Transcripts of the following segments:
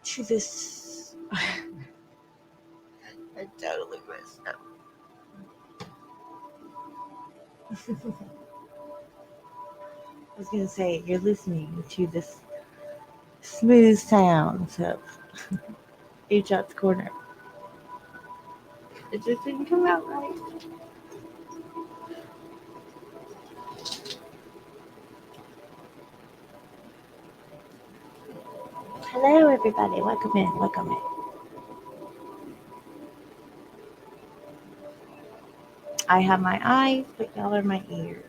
to this. I totally messed up. I was gonna say you're listening to this smooth sounds of H.Out's Corner. It just didn't come out right. Hello, everybody. Welcome in. Welcome in. I have my eyes, but y'all are my ears.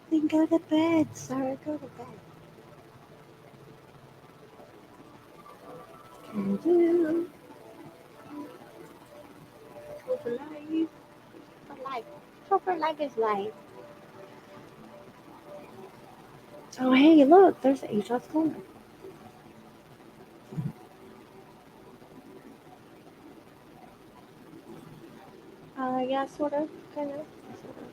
Then go to bed, sir. Go to bed. Can do. Go for life. For life. For life is life. Oh, hey, look. There's H.Out's Corner. Yeah, sort of. Kind of. Sort of.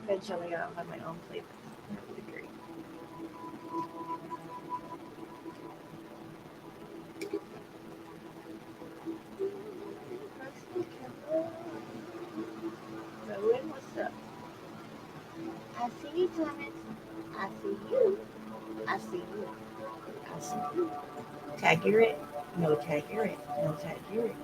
Eventually, I'll have my own playlist. That would be great. Rowan, what's up? I see you, Clemens. I see you. I see you. I see you. Tag you're it. No tag you're it. No tag you're it.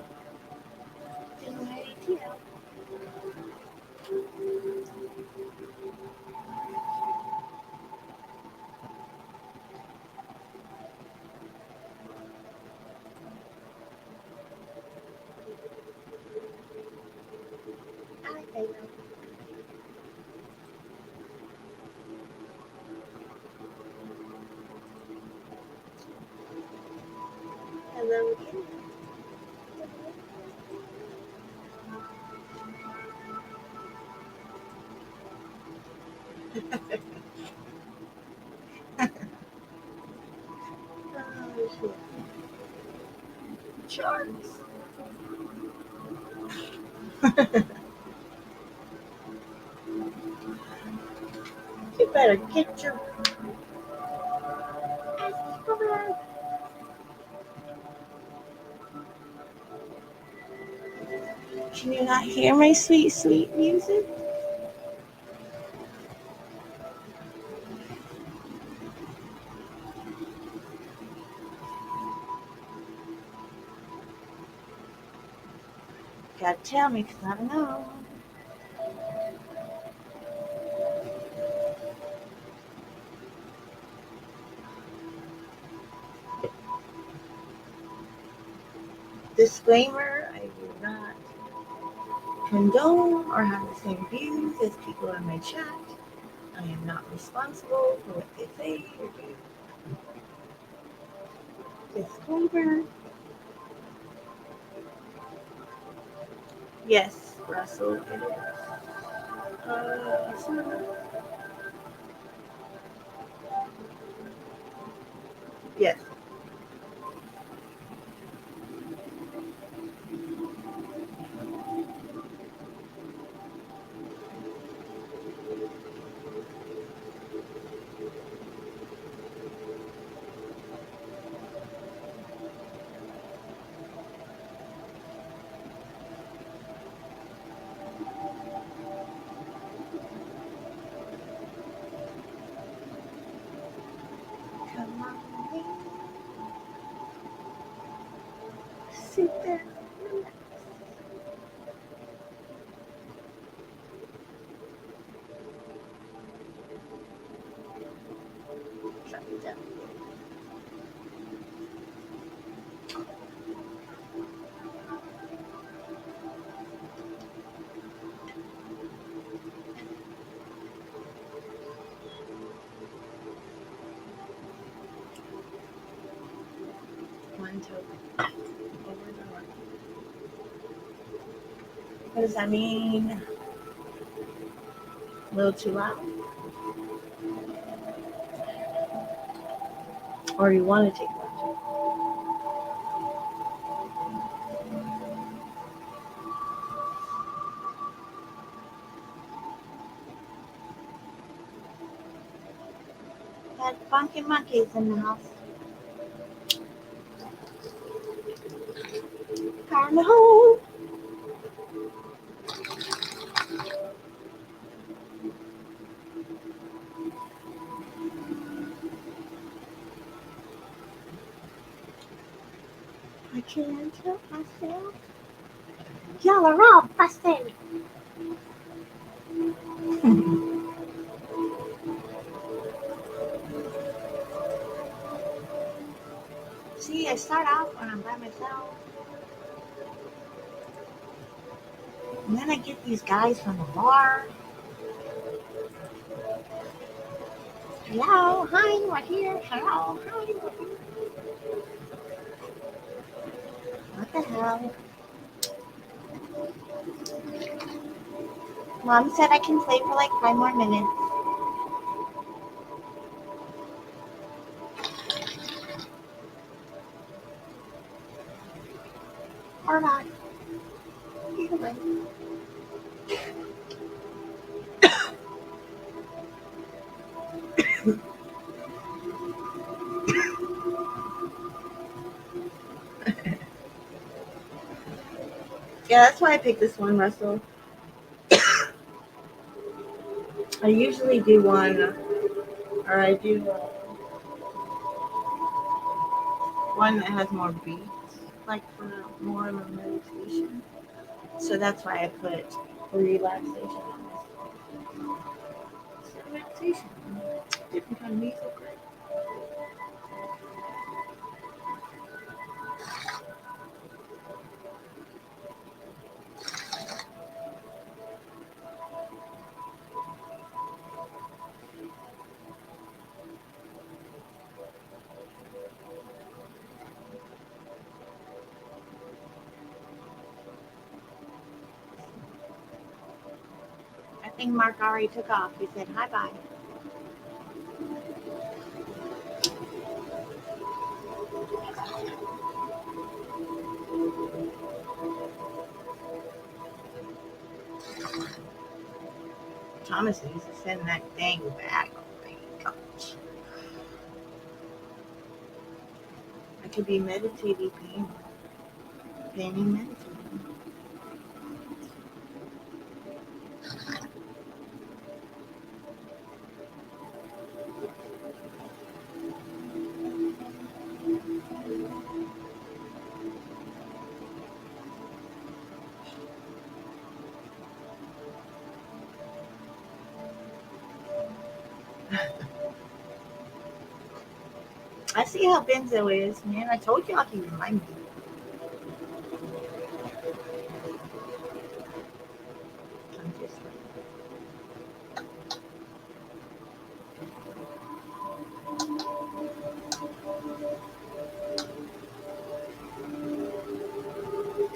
Hello again. Oh, Charts. You better get your ass over. Can you not hear my sweet, sweet music? You gotta tell me, because I don't know. Disclaimer, I do not condone or have the same views as people in my chat. I am not responsible for what they say or do. Disclaimer. Yes, Russell, it is. Sort of. Yes. Come on, sit there. Relax. Shut it down. one token over the one. What does that mean? A little too loud? Or you want to take one? That funky monkey's in the house. Carnival. I can't help myself. Y'all are all busted. See, I start off when I'm by myself. And then I get these guys from the bar. Hello, hi, you are here. Hello, hi, you are here. What the hell? Mom said I can play for like 5 more minutes. Or not. Either way. Yeah, that's why I picked this one, Russell. I usually do one, or I do one that has more beats, like for more of a meditation. So that's why I put relaxation on this. So meditation. Different kind of music, right? I think Mark already took off. He said, hi, bye. Thomas needs to send that thing back. Oh my gosh. I could be meditating, painting, meditating. I see how Benzo is, man. I told y'all he remind me. I'm just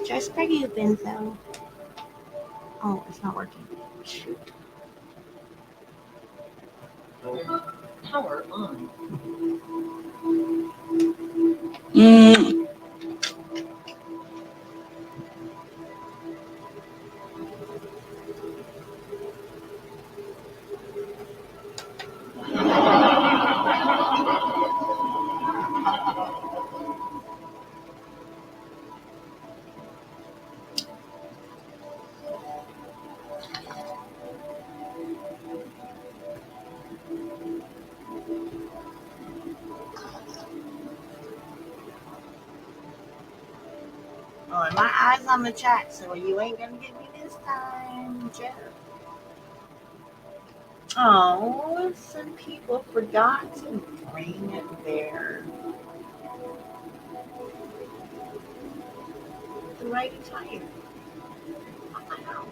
just for you, Benzo. Oh, it's not working. Shoot. Power on. Oh, and my eyes on the chat, so you ain't gonna get me this time, Jeff. Oh, some people forgot to bring their the right attire. What the hell?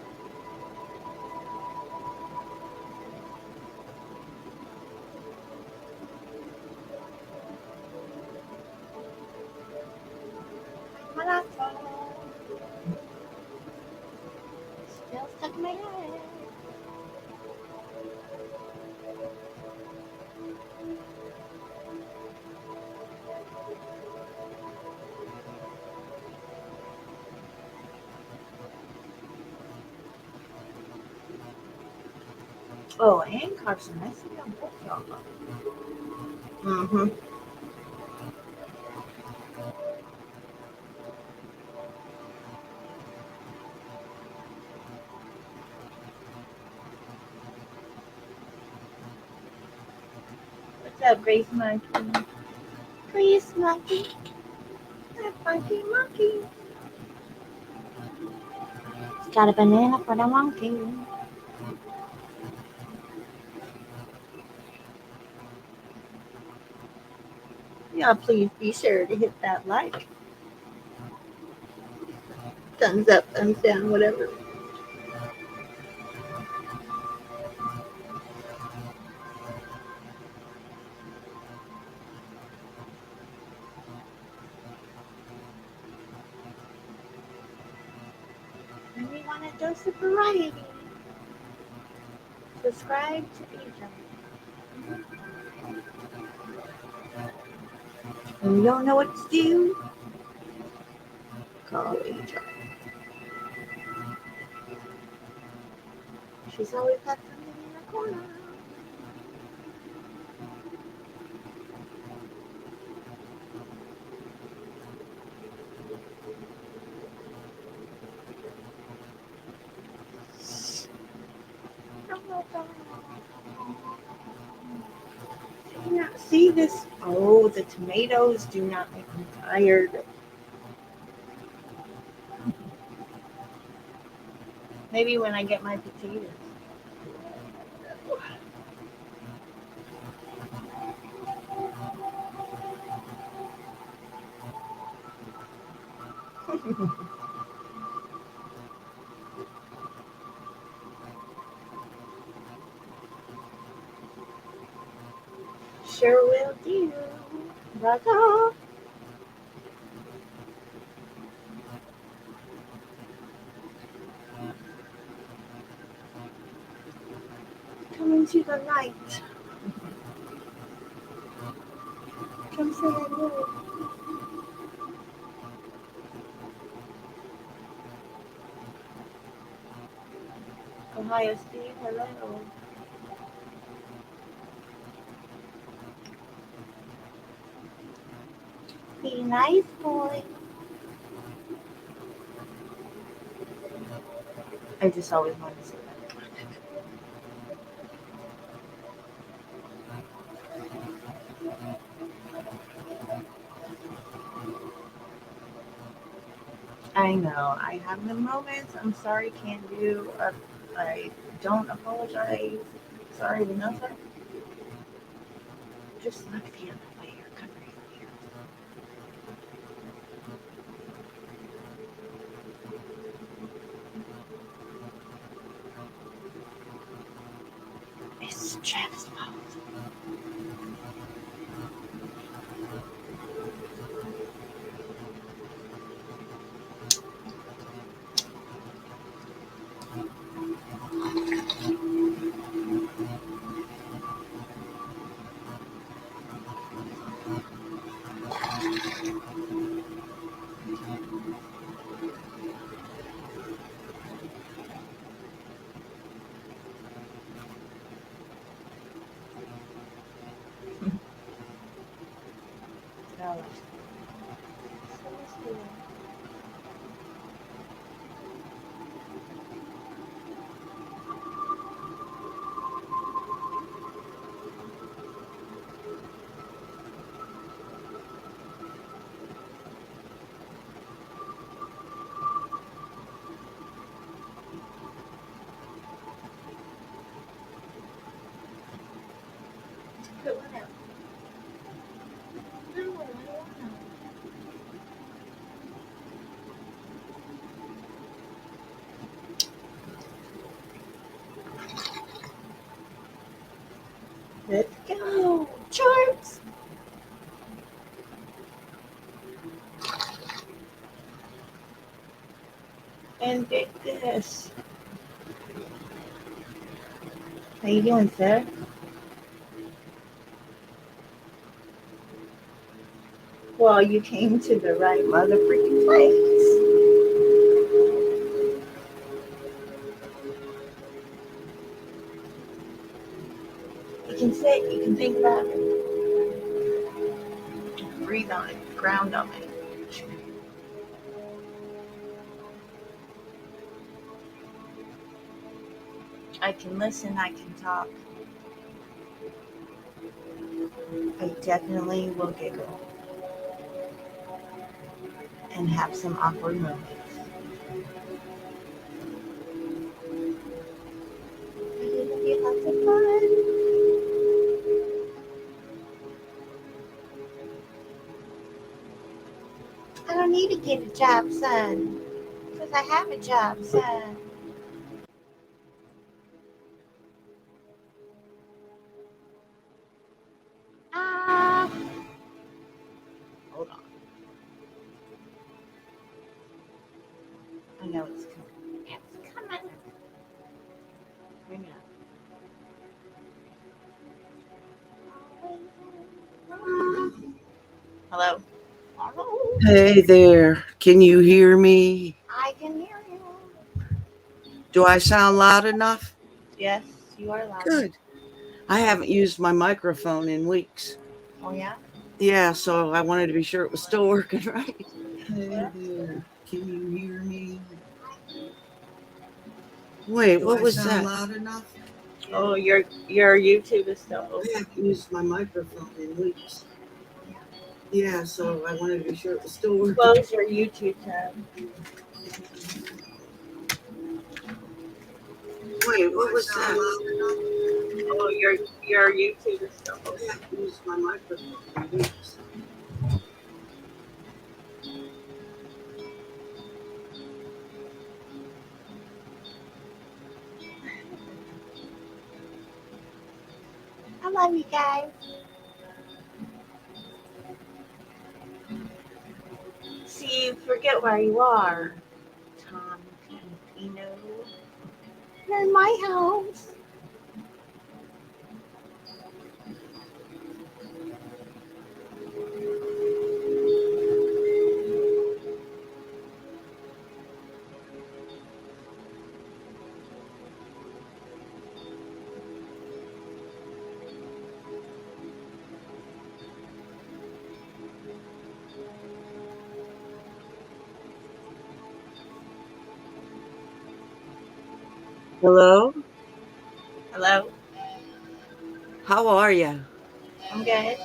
Oh, and Carson. I see them both y'all. Mm-hmm. What's up, Grace Monkey? Grace Monkey. That funky monkey. Got a banana for the monkey. Yeah, please be sure to hit that like. Thumbs up, thumbs down, whatever. And we want a dose of variety. Subscribe to Asia. When you don't know what to do, call Asia. She's always got something in the corner. See this? Oh, the tomatoes do not make me tired. Maybe when I get my potatoes. Sure will do. Brother. Come into the light. Come say hello. Ohio Steve, hello. Be nice, boy. I just always wanted to say that. I know. I have the moments. I'm sorry, can't do. I don't apologize. Sorry, but no sorry. Just look the other way. You're covering here. It's Jeff's fault. No. Put one out. No, I don't want to. Let's go. Charts. And get this. How you doing, sir? Well, you came to the right mother freaking place. And think about it. Breathe on it. Ground on it. I can listen. I can talk. I definitely will giggle and have some awkward moments. But it'll be lots of fun. I don't need to get a job, son, because I have a job, son. Ah, hold on. I know it's coming. It's coming. Bring it up. Hello. Hello. Hey there, can you hear me? I can hear you. Do I sound loud enough? Yes, you are loud. Good. I haven't used my microphone in weeks. Oh yeah. Yeah, so I wanted to be sure it was still working right. Hey Yeah. there, can you hear me? Wait, what was that? Loud enough? Oh, your YouTube is still I open. haven't used my microphone in weeks. Yeah, so I wanted to be sure it was still working. Close your YouTube tab. Wait, what was that? Oh, your YouTube is still I open. haven't used my microphone in weeks. I love you guys. See, you forget where you are. Tom Campino. You're in my house. Hello? Hello. How are you? I'm good.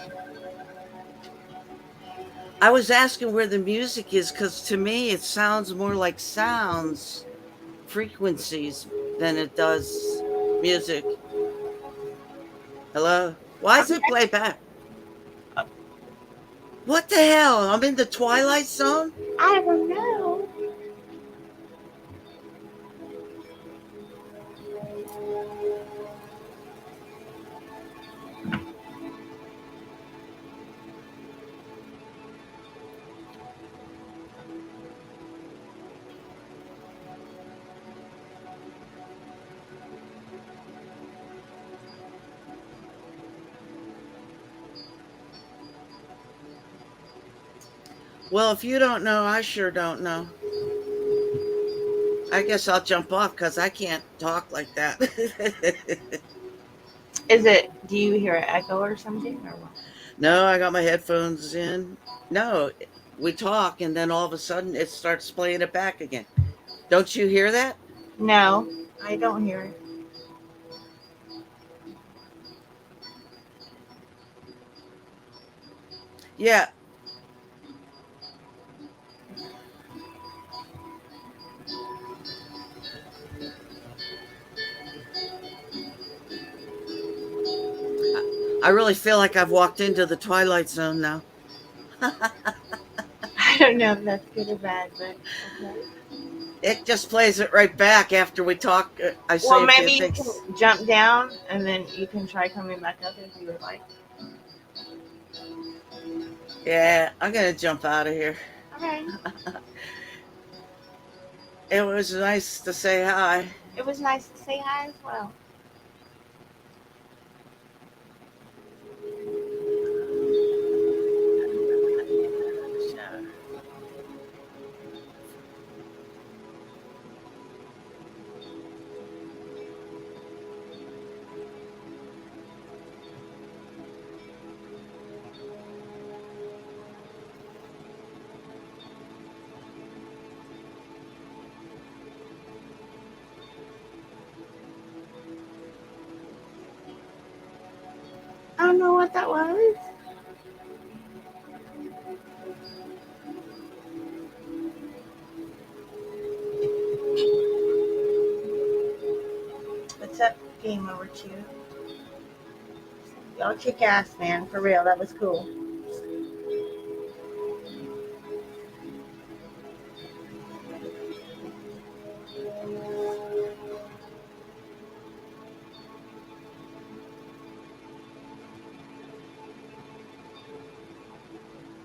I was asking where the music is because to me it sounds more like sounds, frequencies, than it does music. Hello? Why I'm is it good. play back? What the hell? I'm in the Twilight Zone? I don't know. Well, if you don't know, I sure don't know. I guess I'll jump off because I can't talk like that. Is it? Do you hear an echo or something or what? No, I got my headphones in. No, we talk and then all of a sudden it starts playing it back again. Don't you hear that? No, I don't hear it. Yeah, I really feel like I've walked into the Twilight Zone now. I don't know if that's good or bad, but okay. It just plays it right back after we talk. I Well, say a few maybe you things. can jump down and then you can try coming back up if you would like. Yeah, I'm gonna jump out of here. Okay. It was nice to say hi. It was nice to say hi as well. what that was? What's up, Game Over 2? Y'all kick ass, man. For real, that was cool.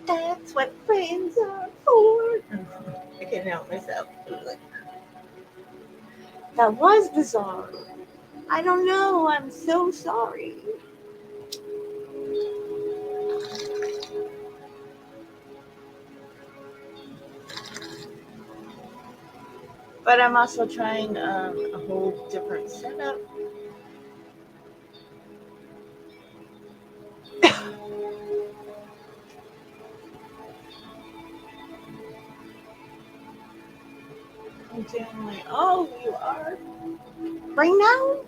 That's what friends are for. I can't help myself. That was bizarre. I don't know. I'm so sorry. But I'm also trying a whole different setup. I'm doing like, oh, you are right now.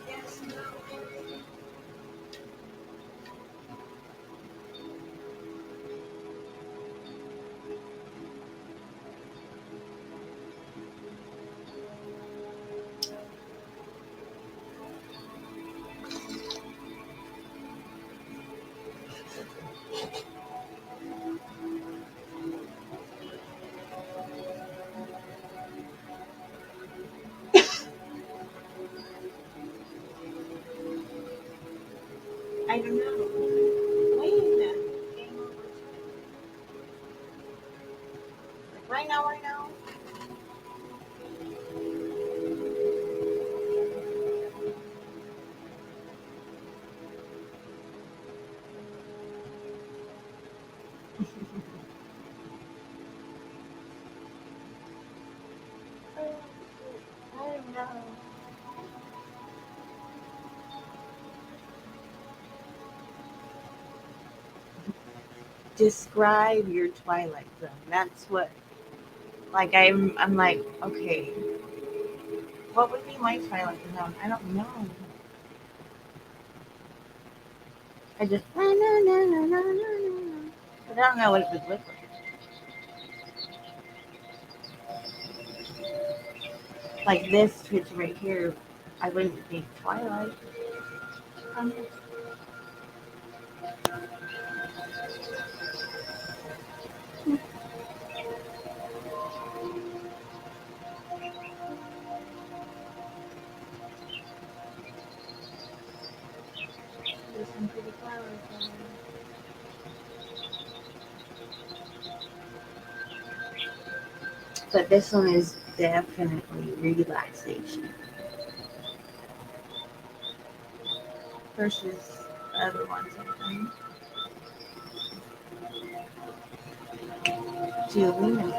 Yes, no. I don't know. Wait a minute. Game over. Like right now, right now. I don't know. Describe your Twilight Zone. That's what. Like I'm like, okay, what would be my Twilight Zone? I don't know. I just no no no no no no no. But I don't know what it would look like. Like this picture right here, I wouldn't think Twilight. Um, there's some pretty flowers there. But this one is definitely relaxation versus the other ones I've done. Julie,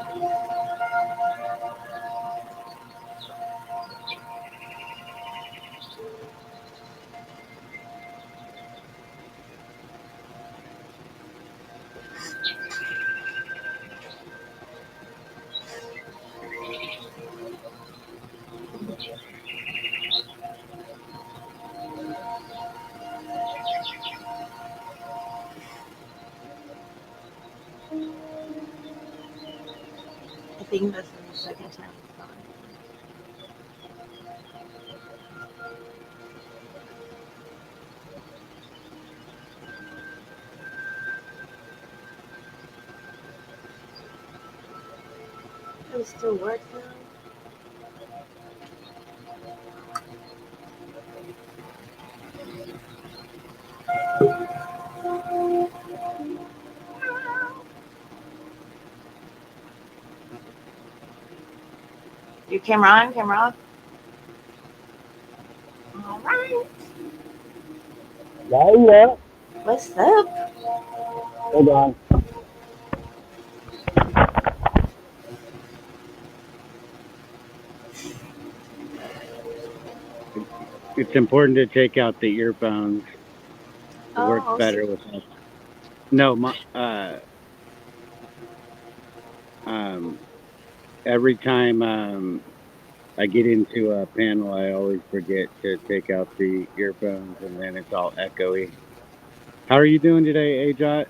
I think this is the second time it's gone. Does it still work now? Your camera on, camera off. All right. Yeah. What's up? Hold on. It's important to take out the earphones. It works Oh, better with us. No, um, every time I get into a panel, I always forget to take out the earphones, and then it's all echoey. How are you doing today, Ajot?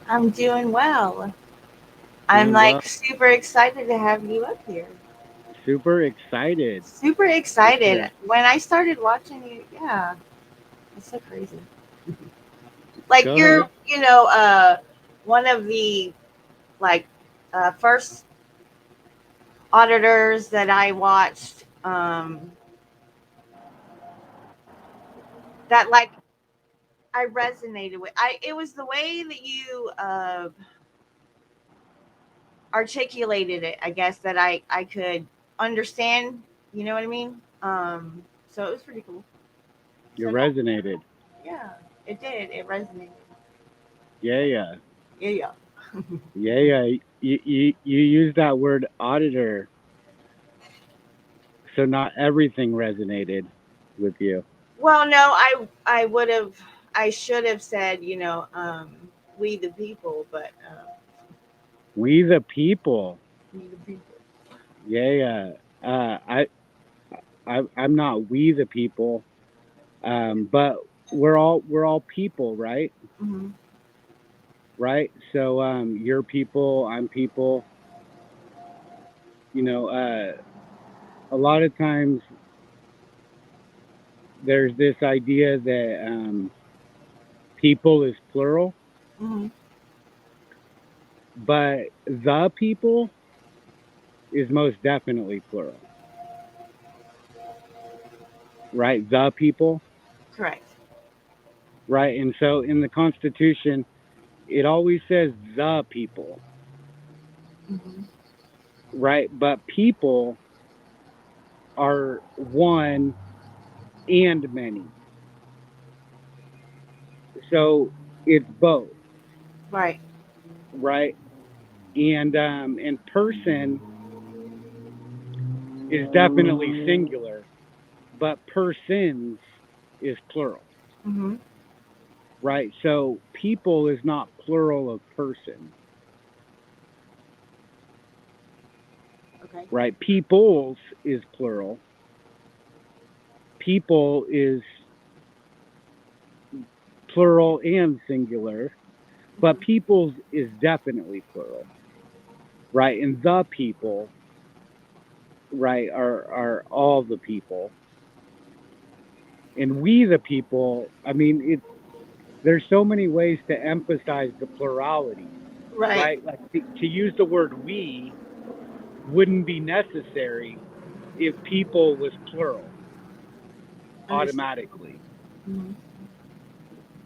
I'm doing well. I'm Doing well. like super excited to have you up here. Super excited. Super excited. Yeah. When I started watching you, yeah, it's so crazy. Like Go you're, ahead. one of the like first auditors that I watched. That like I resonated with. It was the way that you articulated it. I guess that I could understand. You know what I mean? So it was pretty cool. You So yeah, resonated. yeah, it did. It resonated. Yeah, yeah. Yeah, yeah. Yeah, yeah. You use that word auditor, so not everything resonated with you. Well, no, I would have I should have said, we the people, but We the people. we the people. Yeah, yeah. I'm not we the people, but we're all people, right? Hmm. Right. So you're people, I'm people. You know, a lot of times there's this idea that people is plural, Hmm. but the people is most definitely plural, right? The people, Correct. right? And so in the Constitution, it always says the people, Hmm. right? But people are one and many. So it's both, Right. right? And person is definitely singular, but persons is plural, Hmm. right? So people is not plural of person, Okay. right? Peoples is plural. People is plural and singular, but Hmm. peoples is definitely plural, right? And the people, right, are all the people. And we the people, I mean, there's so many ways to emphasize the plurality, Right. right? Like to use the word we wouldn't be necessary if people was plural Understood. automatically, Hmm.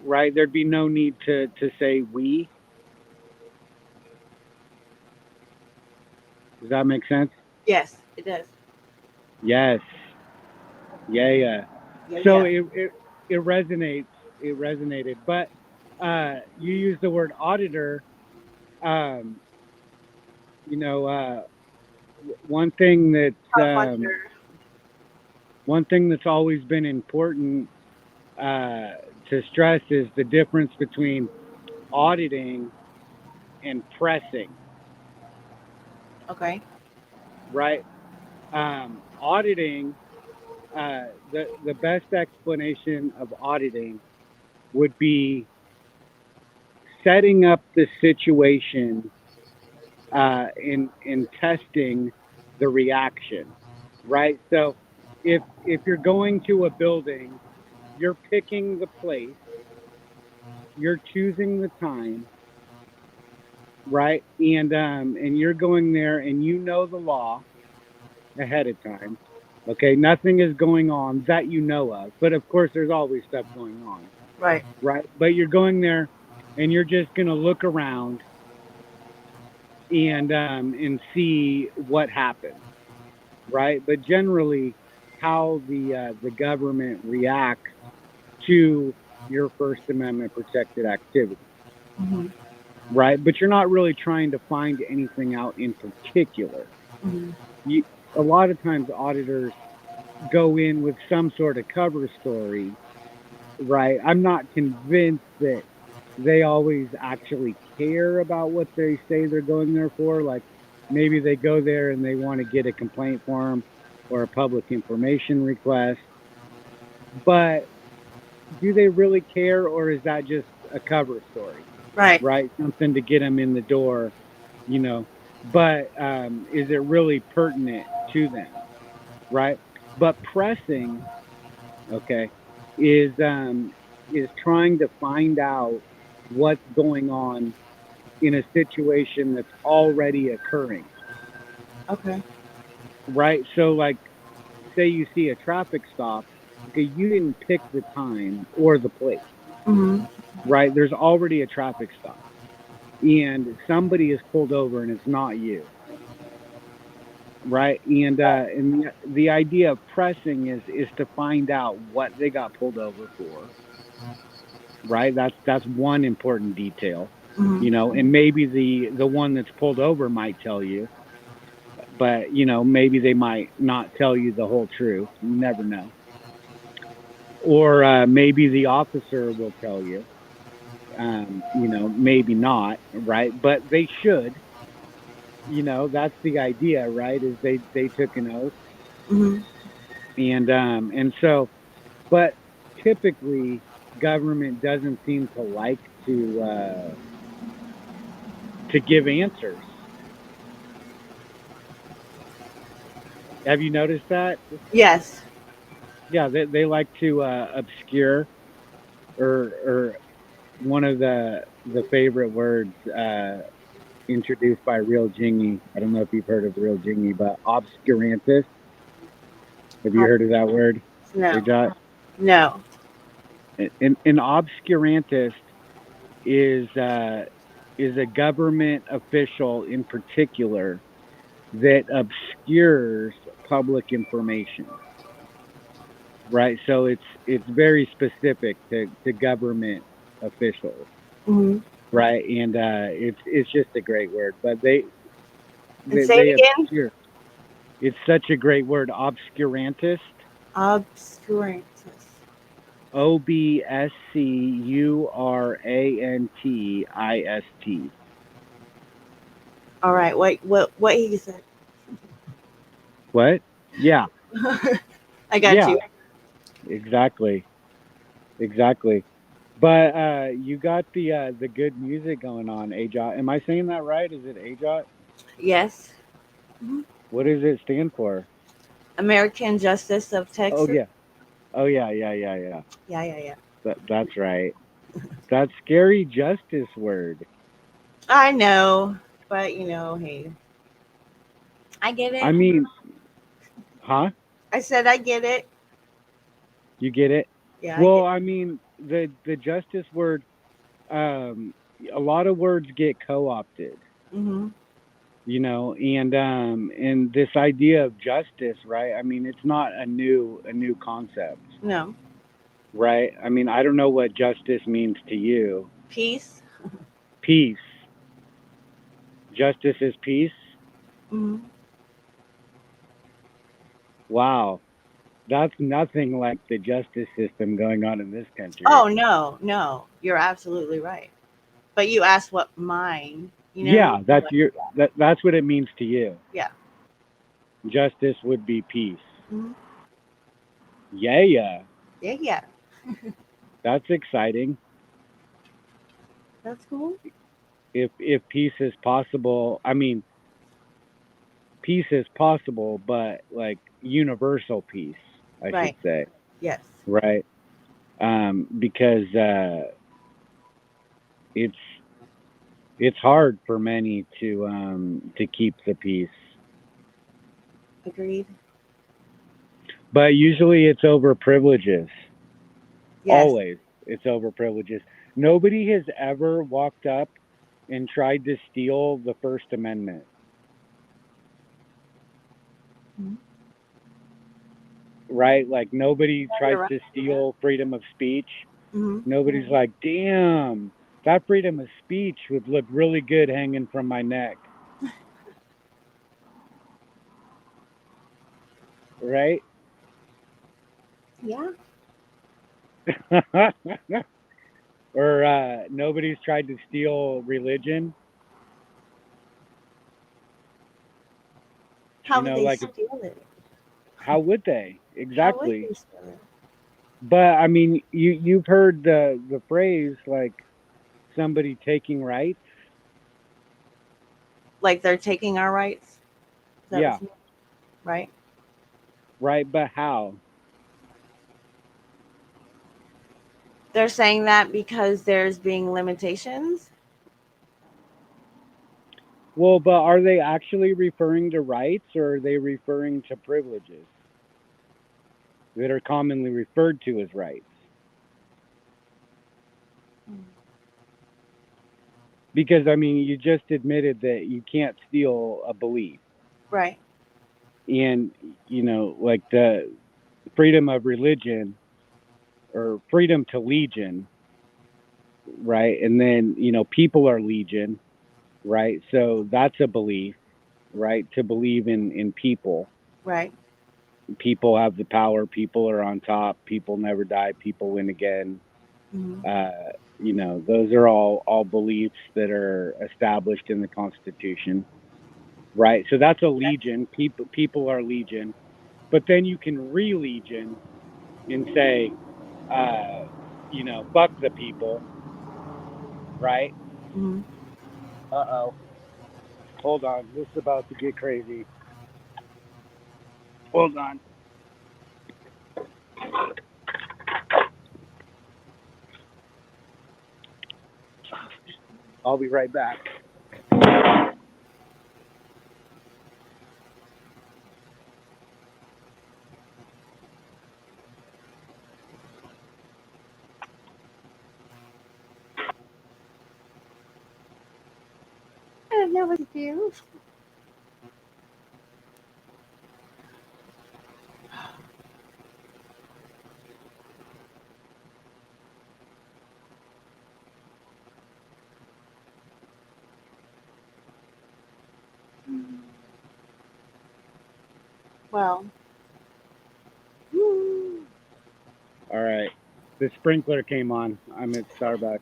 right? There'd be no need to say we. Does that make sense? Yes, it does. Yes. Yeah, yeah. Yeah, So yeah. it resonates. It resonated. But you use the word auditor. Um, you know, one thing Tough on your. one thing that's always been important uh, to stress is the difference between auditing and pressing, Okay. right? Auditing, the best explanation of auditing would be setting up the situation in testing the reaction, right? So if you're going to a building, you're picking the place, you're choosing the time, right? And you're going there, and you know the law ahead of time. Okay, nothing is going on that you know of, but of course, there's always stuff going on, Right. right? But you're going there, and you're just gonna look around and see what happens, right? But generally, how the government reacts to your First Amendment protected activity, Hmm. right? But you're not really trying to find anything out in particular. Hmm. You, a lot of times, auditors go in with some sort of cover story, right? I'm not convinced that they always actually care about what they say they're going there for. Like maybe they go there and they want to get a complaint form or a public information request. But do they really care, or is that just a cover story, Right. right? Something to get them in the door, you know. But is it really pertinent to them, right? But pressing, okay, is trying to find out what's going on in a situation that's already occurring, Okay. right? So, like, say you see a traffic stop, okay, you didn't pick the time or the place, Mm-hmm. right? There's already a traffic stop, and somebody is pulled over, and it's not you, right? And the idea of pressing is to find out what they got pulled over for, right? That's one important detail, Mm-hmm. and maybe the one that's pulled over might tell you, but maybe they might not tell you the whole truth. You never know. Or maybe the officer will tell you, maybe not, right? But they should. That's the idea, right? Is they took an oath, Mm-hmm. and so, but typically government doesn't seem to like to give answers. Have you noticed that? Yes. Yeah, they like to obscure, or one of the favorite words introduced by Real Jingy. I don't know if you've heard of Real Jingy, but obscurantist. Have you heard of that word? Hey, No. Jot? No. An obscurantist is is a government official in particular that obscures public information, right? So it's very specific to government officials, Mm-hmm. right? And it's just a great word, but they And they, say they it again. obscure. It's such a great word, obscurantist. Obscurantus. Obscurantist. All right. Wait. What he said? What? Yeah, I got yeah, you. exactly, exactly. But you got the good music going on, AJOT. Am I saying that right? Is it AJOT? Yes. Mhm. What does it stand for? American Justice of Oh Texas. yeah. Oh yeah, yeah, yeah, yeah. Yeah. Yeah. Yeah. That's right. That scary justice word. I know, but hey, I get I it. mean, huh? I said I get it. You get it? Yeah, I Well, get I mean, the justice word, um a lot of words get co-opted, it. Mm-hmm. and this idea of justice, right? I mean, it's not a new concept, No. right? I mean, I don't know what justice means to you. Peace. Peace. Justice is peace. Mm-hmm. Wow. That's nothing like the justice system going on in this country. Oh no, no, you're absolutely right. But you asked what mine. Yeah, that's Like, that's what it means to you. yeah. Justice would be peace. Mm-hmm. Yeah, yeah. Yeah, yeah. That's exciting. That's cool. If peace is possible, I mean, peace is possible, but like universal peace, I should Right. say, Yes. right? Because it's it's hard for many to keep the peace, Agreed. but usually it's over privileges. Yes. Always, it's over privileges. Nobody has ever walked up and tried to steal the First Amendment, Mm-hmm. right? Like nobody You're tries right. to steal freedom of speech. Mm-hmm. Nobody's like, damn, that freedom of speech would look really good hanging from my neck, right? Yeah. Or nobody's tried to steal religion. How would they Like, steal it? how would they? How would Exactly. they steal it? But I mean, you've heard the phrase like somebody taking rights. Like they're taking our rights? Is that Yeah, what you mean? Right? right. But how? They're saying that because there's being limitations? Well, but are they actually referring to rights, or are they referring to privileges that are commonly referred to as rights? Because I mean, you just admitted that you can't steal a belief, Right. and like the freedom of religion or freedom to legion, right? And then people are legion, right? So that's a belief, right? To believe in people. Right. People have the power. People are on top. People never die. People win again. Mhm. Those are all beliefs that are established in the Constitution, right? So that's a legion. People are legion, but then you can re-legion and say, fuck the people, right? Mhm. Uh-oh. Hold on. This is about to get crazy. Hold on. I'll be right back. I don't know what to do. Well, All right. The sprinkler came on. I'm at Starbucks.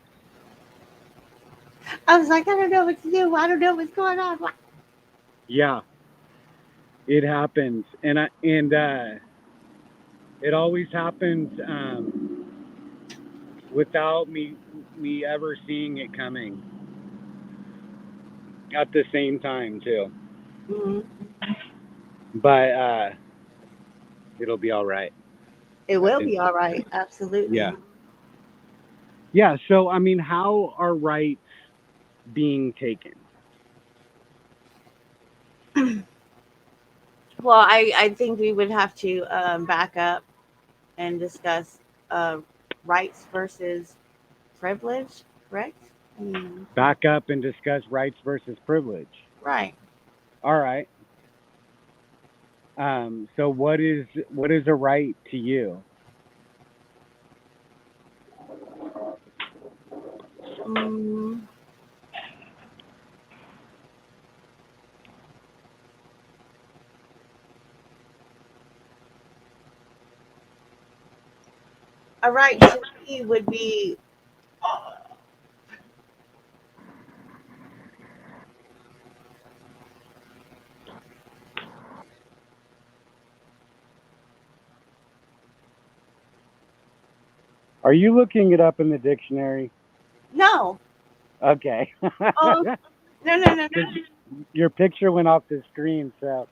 I was like, I don't know what to do. I don't know what's going on. Yeah, it happens, and it always happens without me ever seeing it coming at the same time too. Mhm. But it'll be all right. It I will think. be all right. Absolutely. Yeah. Yeah. So I mean, how are rights being taken? Well, I think we would have to back up and discuss uh, rights versus privilege, correct? I mean, Back up and discuss rights versus privilege. right. All right. So what is a right to you? Mm, a right to me would be Are you looking it up in the dictionary? no. Okay. Oh, no, no, no, no. Your picture went off the screen, so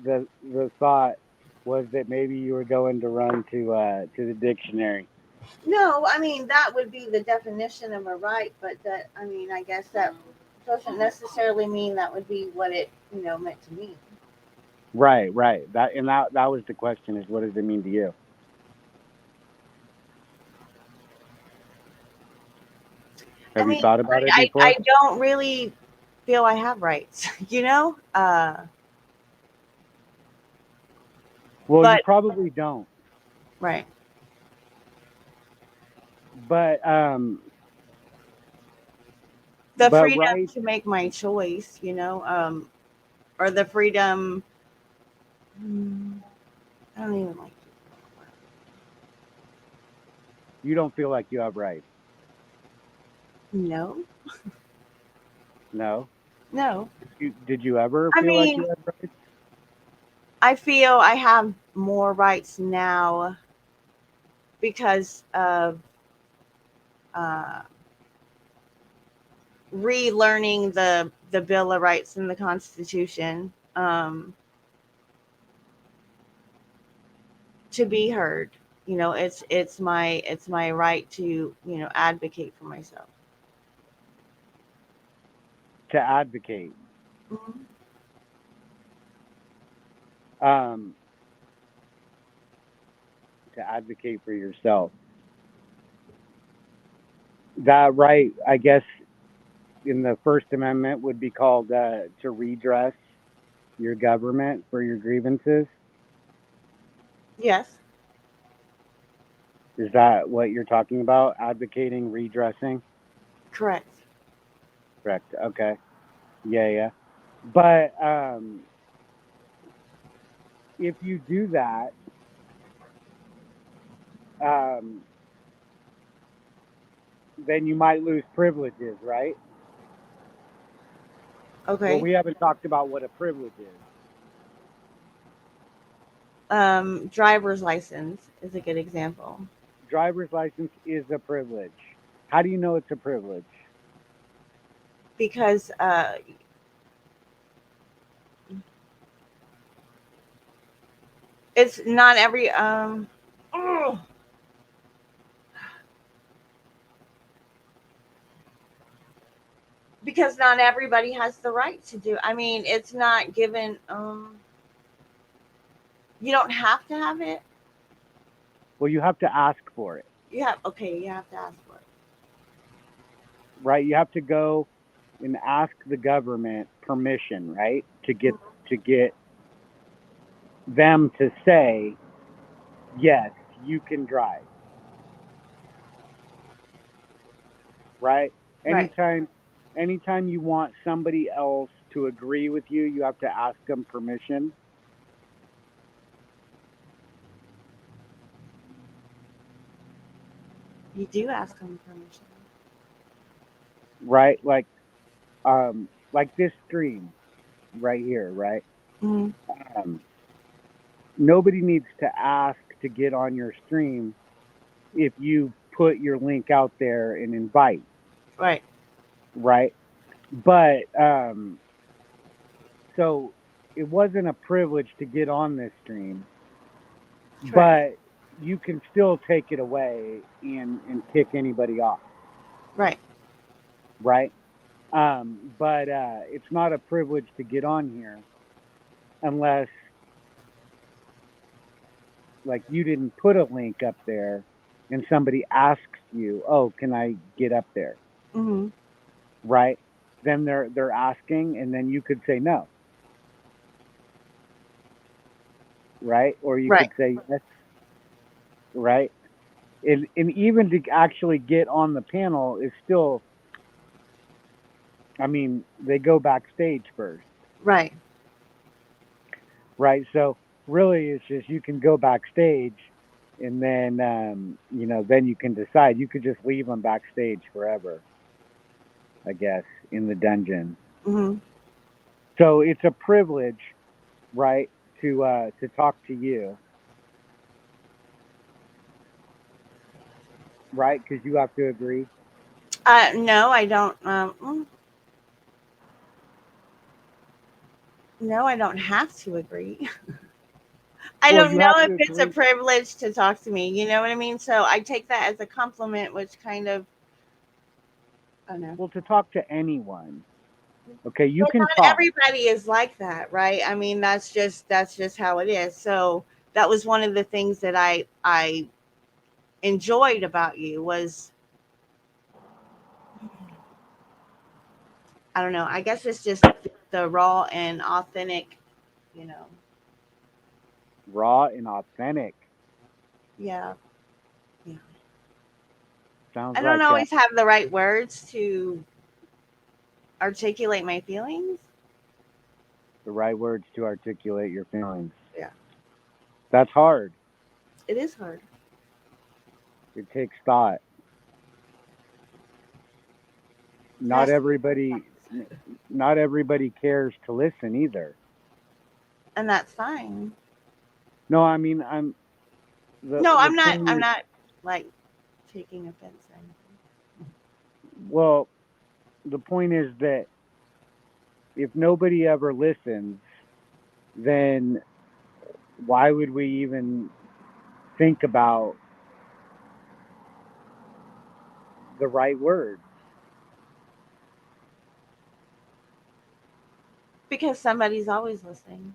the thought was that maybe you were going to run to the dictionary. No, I mean that would be the definition of a right, but that I mean I guess that doesn't necessarily mean that would be what it meant to mean. Right, right. That was the question: is what does it mean to you? I Have you mean thought about it I before? don't really feel I have rights, Well, you but probably don't. right. But The but freedom right, to make my choice, or the freedom. I don't even like. you don't feel like you have rights. No, No. no. Did you ever I feel like mean, you had rights? I feel I have more rights now because of uh, relearning the Bill of Rights and the Constitution, to be heard. You know, it's my right to, advocate for myself. To advocate. Mhm. Um, to advocate for yourself. That right, I guess, in the First Amendment would be called to redress your government for your grievances. Yes, Is that what you're talking about? Advocating, redressing? correct. Correct. Okay. Yeah, yeah. But if you do that, um, then you might lose privileges, right? Well, Okay. we haven't talked about what a privilege is. Driver's license is a good example Driver's license is a privilege. How do you know it's a privilege? because it's not every oh, because not everybody has the right to do. I mean, it's not given. You don't have to have it. Well, you have to ask for it, You have okay. You have to ask for it. right? You have to go and ask the government permission, right? To get them to say, yes, you can drive, right? Right. Anytime you want somebody else to agree with you, you have to ask them permission, You do ask them permission. right? Like this stream right here, right? Hmm. Um, nobody needs to ask to get on your stream if you put your link out there and invite, Right. right? But so it wasn't a privilege to get on this stream, Correct. but you can still take it away and kick anybody off, Right. right? But it's not a privilege to get on here unless like you didn't put a link up there and somebody asks you, "Oh, can I get up there?" Hmm. Right? Then they're asking, and then you could say no, right? Or you Right. could say yes, right? And even to actually get on the panel is still, I mean, they go backstage first, Right. right? So really, it's just you can go backstage, and then then you can decide. You could just leave them backstage forever, I guess, in the dungeon. Hmm. So it's a privilege, right, to talk to you, right? Because you have to agree. No, I don't. No, I don't have to agree. I Well, don't you know have if to it's a agree. privilege to talk to me. You know what I mean? So I take that as a compliment, which kind of, I don't know. Well, to talk to anyone, okay, you But can not talk. everybody is like that, right? I mean, that's just how it is. So that was one of the things that I enjoyed about you was, I don't know. I guess it's just the raw and authentic, you know. Raw and authentic. Yeah. Yeah. Sounds I don't like always have the right words to articulate my feelings. the right words to articulate your feelings. Yeah. That's hard. It is hard. It takes thought. not That's- everybody not everybody cares to listen either. And that's fine. No, I mean I'm No, the I'm not. point I'm is- not like taking offense or anything. Well, the point is that if nobody ever listens, then why would we even think about the right words? Because somebody's always listening.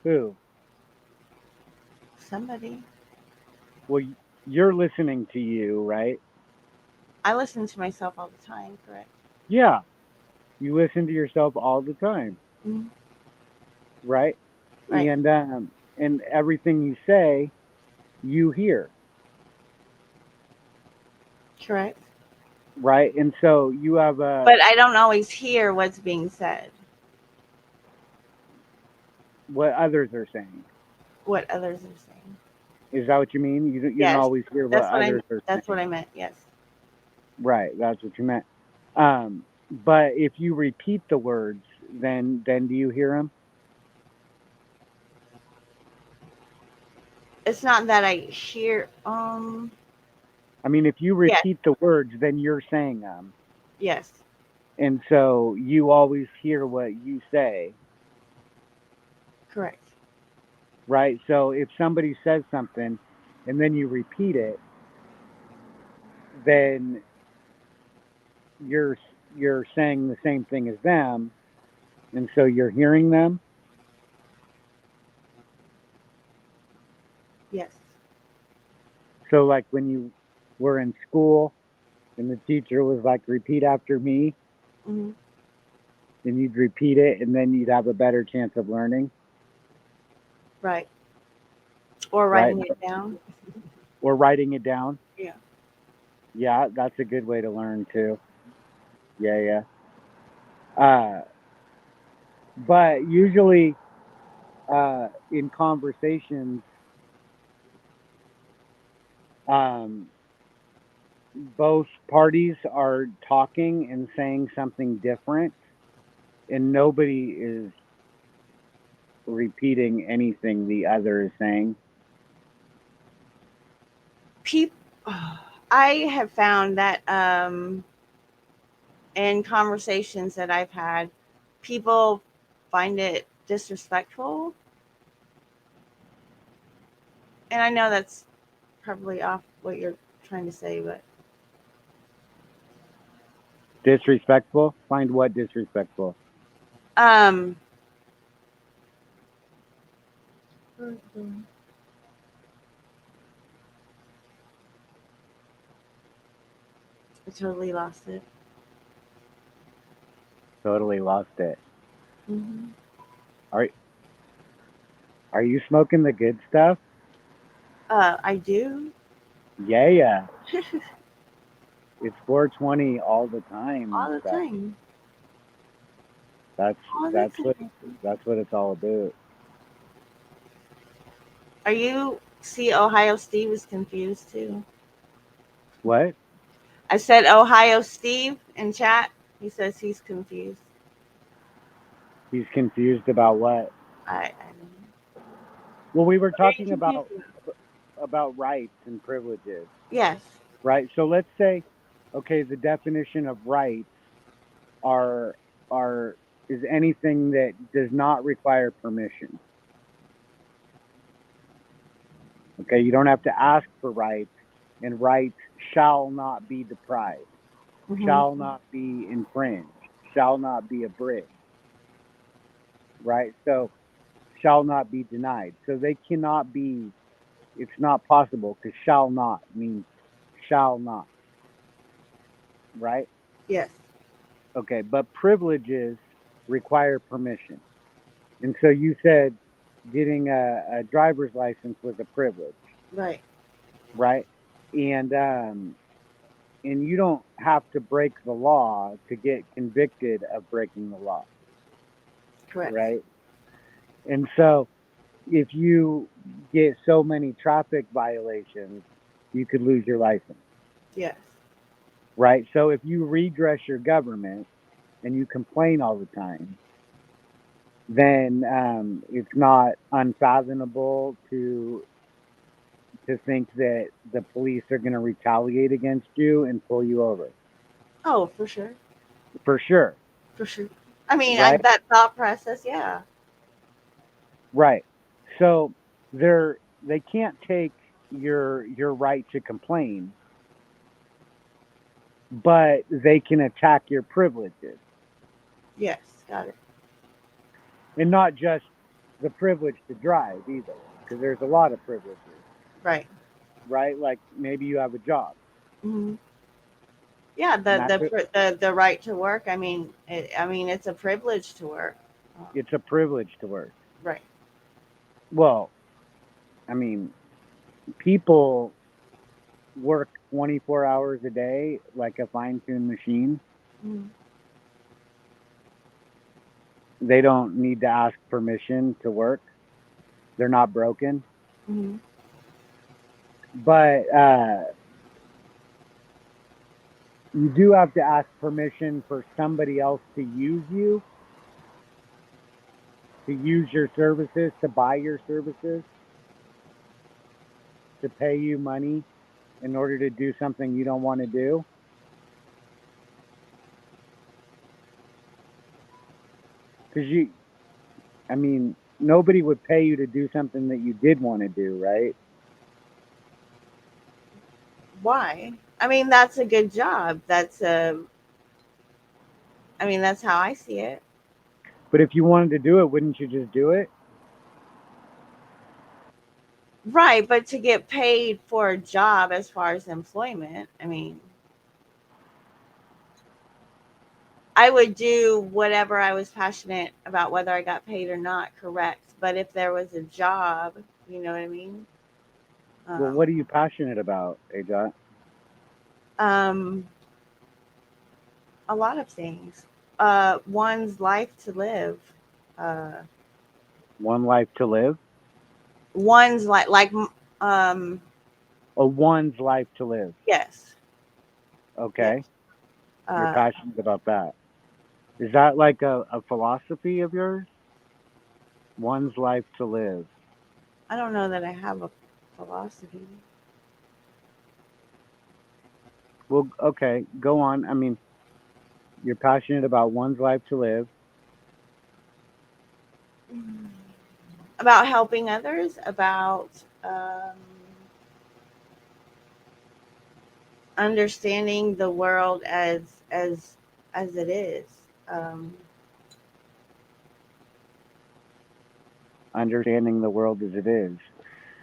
Who? Somebody. Well, you're listening to you, right? I listen to myself all the time, correct? Yeah. You listen to yourself all the time, Mhm. right? Right. And everything you say, you hear, Correct. right? And so you have a But I don't always hear what's being said, what others are saying. what others are saying. Is that what you mean? You don't Yes, always hear what That's what I. others are That's saying. what I meant. Yes. Right, that's what you meant. But if you repeat the words, then do you hear them? It's not that I hear. I mean, if you Yes. repeat the words, then you're saying them, Yes. and so you always hear what you say, Correct. right? So if somebody says something, and then you repeat it, then you're saying the same thing as them, and so you're hearing them. Yes. So like when you were in school and the teacher was like, repeat after me, Hmm. and you'd repeat it, and then you'd have a better chance of learning, Right. Or right? writing it down. Or writing it down. Yeah. Yeah, that's a good way to learn too. Yeah. But usually in conversations, both parties are talking and saying something different, and nobody is repeating anything the other is saying. People. I have found that in conversations that I've had, people find it disrespectful, and I know that's probably off what you're trying to say, but Disrespectful? Find what disrespectful? um, I totally lost it. Totally lost it. Hmm. Are you smoking the good stuff? I do. Yeah. It's 420 all the time and All the stuff. time. That's All the that's what time. that's what it's all about. Are you see Ohio Steve is confused too? What? I said Ohio Steve in chat. He says he's confused. He's confused about what? I don't know. Well, we were What are you talking confused about rights and privileges, Yes. right? So let's say, okay, the definition of rights are are is anything that does not require permission. Okay, you don't have to ask for rights, and rights shall not be deprived, Hmm. shall not be infringed, shall not be abridged, right? So shall not be denied. So they cannot be, it's not possible because shall not means shall not, right? Yes. Okay, but privileges require permission. And so you said getting a driver's license was a privilege, Right. right? And you don't have to break the law to get convicted of breaking the law, Correct. right? And so if you get so many traffic violations, you could lose your license, Yes. right? So if you redress your government and you complain all the time, then it's not unfathomable to think that the police are going to retaliate against you and pull you over. Oh, for sure. For sure. For sure. I mean, Right? that thought process, yeah. Right. So they can't take your right to complain, but they can attack your privileges. Yes, got it. And not just the privilege to drive either, because there's a lot of privileges, Right. right? Like maybe you have a job. Hmm. Yeah, And that's it. the right to work. I mean, it's a privilege to work. It's a privilege to work. Right. Well, I mean, people work 24 hours a day like a fine-tuned machine. Mhm. They don't need to ask permission to work. They're not broken. Mhm. But you do have to ask permission for somebody else to use you, to use your services, to buy your services, to pay you money in order to do something you don't want to do. Because nobody would pay you to do something that you did want to do, right? Why? I mean, that's a good job. That's that's how I see it. But if you wanted to do it, wouldn't you just do it? Right, but to get paid for a job as far as employment, I mean, I would do whatever I was passionate about, whether I got paid or not, correct. But if there was a job, you know what I mean? Well, what are you passionate about, Ajat? Um, a lot of things. One's life to live. Uh, One life to live? one's um, A one's life to live. yes, Okay. yes. You're Uh, passionate about that. Is that like a philosophy of yours? One's life to live. I don't know that I have a philosophy. Well, okay, go on. I mean, you're passionate about one's life to live. About helping others, about understanding the world as it is. Um, Understanding the world as it is.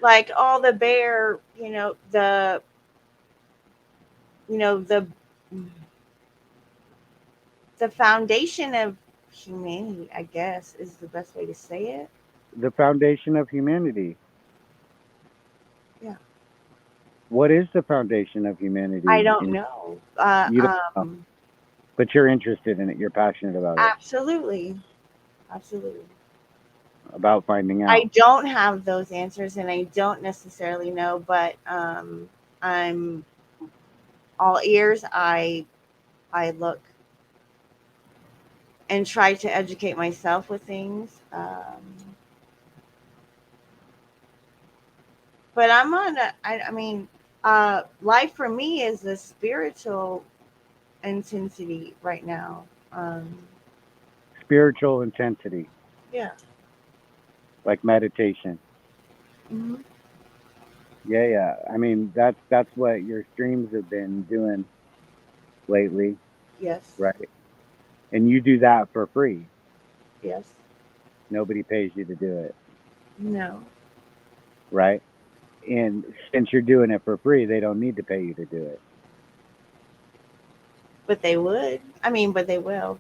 like all the bare, you know the the foundation of humanity, I guess, is the best way to say it. The foundation of humanity. Yeah. What is the foundation of humanity? I don't know. You don't know, but you're interested in it. You're passionate about it. Absolutely. Absolutely. About finding out. I don't have those answers and I don't necessarily know, but I'm all ears. I look and try to educate myself with things. But I'm on life for me is a spiritual intensity right now. Spiritual intensity, Yeah. like meditation. Hmm. Yeah. I mean, that's what your streams have been doing lately, Yes. right? And you do that for free. Yes. Nobody pays you to do it, No. right? And since you're doing it for free, they don't need to pay you to do it. But they would. But they will.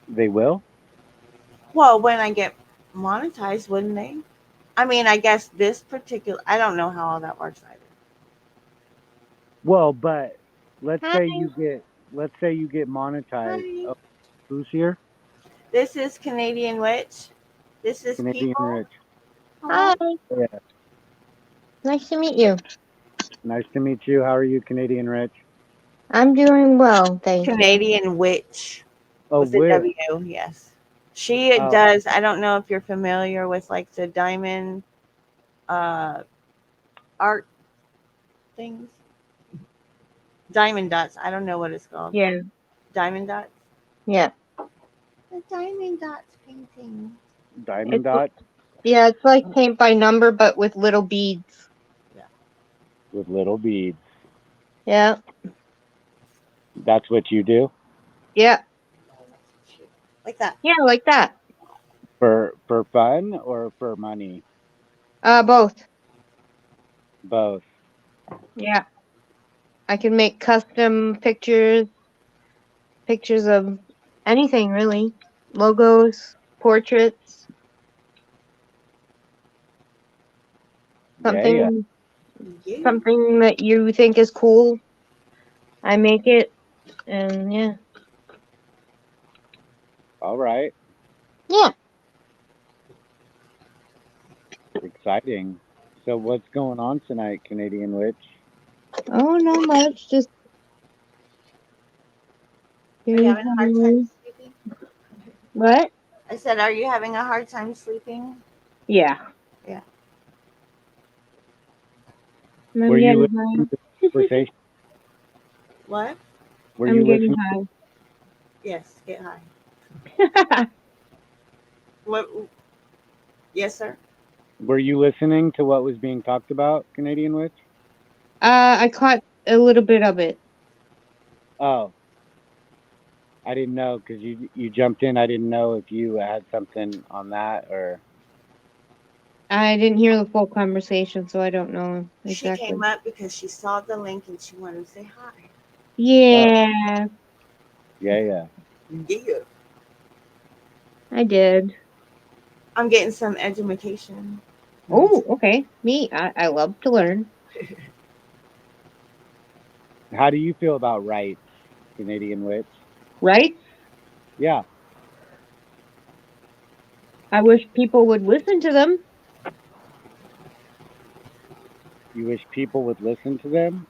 They will? Well, when I get monetized, wouldn't they? I guess this particular, I don't know how all that works either. Well, but let's Hi. say you get monetized. Hi. Oh, who's here? This is Canadian Witch. This is Canadian People. Rich. Hi, Yeah. nice to meet you. Nice to meet you. How are you, Canadian Rich? I'm doing well, thank you. Canadian Witch Oh, with the Witch. W, yes. She Oh, does, I don't know if you're familiar with like the diamond uh art things. Diamond dots. I don't know what it's called. Yeah, Diamond dots? yeah. The diamond dots painting. Diamond It's Dot yeah, it's like paint by number, but with little beads. with little beads. Yeah, That's what you do yeah, Like that. yeah, like that. for fun or for money? Both. Both. Yeah, I can make custom pictures of anything really, logos, portraits, Yeah, yeah. something, Yeah. something that you think is cool. I make it, and yeah, All right. yeah. Exciting. So what's going on tonight, Canadian Witch? Oh, not much. Just Are you doing having a hard time some. sleeping? What? I said, are you having a hard time sleeping? Yeah, Yeah. Were I'm you getting listening to the conversation? What? Were I'm you getting listening? Yes, get high. high. What? Yes, sir. Were you listening to what was being talked about, Canadian Witch? I caught a little bit of it. Oh, I didn't know because you jumped in. I didn't know if you had something on that or. I didn't hear the full conversation, so I don't know She came exactly. up because she saw the link and she wanted to say hi. Oh, Yeah, yeah, yeah. Yeah. I did. I'm getting some education. Oh, okay. Me, I love to learn. How do you feel about rights, Canadian Witch? Right? Yeah, I wish people would listen to them. you wish people would listen to them.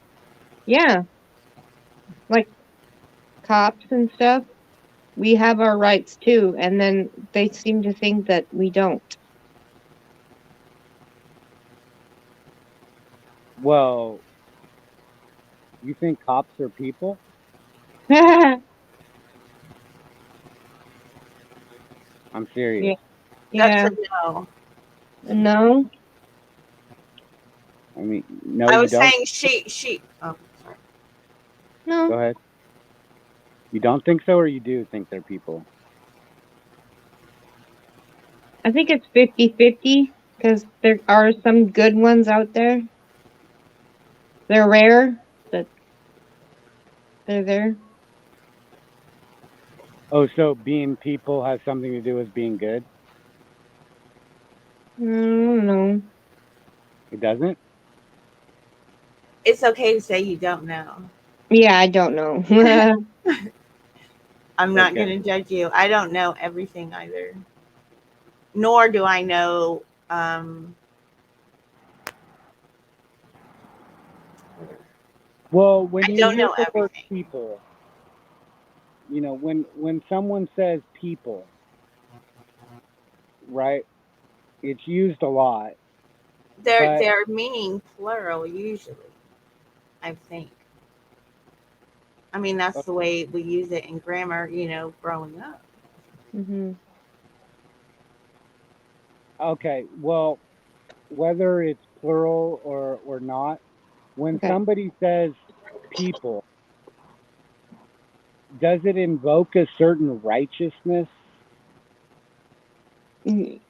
Yeah, like cops and stuff. We have our rights too, and then they seem to think that we don't. Well, you think cops are people? Yeah, I'm serious. That's yeah. a no. No, I mean, no, I you was don't. saying she. Oh, sorry. no. Go ahead. You don't think so, or you do think they're people? I think it's 50-50 because there are some good ones out there. They're rare, but they're there. Oh, so being people has something to do with being good? I don't know. It doesn't? It's okay to say you don't know. Yeah, I don't know. I'm not Okay. going to judge you. I don't know everything either. Nor do I know. Well, when I you don't hear know the word everything. people, when someone says people, right? It's used a lot, but They're meaning plural usually. I think. I mean, that's the way we use it in grammar. Growing up. hmm okay. Well, whether it's plural or not, when Okay. somebody says people, does it invoke a certain righteousness?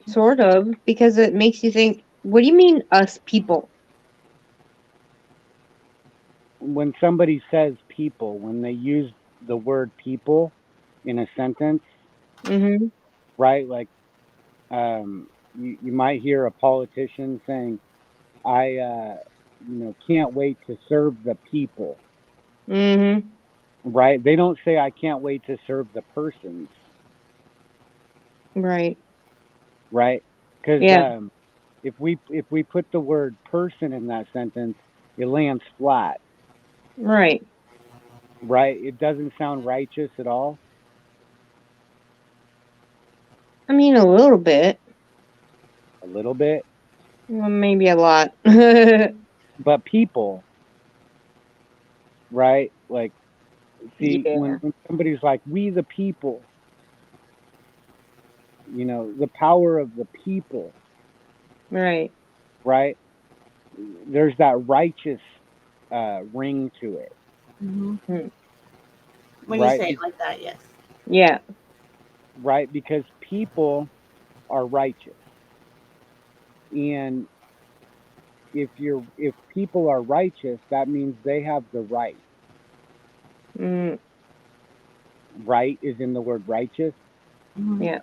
Sort of, because it makes you think, what do you mean, us people? When somebody says people, when they use the word people in a sentence, hmm right? Like, you might hear a politician saying, I, can't wait to serve the people, hmm right? They don't say, I can't wait to serve the persons, Right. right? Because Yeah. if we put the word person in that sentence, It lands flat, Right. right? It doesn't sound righteous at all. I mean, a little bit. A little bit. Well, maybe a lot. Yeah. But people, right? Like, see, when somebody's like, we the people, you know, the power of the people, Right. right? There's that righteous ring to it, Hmm. Hmm. When you right? say it like that, yes. Yeah. Right? Because people are righteous. And if people are righteous, that means they have the right. Mm, Right is in the word righteous, Mhm. yeah.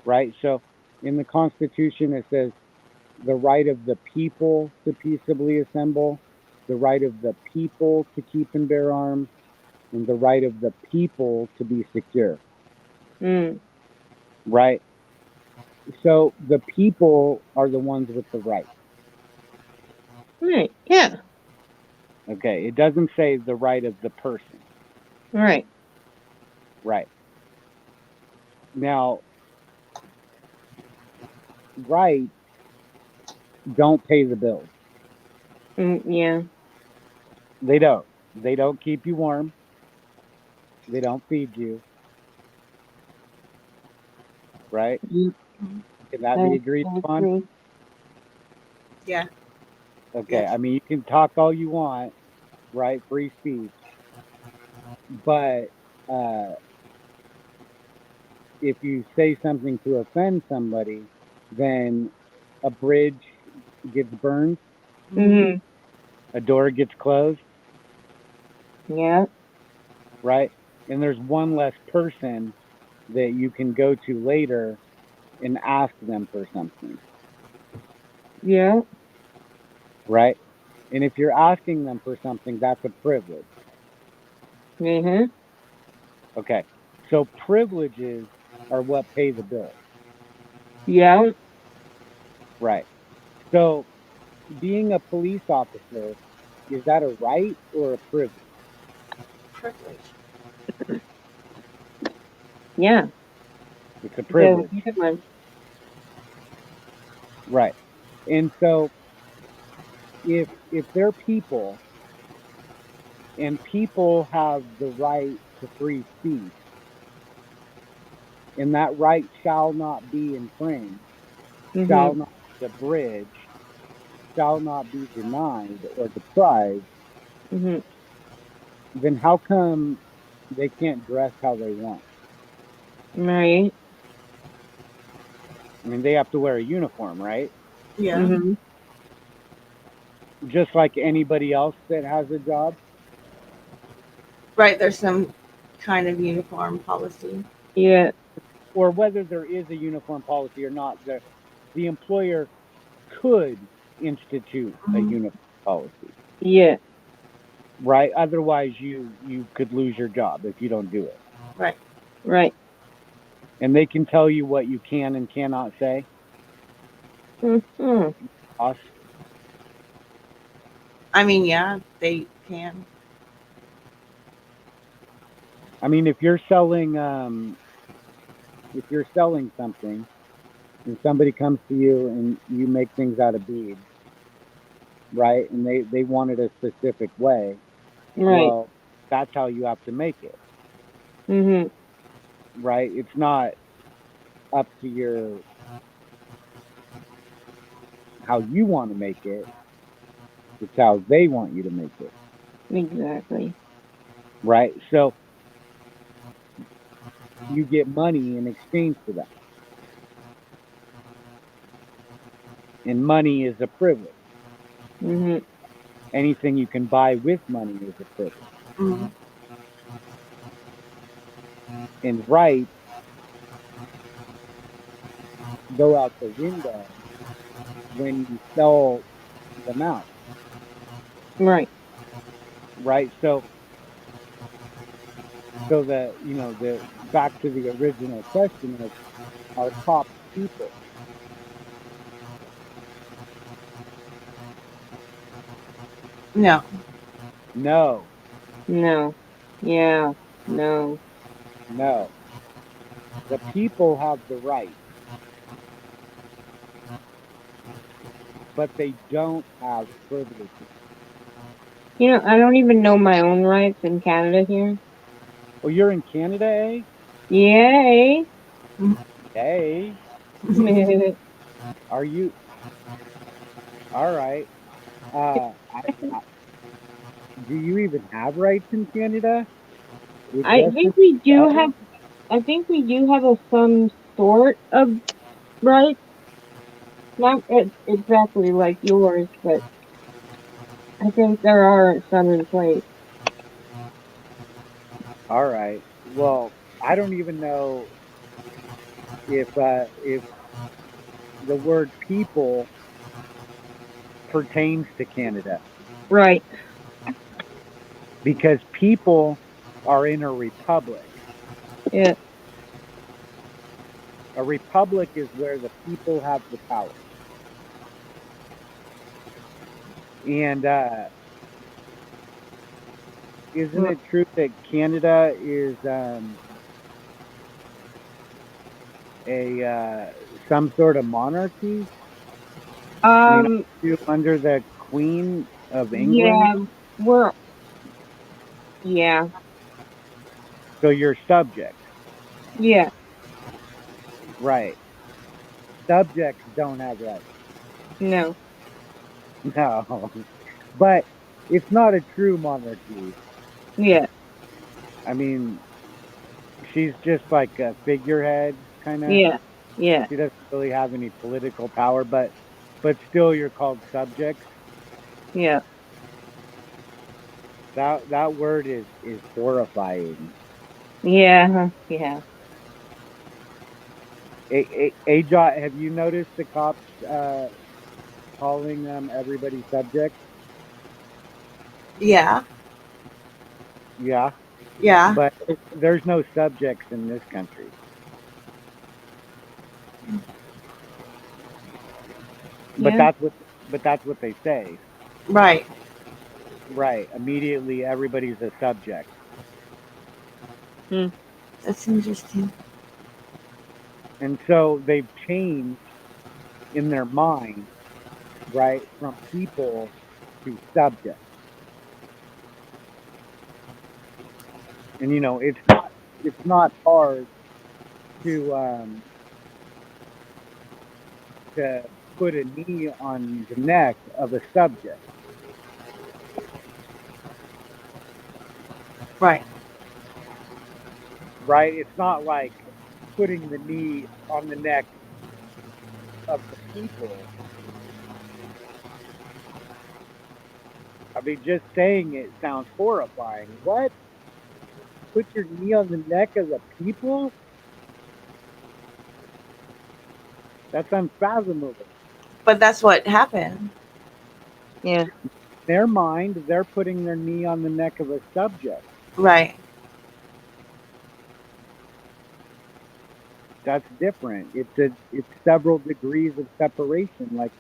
right? So in the Constitution it says the right of the people to peaceably assemble, the right of the people to keep and bear arms, and the right of the people to be secure, Mm, right? So the people are the ones with the right. right. Yeah. Okay, it doesn't say the right of the person, Right. right? Now, rights don't pay the bills. Yeah. They don't. They don't keep you warm. They don't feed you, right? Mm, Can that be I, agreed I upon? agree. Yeah. Okay, Yes. I mean, you can talk all you want, right? Free speech. But uh, if you say something to offend somebody, then a bridge gets burned, Hmm. a door gets closed, Yeah. right? And there's one less person that you can go to later and ask them for something, Yeah. right? And if you're asking them for something, that's a privilege. Mm-hmm. Okay. So privileges are what pay the bills, Yeah. right? So being a police officer, is that a right or a privilege? Privilege. Yeah. It's a The privilege, good one. right? And so if they're people and people have the right to free speech and that right shall not be infringed, shall Mm-hmm. not be abridged, shall not be denied or deprived, Mm-hmm. then how come they can't dress how they want? Right. I mean, they have to wear a uniform, right? Yeah. Mm-hmm. Just like anybody else that has a job, Right. There's some kind of uniform policy. Yeah. or whether there is a uniform policy or not, the employer could institute a Mhm. uniform policy, Yeah. right? Otherwise, you could lose your job if you don't do it. Right. Right. And they can tell you what you can and cannot say. Mm-hmm. Us, I mean, yeah, they can. I mean, if you're selling something and somebody comes to you and you make things out of beads, right? And they want it a specific way. Right. Well, that's how you have to make it, Mm-hmm. right? It's not up to your how you want to make it. It's how they want you to make it, Exactly. right? So you get money in exchange for that, and money is a privilege. Mm-hmm. Anything you can buy with money is a privilege, Hmm. and rights go out the window when you sell them out, Right. right? So the the back to the original question is, are cops people? No. No, No. Yeah. No. no. The people have the right, but they don't have privileges. You know, I don't even know my own rights in Canada here. Oh, you're in Canada, eh? Yay! Hey, are you? All right. I, do you even have rights in Canada? With I justice? think we do No? have. I think we do have a some sort of rights. Not exactly like yours, but I think there are some in place. All right. Well, I don't even know if the word people pertains to Canada Right. because people are in a republic. Yeah. A republic is where the people have the power. And isn't it true that Canada is a some sort of monarchy? I mean, Um. are you under the Queen of England? Yeah. We're. Yeah. So you're subject, Yeah. right? Subjects don't have rights. No. No, but it's not a true monarchy. Yeah. I mean, she's just like a figurehead, kind of. Yeah. Yeah. She doesn't really have any political power, but still, you're called subjects. Yeah. That word is horrifying. Yeah. Yeah. Ajot, have you noticed the cops calling everybody subject? Yeah. Yeah, Yeah. but there's no subjects in this country. But Yeah. that's what they say. Right. Right. Immediately, everybody's a subject. Hmm. That's interesting. And so they've changed in their mind, right, from people to subjects. And it's not hard to put a knee on the neck of a subject, Right. right? It's not like putting the knee on the neck of the people. I mean, just saying it sounds horrifying. What? Put your knee on the neck of the people? That's unfathomable. But that's what happened. Yeah. Their mind, they're putting their knee on the neck of a subject. Right. That's different. It's several degrees of separation. Like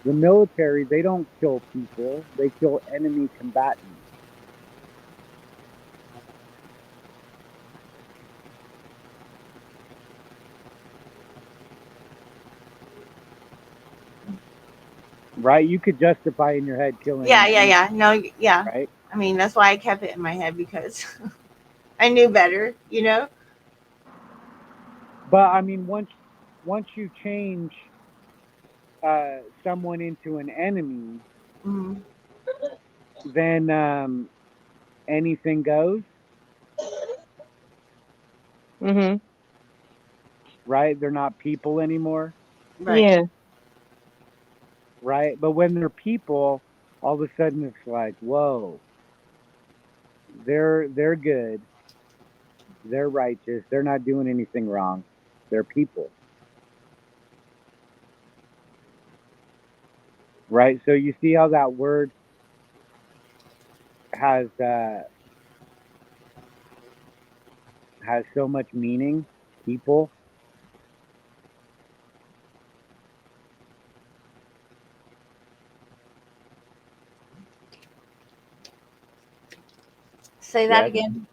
the military, they don't kill people; they kill enemy combatants. Right? You could justify in your head killing Yeah. an Yeah. enemy, Yeah. No. Yeah. right? I mean, that's why I kept it in my head because I knew better. You know. But I mean, once you change someone into an enemy, Mm-hmm. then anything goes, Mhm. right? They're not people anymore, Right. Yeah. right? But when they're people, all of a sudden it's like, whoa, they're good, they're righteous, they're not doing anything wrong, they're people, right? So you see how that word has has so much meaning, people. Say that Yes. again.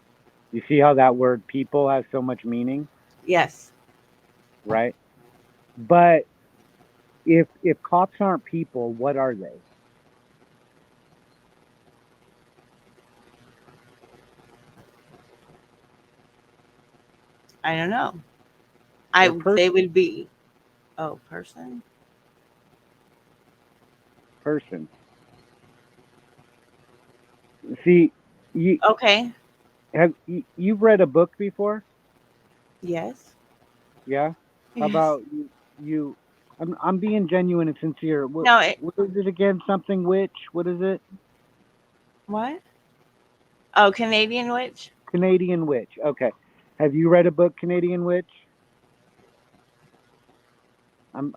You see how that word people has so much meaning, Yes. right? But if cops aren't people, what are they? I don't know. They're They would be. Oh, person. person. See, Okay. you've read a book before? Yes. Yeah. How Yes. about you? I'm being genuine and sincere. No. What is it again? Something witch? What is it? What? Oh, Canadian witch. Canadian Witch. Okay. Have you read a book, Canadian Witch?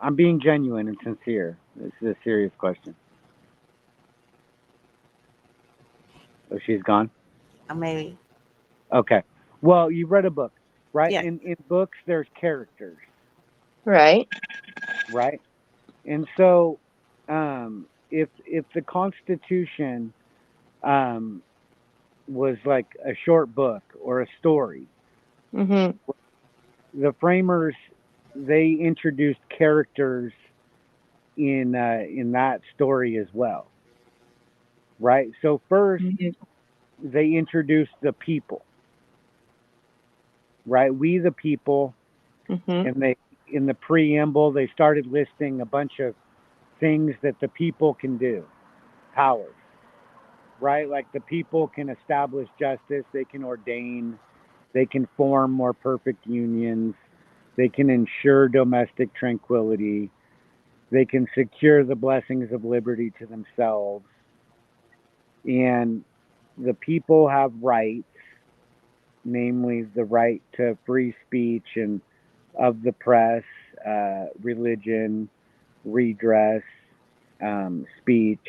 I'm being genuine and sincere. This is a serious question. Oh, she's gone. Maybe. Okay. Well, you've read a book, right? Yes. In books, there's characters, Right. right? And so, if the Constitution was like a short book or a story, Mhm. the framers they introduced characters in that story as well, right? So first Mhm. they introduced the people, right? We the people, Mhm. and they in the preamble they started listing a bunch of things that the people can do, powers, right? Like the people can establish justice, they can ordain, they can form more perfect unions, they can ensure domestic tranquility, they can secure the blessings of liberty to themselves, and the people have rights, namely the right to free speech and of the press, religion, redress, speech,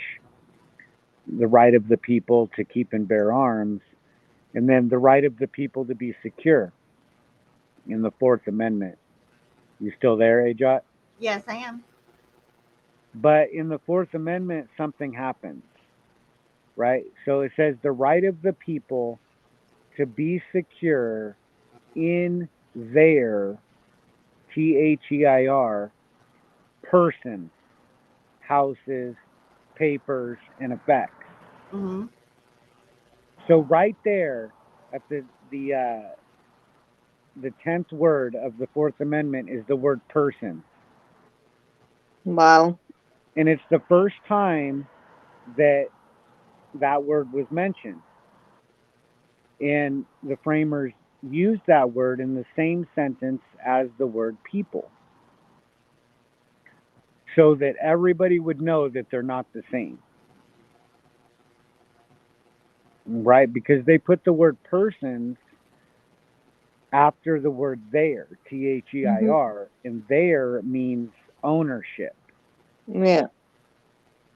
the right of the people to keep and bear arms, and then the right of the people to be secure in the Fourth Amendment. You still there, Ajot? Yes, I am. But in the Fourth Amendment, something happens, right? So it says the right of the people to be secure in their THEIR persons, houses, papers, and effects. Mm-hmm. So right there at the 10th word of the Fourth Amendment is the word person, Wow. and it's the first time that that word was mentioned, and the framers used that word in the same sentence as the word people, so that everybody would know that they're not the same, right? Because they put the word persons after the word their, THEIR, and their means ownership, Yeah.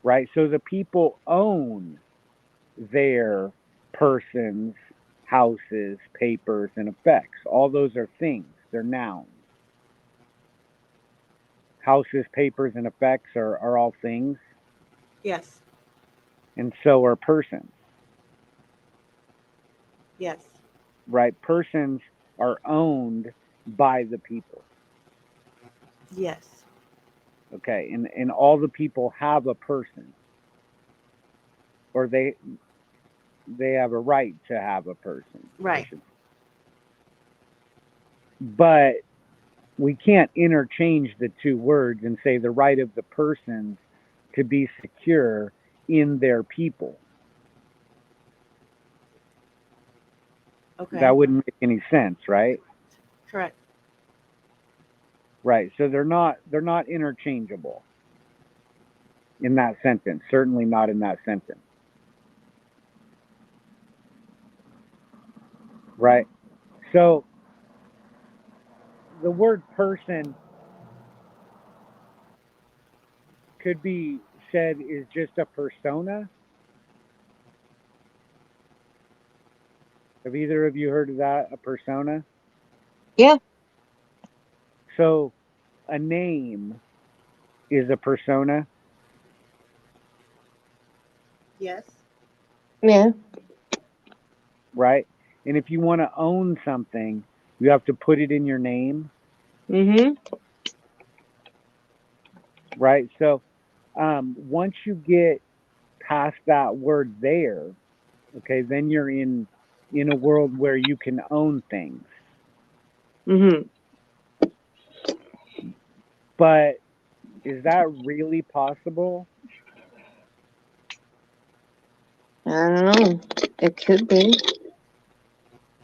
right? So the people own their persons, houses, papers, and effects. All those are things, they're nouns. Houses, papers, and effects are all things, Yes. and so are persons, Yes. right? Persons are owned by the people. Yes. Okay, and all the people have a person, or they have a right to have a person. Right. But we can't interchange the two words and say the right of the persons to be secure in their people. Okay. That wouldn't make any sense, right? Correct. Right. So they're not interchangeable in that sentence. Certainly not in that sentence. Right. So the word person could be said is just a persona. Have either of you heard of that? A persona? Yeah. So a name is a persona, Yes. Yeah. right? And if you want to own something, you have to put it in your name, Mhm. right? So once you get past that word there, okay, then you're in a world where you can own things. Mhm. But is that really possible? I don't know. It could be.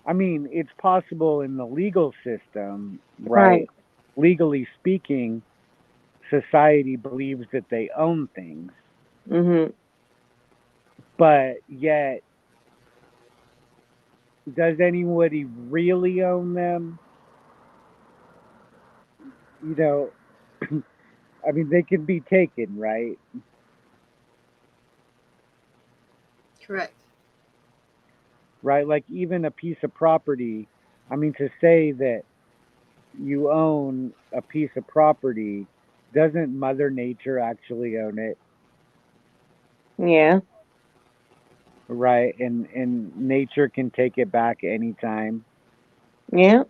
I mean, it's possible in the legal system, Right. right? Legally speaking, society believes that they own things, Mhm. but yet, does anybody really own them? You know, I mean, they can be taken, right? Correct. Right? Like, even a piece of property, I mean, to say that you own a piece of property, doesn't Mother Nature actually own it? Yeah. Right? And nature can take it back anytime, Yeah.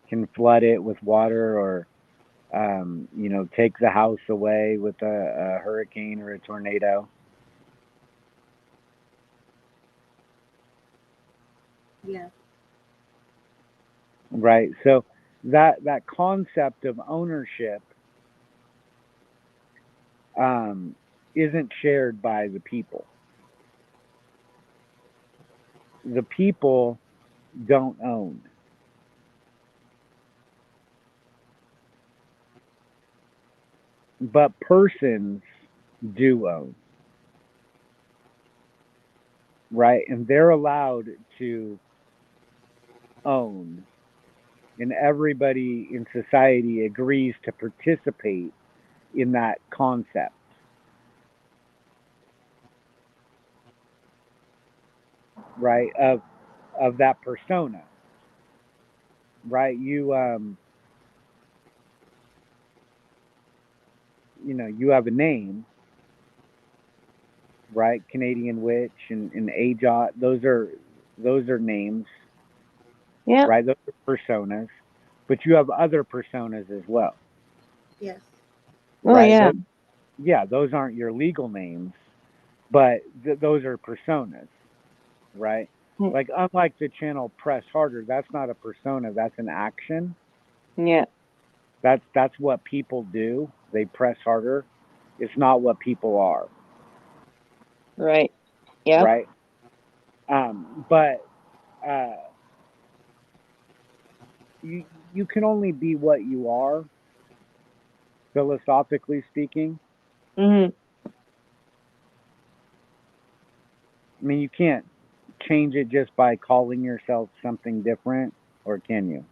can flood it with water, or take the house away with a hurricane or a tornado. Yeah. Right? So that concept of ownership um, isn't shared by the people. The people don't own, but persons do own, right? And they're allowed to own, and everybody in society agrees to participate in that concept, right? Of that persona, right? You have a name, right? Canadian Witch and Ajot. Those are names, Yeah. right? Those are personas, but you have other personas as well, Yes. Oh right? yeah. Those aren't your legal names, but those are personas, right? Like, unlike the channel Press Harder, that's not a persona, that's an action. Yeah. That's what people do. They press harder. It's not what people are, Right. Yep. right? But uh, you can only be what you are, philosophically speaking. Mhm. I mean, you can't change it just by calling yourself something different, or can you?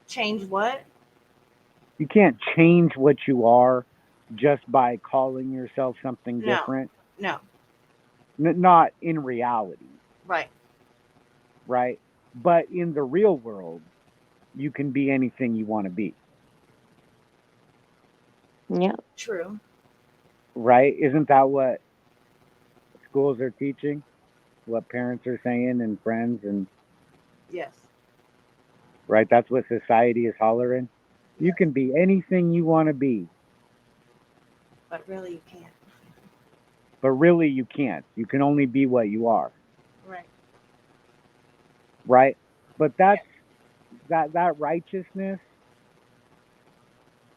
Change what? You can't change what you are just by calling yourself something No. different. No. Not in reality, Right. right? But in the real world, you can be anything you want to be, Yeah. True. right? Isn't that what schools are teaching? What parents are saying and friends, and Yes. right? That's what society is hollering. You Yes. can be anything you want to be, But really, you can't. but really you can't. You can only be what you are, Right. right? But that righteousness,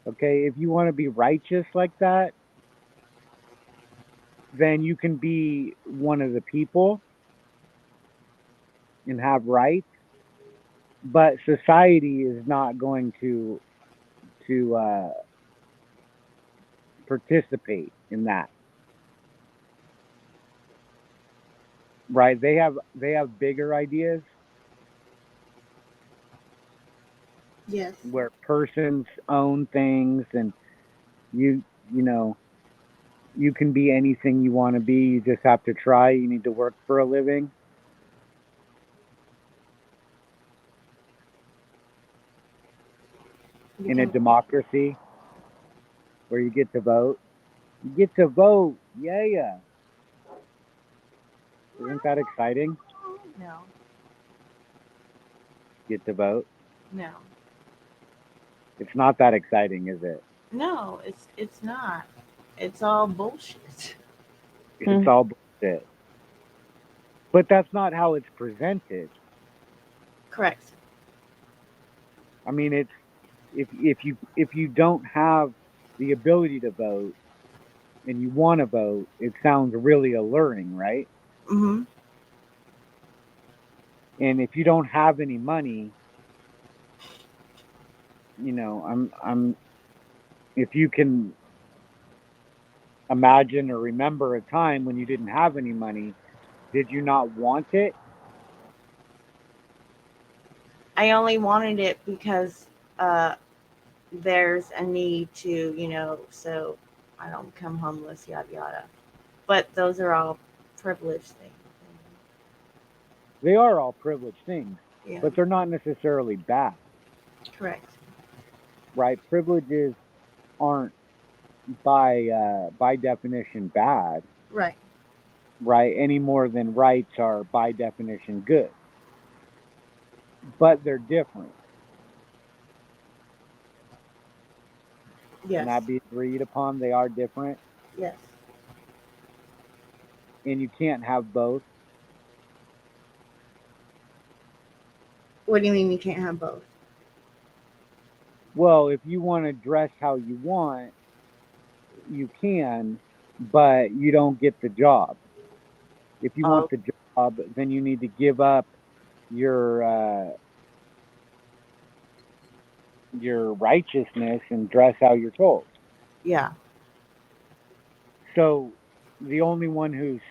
okay? If you want to be righteous like that, then you can be one of the people and have rights, but society is not going to participate in that, right? They have bigger ideas Yes. where persons own things, and you you know you can be anything you want to be. You just have to try. You need to work for a living. In a Become. democracy where you get to vote, You get to vote. Yeah. Isn't that exciting? No, Get to vote. no, It's not that exciting, is it? no. It's not. It's all bullshit. It's all bullshit. But that's not how it's presented. Correct. I mean, it's if you don't have the ability to vote and you want to vote, it sounds really alluring, right? Mm-hmm. And if you don't have any money, you know, I'm if you can imagine or remember a time when you didn't have any money, did you not want it? I only wanted it because uh, there's a need to, so I don't become homeless, yada yada. But those are all privileged things. They are all privileged things, Yeah, but they're not necessarily bad, correct. right? Privileges aren't by definition bad, Right. right? Any more than rights are by definition good, but they're different. Can Yes. that be agreed upon? They are different, Yes. and you can't have both. What do you mean you can't have both? Well, if you want to dress how you want, you can, but you don't get the job. If you Oh, want the job, then you need to give up your your righteousness and dress how you're told. yeah. So the only one who's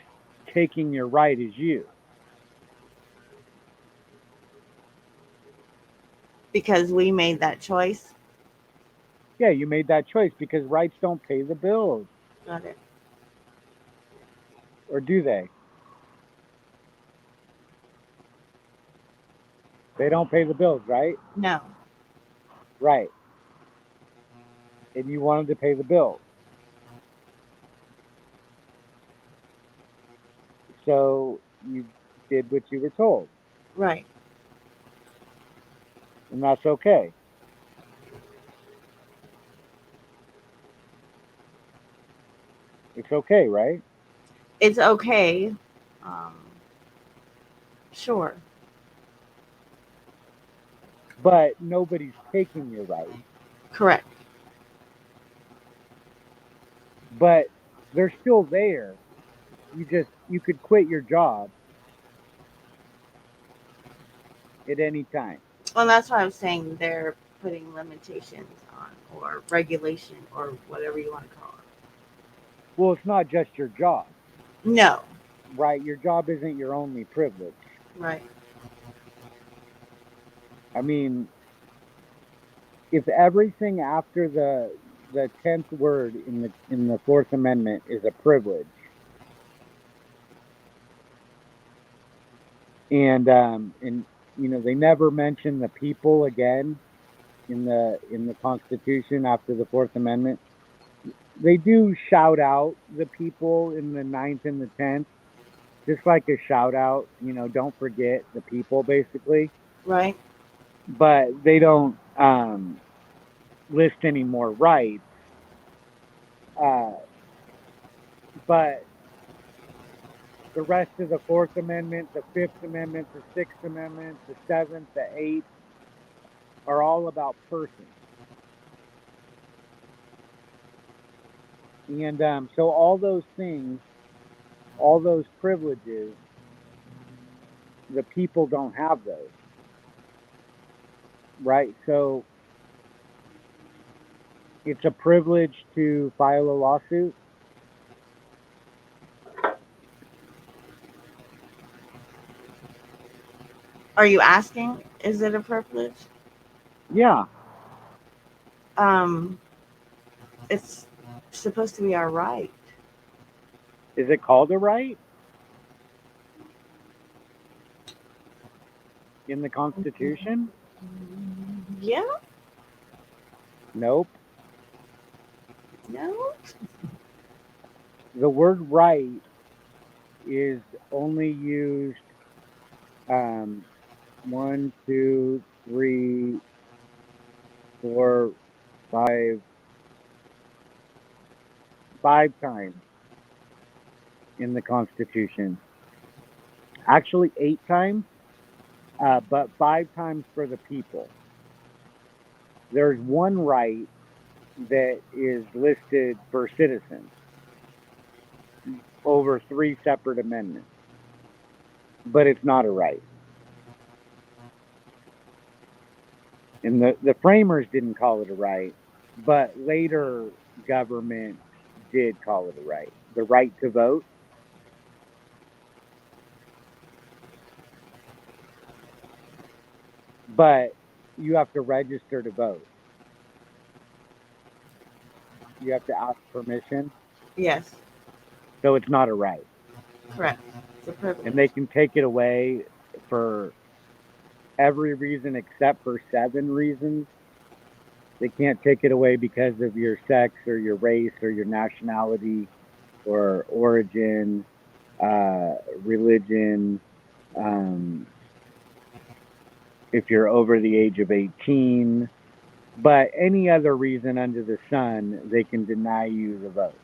taking your right is you. Because we made that choice. Yeah, you made that choice because rights don't pay the bills, Got it. or do they? They don't pay the bills, right? No. Right. And you wanted to pay the bills. So you did what you were told, Right. and that's okay. It's okay, right? It's okay. Um, sure. But nobody's taking your rights. Correct. But they're still there. You could quit your job at any time. Well, that's why I was saying they're putting limitations on or regulation or whatever you want to call it. Well, it's not just your job, No. right? Your job isn't your only privilege. Right. I mean, if everything after the 10th word in the Fourth Amendment is a privilege, and you know they never mention the people again in the Constitution after the Fourth Amendment. They do shout out the people in the ninth and the 10th, just like a shout out. You know, don't forget the people, basically. Right. But they don't list any more rights. Uh, but the rest of the Fourth Amendment, the Fifth Amendment, the Sixth Amendment, the Seventh, the Eighth are all about persons. And so all those things, all those privileges, the people don't have those, right? So it's a privilege to file a lawsuit. Are you asking? Is it a privilege? Yeah. Um, it's supposed to be our right. Is it called a right in the Constitution? Yeah. Nope. No. the word right is only used 1, 2, 3, 4, 5 times in the Constitution. Actually, 8 times, but 5 times for the people. There's one right that is listed for citizens over 3 separate amendments, but it's not a right. And the framers didn't call it a right, but later government did call it a right. The right to vote. But you have to register to vote. You have to ask permission. Yes, So it's not a right. correct. It's a privilege. And they can take it away for every reason except for 7 reasons. They can't take it away because of your sex or your race or your nationality or origin, religion, if you're over the age of 18, but any other reason under the sun, they can deny you the vote.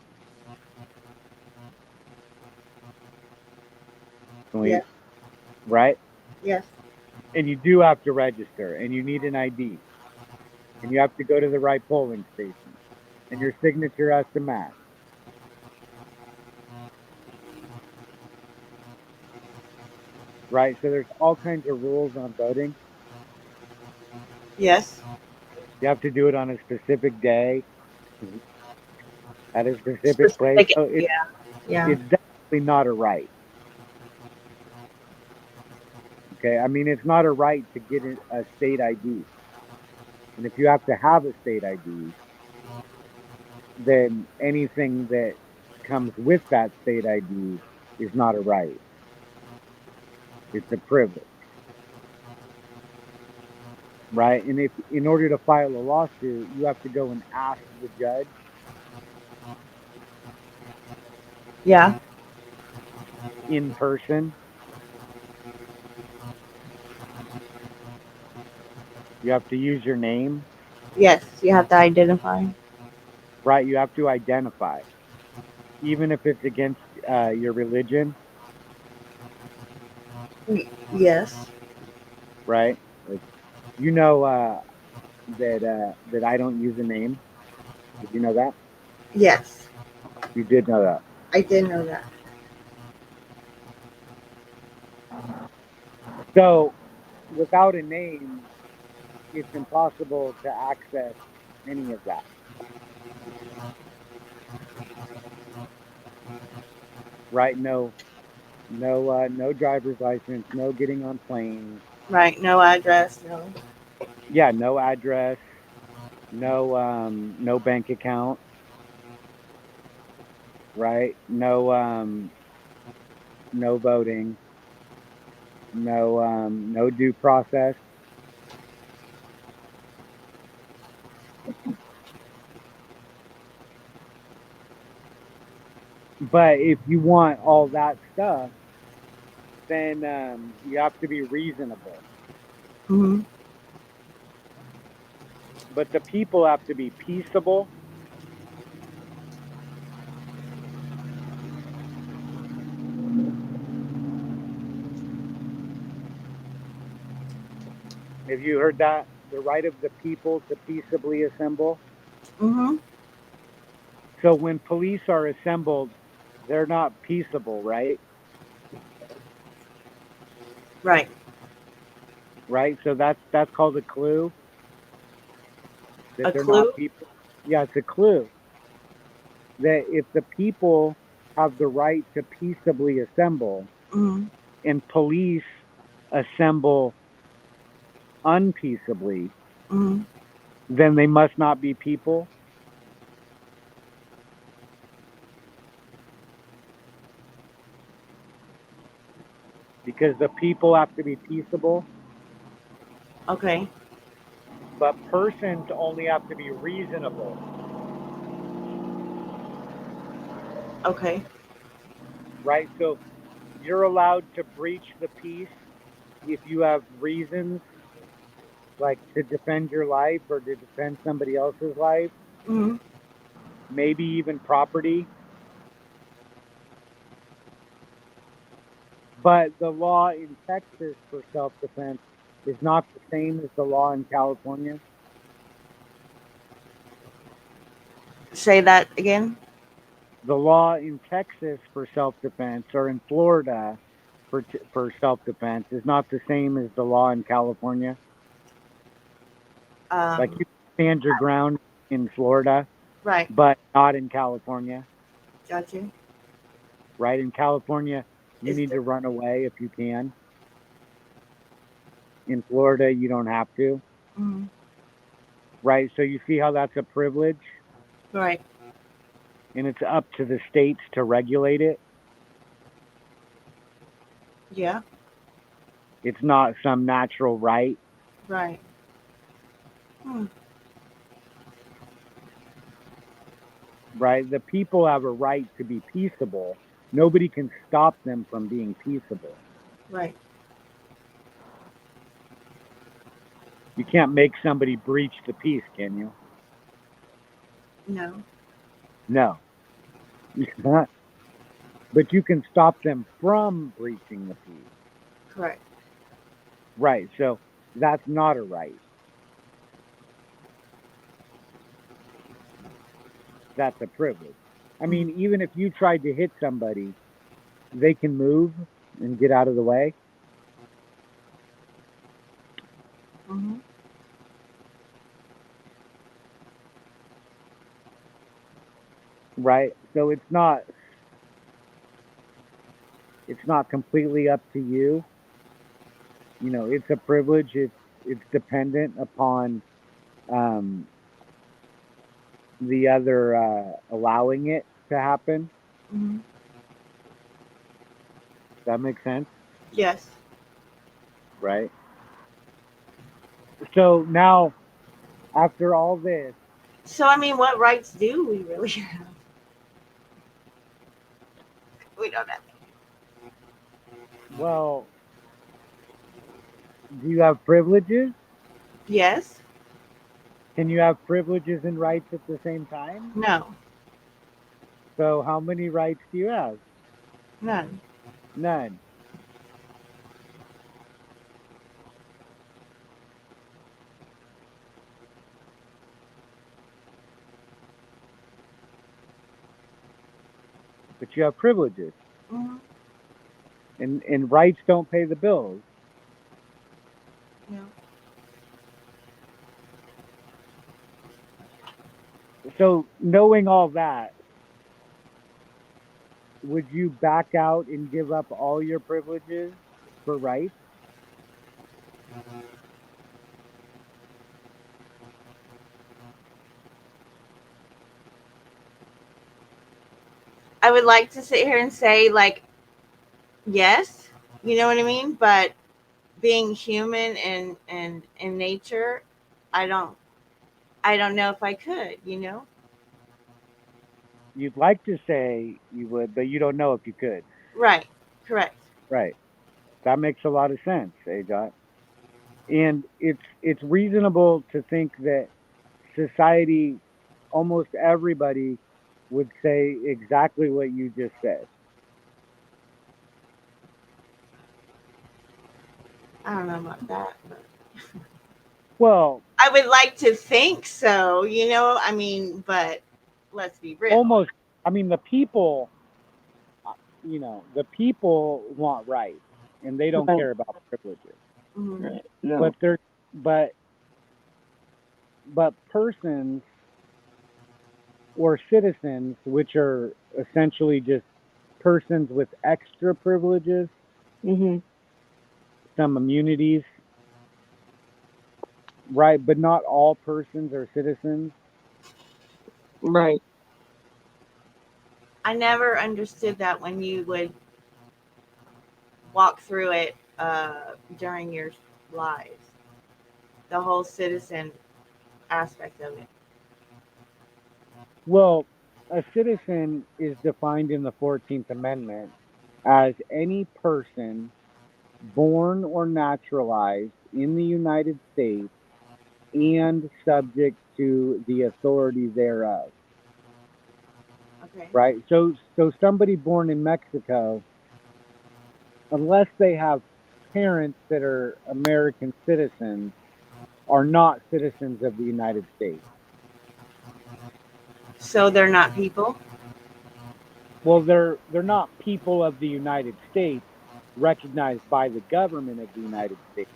Yes. Right? Yes. And you do have to register, and you need an ID, and you have to go to the right polling station, and your signature has to match. Right? So there's all kinds of rules on voting. Yes. You have to do it on a specific day, at a specific place. So Yeah. Yeah. it's definitely not a right. Okay, I mean, it's not a right to get a state ID. And if you have to have a state ID, then anything that comes with that state ID is not a right. It's a privilege. Right? And if in order to file a lawsuit, you have to go and ask the judge. Yeah. In person. You have to use your name. Yes, you have to identify. Right? You have to identify. Even if it's against your religion. Yes. Right? Like, you know that I don't use a name. Did you know that? Yes. You did know that. I did know that. So, without a name, it's impossible to access any of that. Right? No driver's license, no getting on planes. Right. No address. No. Yeah, no address, no bank account. Right? No voting. No due process. But if you want all that stuff, then you have to be reasonable. Mm-hmm. But the people have to be peaceable. Have you heard that? The right of the people to peaceably assemble. Mm-hmm. So when police are assembled, they're not peaceable, right? Right. Right? So that's called a clue. That A they're clue? not people. Yeah, it's a clue. That if the people have the right to peaceably assemble, Mm-hmm. and police assemble unpeaceably, Mm-hmm. then they must not be people. Because the people have to be peaceable, Okay. but persons only have to be reasonable. Okay. right? So you're allowed to breach the peace if you have reasons, like to defend your life or to defend somebody else's life, Mm-hmm. maybe even property. But the law in Texas for self-defense is not the same as the law in California. Say that again. The law in Texas for self-defense or in Florida for self-defense is not the same as the law in California. Like Um, you stand your ground in Florida, right. but not in California, Gotcha. right? In California, you Is need the to run away if you can. In Florida, you don't have to, mm, right? So you see how that's a privilege, right. and it's up to the states to regulate it. Yeah. It's not some natural right, Right. Hmm. right? The people have a right to be peaceable. Nobody can stop them from being peaceable. Right. You can't make somebody breach the peace, can you? No. No. You can't. But you can stop them from breaching the peace. Correct. Right. So that's not a right. That's a privilege. I Mm-hmm. mean, even if you tried to hit somebody, they can move and get out of the way. Mm-hmm. Right. So it's not completely up to you. You know, it's a privilege. It's dependent upon um, the other allowing it to happen. Mm-hmm. Does that make sense? Yes. Right. So now, after all this, So I mean, what rights do we really have? We don't have. well, do you have privileges? Yes. Can you have privileges and rights at the same time? No. So how many rights do you have? None. None. But you have privileges. Mm-hmm. And rights don't pay the bills. No. So knowing all that, would you back out and give up all your privileges for rights? I would like to sit here and say like yes, you know what I mean, but being human and in nature, I don't I don't know if I could, you know? You'd like to say you would, but you don't know if you could. Right. Correct. Right. That makes a lot of sense, Ajot. And it's reasonable to think that society, almost everybody, would say exactly what you just said. I don't know about that, but Well, I would like to think so, you know? I mean, but let's be real. almost. I mean, the people want rights, and they don't Right. care about privileges. Mhm. Right. No. But they're but but persons or citizens, which are essentially just persons with extra privileges, Mhm. some immunities, right? But not all persons are citizens. Right. I never understood that when you would walk through it during your lives. The whole citizen aspect of it. Well, a citizen is defined in the 14th Amendment as any person born or naturalized in the United States and subject to the authority thereof. Okay. Right? So somebody born in Mexico, unless they have parents that are American citizens, are not citizens of the United States. So they're not people? Well, they're not people of the United States recognized by the government of the United States.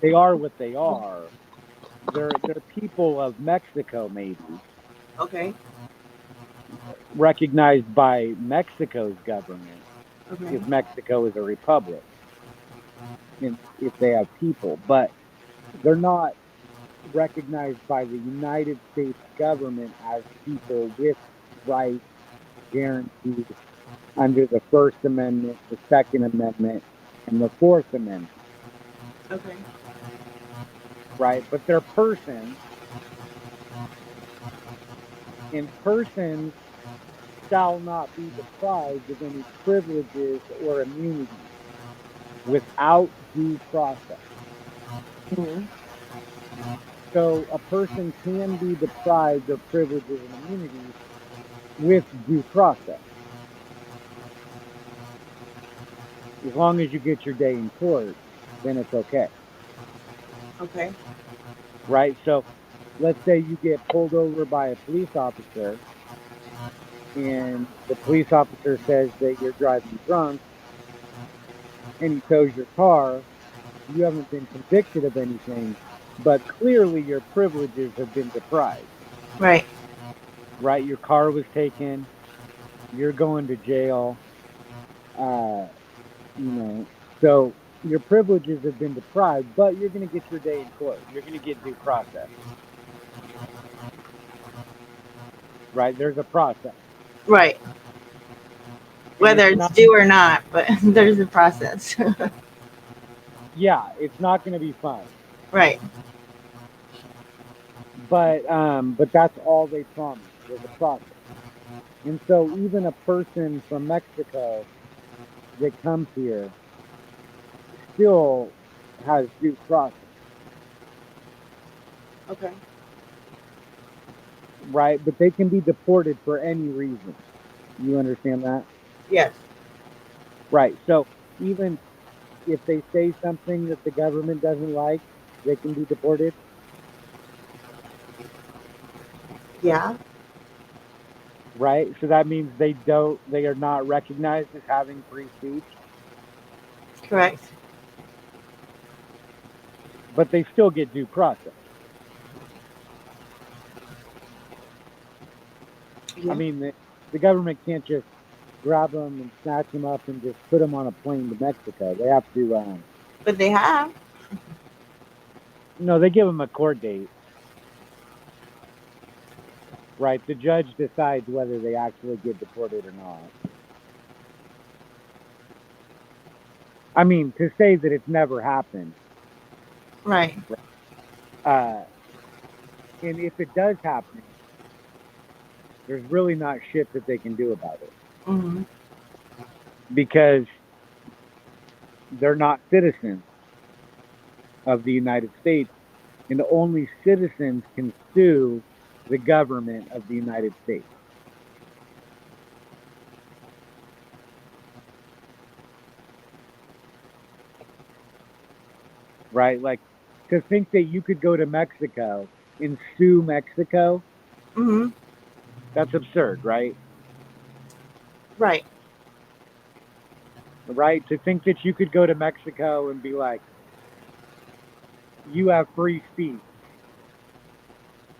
They are what they are. They're people of Mexico, maybe Okay. recognized by Mexico's government Okay. if Mexico is a republic, and if they have people, but they're not recognized by the United States government as people with rights guaranteed under the First Amendment, the Second Amendment, and the Fourth Amendment, Okay. right? But they're persons, and persons shall not be deprived of any privileges or immunities without due process. Mhm. So a person can be deprived of privileges and immunities with due process, as long as you get your day in court, then it's okay, Okay. right? So let's say you get pulled over by a police officer and the police officer says that you're driving drunk and he tows your car. You haven't been convicted of anything, but clearly your privileges have been deprived, Right. right? Your car was taken, you're going to jail, uh, you know, so your privileges have been deprived, but you're going to get your day in court. You're going to get due process, right? There's a process. Right. And Whether it's it's not, due or not, but there's a process. yeah, it's not going to be fun, Right. but that's all they promise was a process. And so even a person from Mexico that comes here still has due process, Okay. right? But they can be deported for any reason. You understand that? Yes. Right. So even if they say something that the government doesn't like, they can be deported. Yeah. Right. So that means they are not recognized as having free speech, Correct. but they still get due process. I Yeah. mean, the government can't just grab them and snatch them up and just put them on a plane to Mexico. They have to, But they have. no, they give them a court date, right? The judge decides whether they actually get deported or not. I mean, to say that it's never happened, Right. uh, and if it does happen, there's really not shit that they can do about it Hmm. because they're not citizens of the United States, and only citizens can sue the government of the United States. Right? Like, to think that you could go to Mexico and sue Mexico, Hmm. that's absurd, right? Right. Right? To think that you could go to Mexico and be like, you have free speech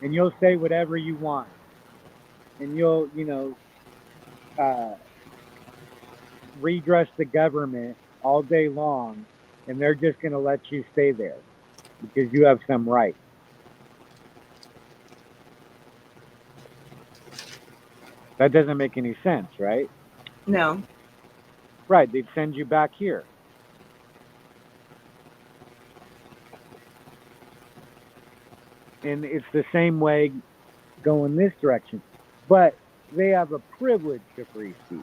and you'll say whatever you want and you'll, uh, redress the government all day long and they're just going to let you stay there because you have some right. That doesn't make any sense, right? No. Right. They'd send you back here. And it's the same way going this direction. but they have a privilege to free speech,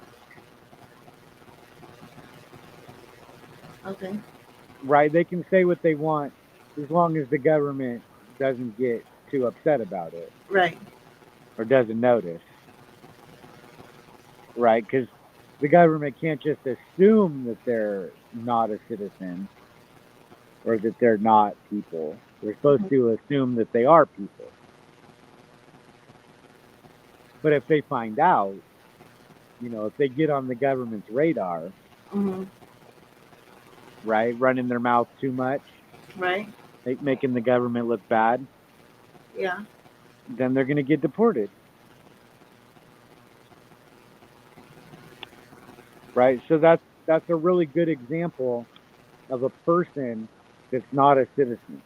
Okay. right? They can say what they want as long as the government doesn't get too upset about it Right. or doesn't notice, right? Because the government can't just assume that they're not a citizen or that they're not people. They're supposed to assume that they are people. But if they find out, if they get on the government's radar, Mm-hmm. right, running their mouth too much, Right. making the government look bad, Yeah. then they're going to get deported. Right? So that's a really good example of a person that's not a citizen.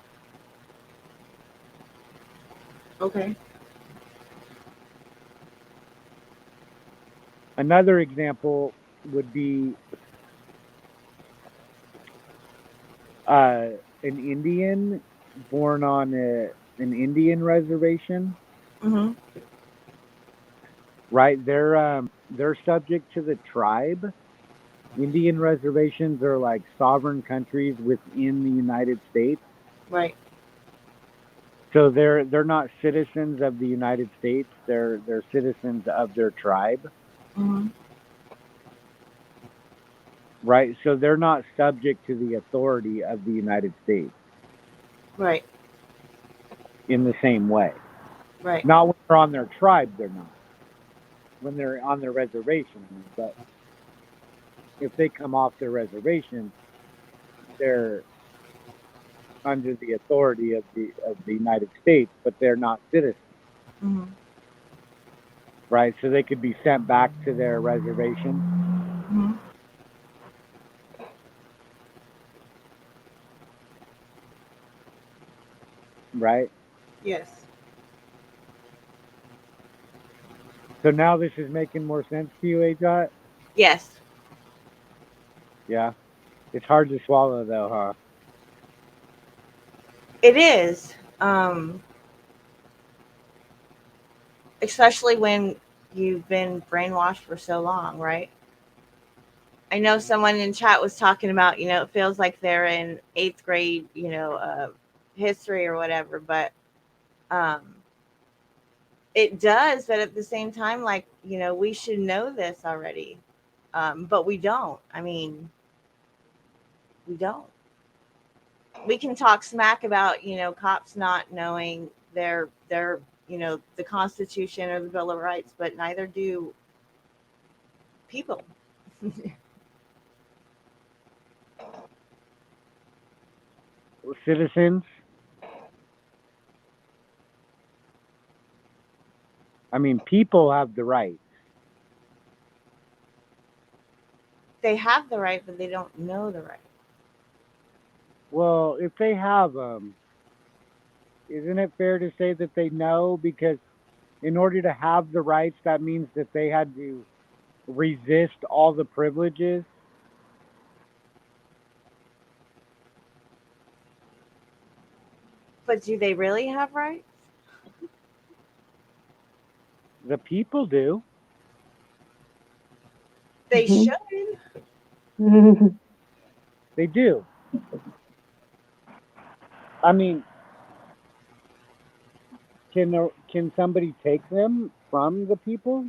Okay. Another example would be an Indian born on an Indian reservation, Mm-hmm. right? They're subject to the tribe. Indian reservations are like sovereign countries within the United States. Right. So they're not citizens of the United States. They're citizens of their tribe, Mm-hmm. right? So they're not subject to the authority of the United States Right. in the same way. Right. Not when they're on their tribe, they're not. When they're on their reservation, but if they come off their reservation, they're under the authority of the United States, but they're not citizens, Mm-hmm. right? So they could be sent back to their reservation. Mm-hmm. Right? Yes. So now this is making more sense to you, Ajot? Yes. Yeah. It's hard to swallow though, huh? It is. Especially when you've been brainwashed for so long, right? I know someone in chat was talking about, it feels like they're in eighth grade, history or whatever, but um, it does. But at the same time, like, we should know this already, but we don't. I mean, we don't. We can talk smack about, cops not knowing their, the Constitution or the Bill of Rights, but neither do people. Citizens. I mean, people have the rights. They have the right, but they don't know the right. Well, if they have them, isn't it fair to say that they know? Because in order to have the rights, that means that they had to resist all the privileges. But do they really have rights? The people do. They Mhm. should. They do. I mean, can somebody take them from the people?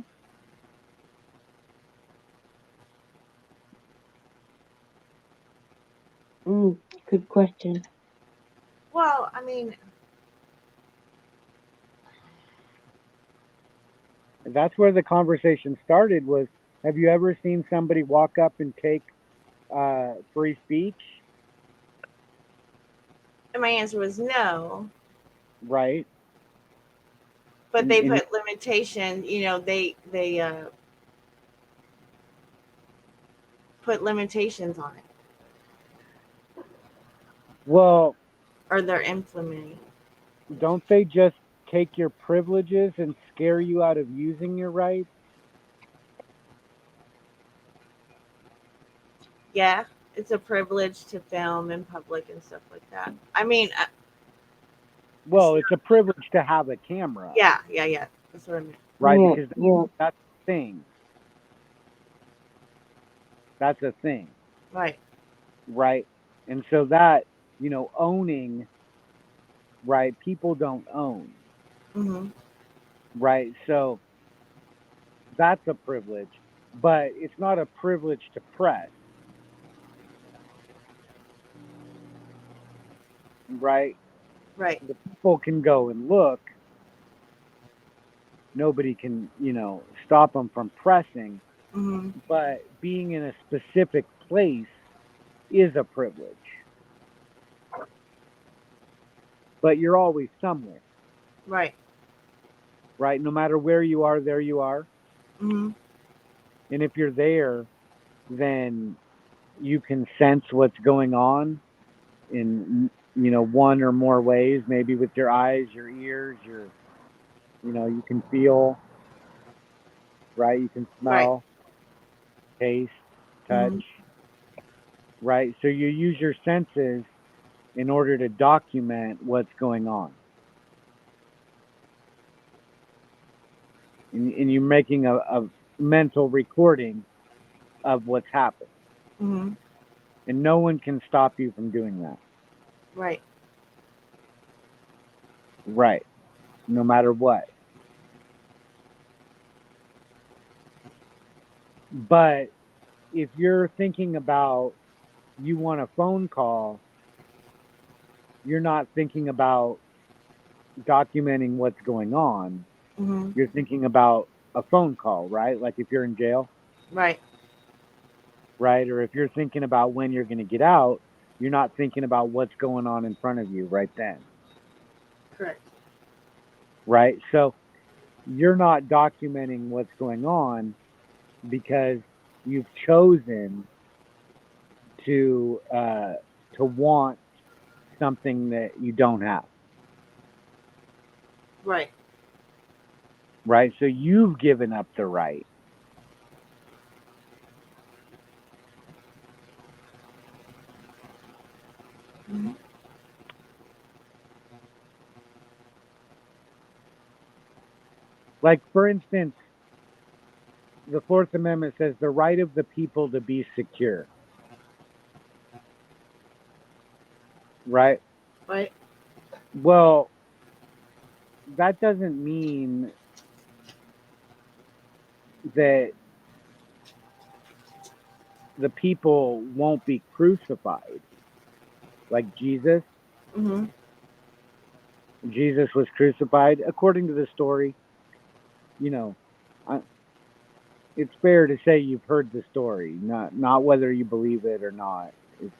Good question. Well, I mean, That's where the conversation started. Was, have you ever seen somebody walk up and take free speech? my answer was no. Right. But they And put limitation. They put limitations on it, well, or they're implementing. don't they just take your privileges and scare you out of using your rights? Yeah, it's a privilege to film in public and stuff like that. I mean, Well, it's a privilege to have a camera, yeah. That's what I mean. right? Yeah, Because yeah. that's a thing. That's a thing, Right. right? And so that, owning, right? People don't own, Mm-hmm. right? So that's a privilege, but it's not a privilege to press, right? Right. The people can go and look. Nobody can, stop them from pressing, Mm-hmm. but being in a specific place is a privilege. But you're always somewhere, Right. right? No matter where you are, there you are. Mm-hmm. And if you're there, then you can sense what's going on in, one or more ways, maybe with your eyes, your ears, you can feel, right? You can Right. smell, taste, touch, Mm-hmm. right? So you use your senses in order to document what's going on. And you're making a mental recording of what's happened. Mm-hmm. And no one can stop you from doing that. Right. Right. No matter what. But if you're thinking about you want a phone call, you're not thinking about documenting what's going on. Mm-hmm. You're thinking about a phone call, right? Like if you're in jail, Right. right? Or if you're thinking about when you're going to get out, you're not thinking about what's going on in front of you right then, Correct. right? So you're not documenting what's going on because you've chosen to want something that you don't have, Right. right? So you've given up the right. Mm-hmm. Like for instance, the Fourth Amendment says the right of the people to be secure, right? Right. Well, that doesn't mean that the people won't be crucified. Like Jesus, Mm-hmm. Jesus was crucified according to the story. You know, I, it's fair to say you've heard the story, not whether you believe it or not. It's,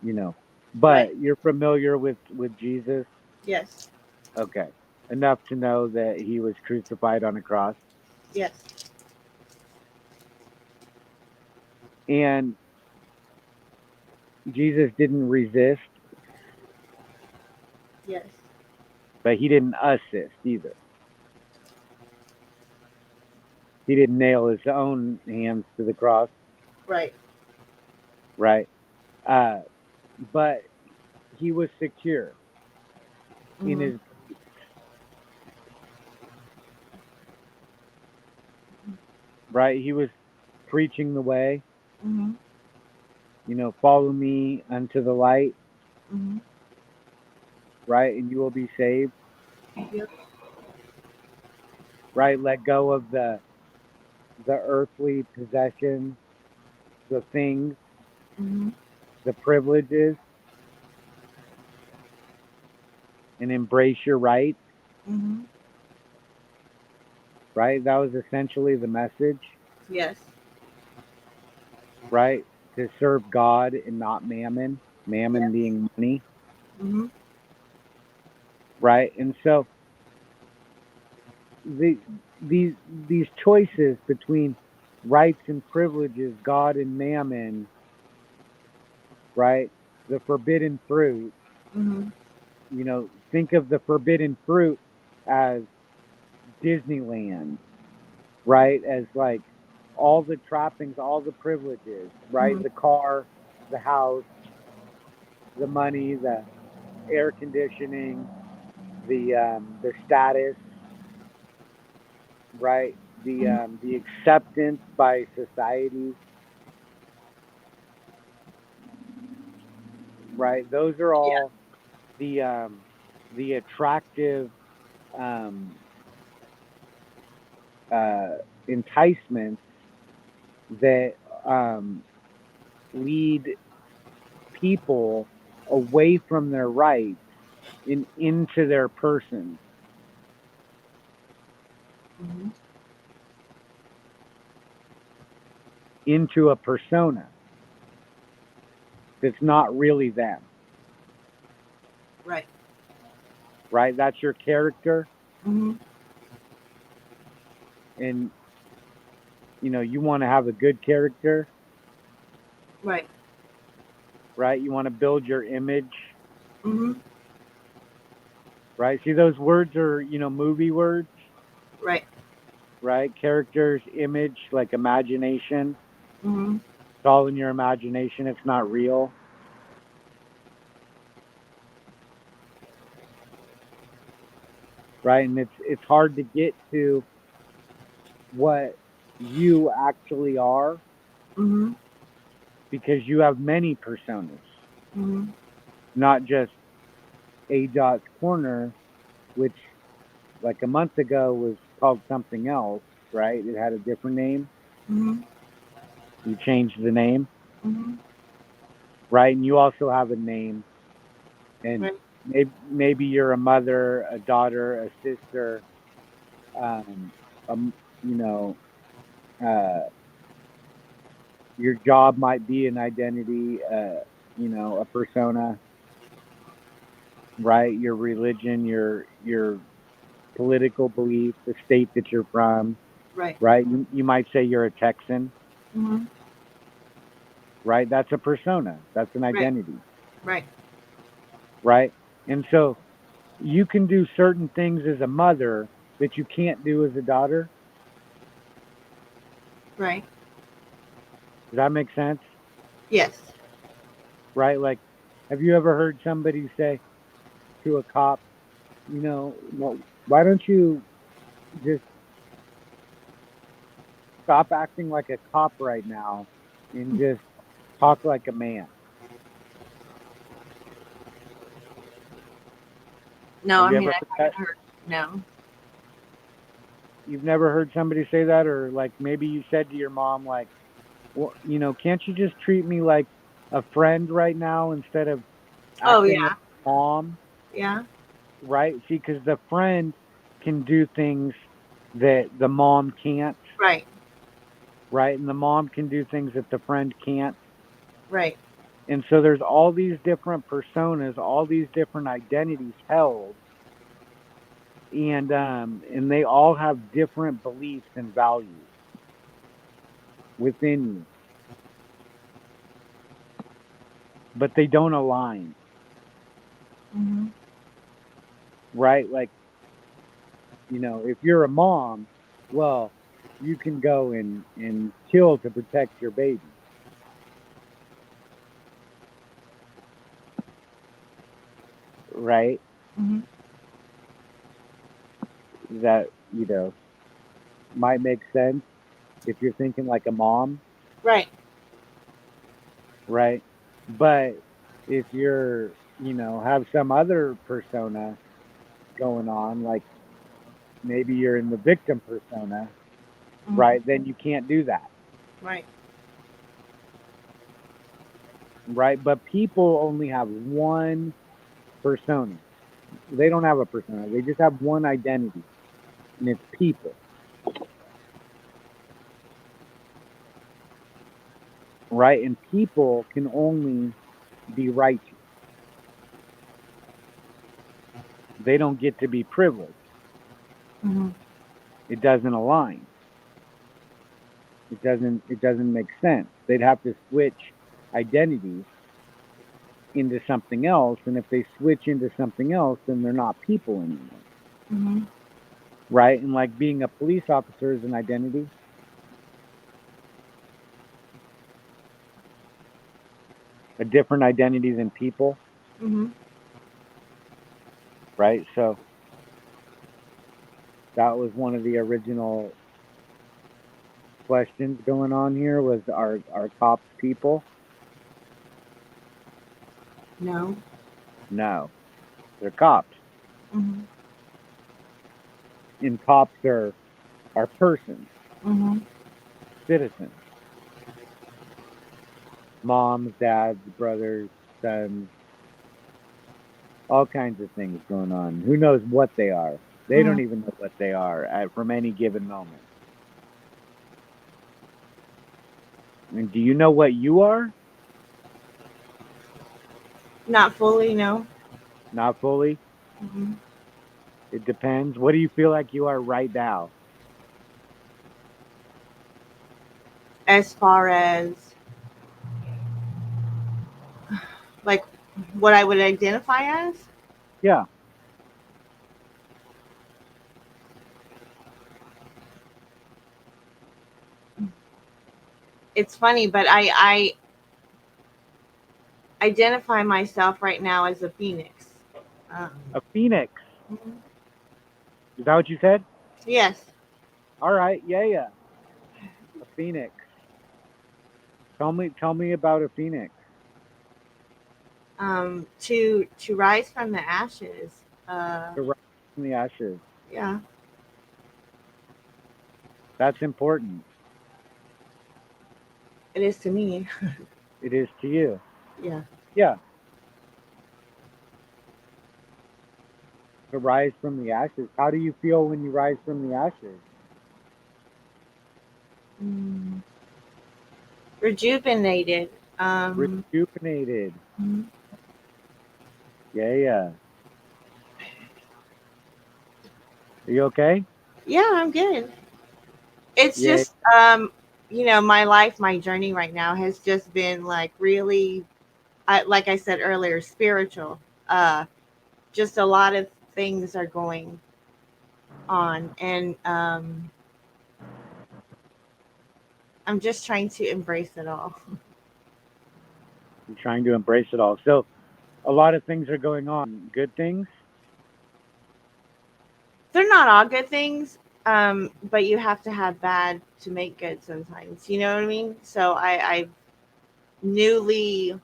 you know, Right. but you're familiar with Jesus. Yes. Okay, enough to know that he was crucified on a cross, Yes. and Jesus didn't resist, Yes. but he didn't assist either. He didn't nail his own hands to the cross, Right. right? Uh, but he was secure in Mm-hmm. his, right? He was preaching the way, Mm-hmm. follow me unto the light, Mm-hmm. right? And you will be saved, Yep. right? Let go of the earthly possessions, the things, Mm-hmm. the privileges, and embrace your rights, Mm-hmm. right? That was essentially the message, Yes. right? To serve God and not mammon, mammon Yes. being money, Mm-hmm. right? And so the these choices between rights and privileges, God and mammon, right? The forbidden fruit, Mm-hmm. think of the forbidden fruit as Disneyland, right? As like all the trappings, all the privileges, right? Mm-hmm. The car, the house, the money, the air conditioning, the status, right? The acceptance by society, right? Those are all the attractive um, uh, enticements that um, lead people away from their rights and into their person, Mhm. into a persona that's not really them, Right. right? That's your character, Mhm. and you want to have a good character, Right. right? You want to build your image, Mhm. right? See, those words are movie words, Right. right? Characters, image, like imagination. Mhm. It's all in your imagination. It's not real, right? And it's hard to get to what you actually are Mhm. because you have many personas, Mhm. not just A Dot's Corner, which like a month ago was called something else, right? It had a different name. Mhm. You changed the name, Mhm. right? And you also have a name, and Right. maybe you're a mother, a daughter, a sister, um, um, you know, uh, your job might be an identity, a persona, right? Your religion, your political belief, the state that you're from, Right. right? You might say you're a Texan, Mhm. right? That's a persona. That's an Right. identity, Right. right? And so you can do certain things as a mother that you can't do as a daughter. Right. Does that make sense? Yes. Right? Like, have you ever heard somebody say to a cop, well, why don't you just stop acting like a cop right now and just talk like a man? No, Have I you mean ever I heard haven't that? heard. No. You've never heard somebody say that, or like maybe you said to your mom, like, well, can't you just treat me like a friend right now instead of Oh acting like yeah. mom, Yeah. right? See, because the friend can do things that the mom can't, Right. right? And the mom can do things that the friend can't. Right. And so there's all these different personas, all these different identities held, and they all have different beliefs and values within you, but they don't align, Mhm. right? Like, if you're a mom, well, you can go and kill to protect your baby, right? Mhm. That, might make sense if you're thinking like a mom, Right. right? But if you're, have some other persona going on, like maybe you're in the victim persona, Mhm. right? Then you can't do that, Right. right? But people only have one persona. They don't have a persona. They just have one identity, and it's people, right? And people can only be righteous. They don't get to be privileged. Mhm. It doesn't align. It doesn't make sense. They'd have to switch identities into something else, and if they switch into something else, then they're not people anymore, Mhm. right? And like being a police officer is an identity, a different identity than people, Mhm. right? So That was one of the original questions going on here. Was are cops people? No. No, they're cops, Mm-hmm. and cops are persons, Mm-hmm. citizens, moms, dads, brothers, sons, all kinds of things going on. Who knows what they are? They don't even know what they are from any given moment. And do you know what you are? Not fully, no. Not fully. Mm-hmm. It depends. What do you feel like you are right now? As far as like what I would identify as, Yeah. it's funny, but I identify myself right now as a phoenix. Um, A phoenix. mhm. Is that what you said? Yes. All right. Yeah. A phoenix. Tell me about a phoenix. To rise from the ashes. To rise from the ashes. Yeah. That's important. It is to me. It is to you. Yeah. Yeah. To rise from the ashes. How do you feel when you rise from the ashes? Mm. Rejuvenated. Rejuvenated. Mhm. Yeah. Are you okay? Yeah, I'm good. It's Yeah. just my life, my journey right now has just been like really, like I said earlier, spiritual. Uh, just a lot of things are going on, and I'm just trying to embrace it all. You're trying to embrace it all. So a lot of things are going on. Good things. They're not all good things, but you have to have bad to make good sometimes. You know what I mean? So I newly,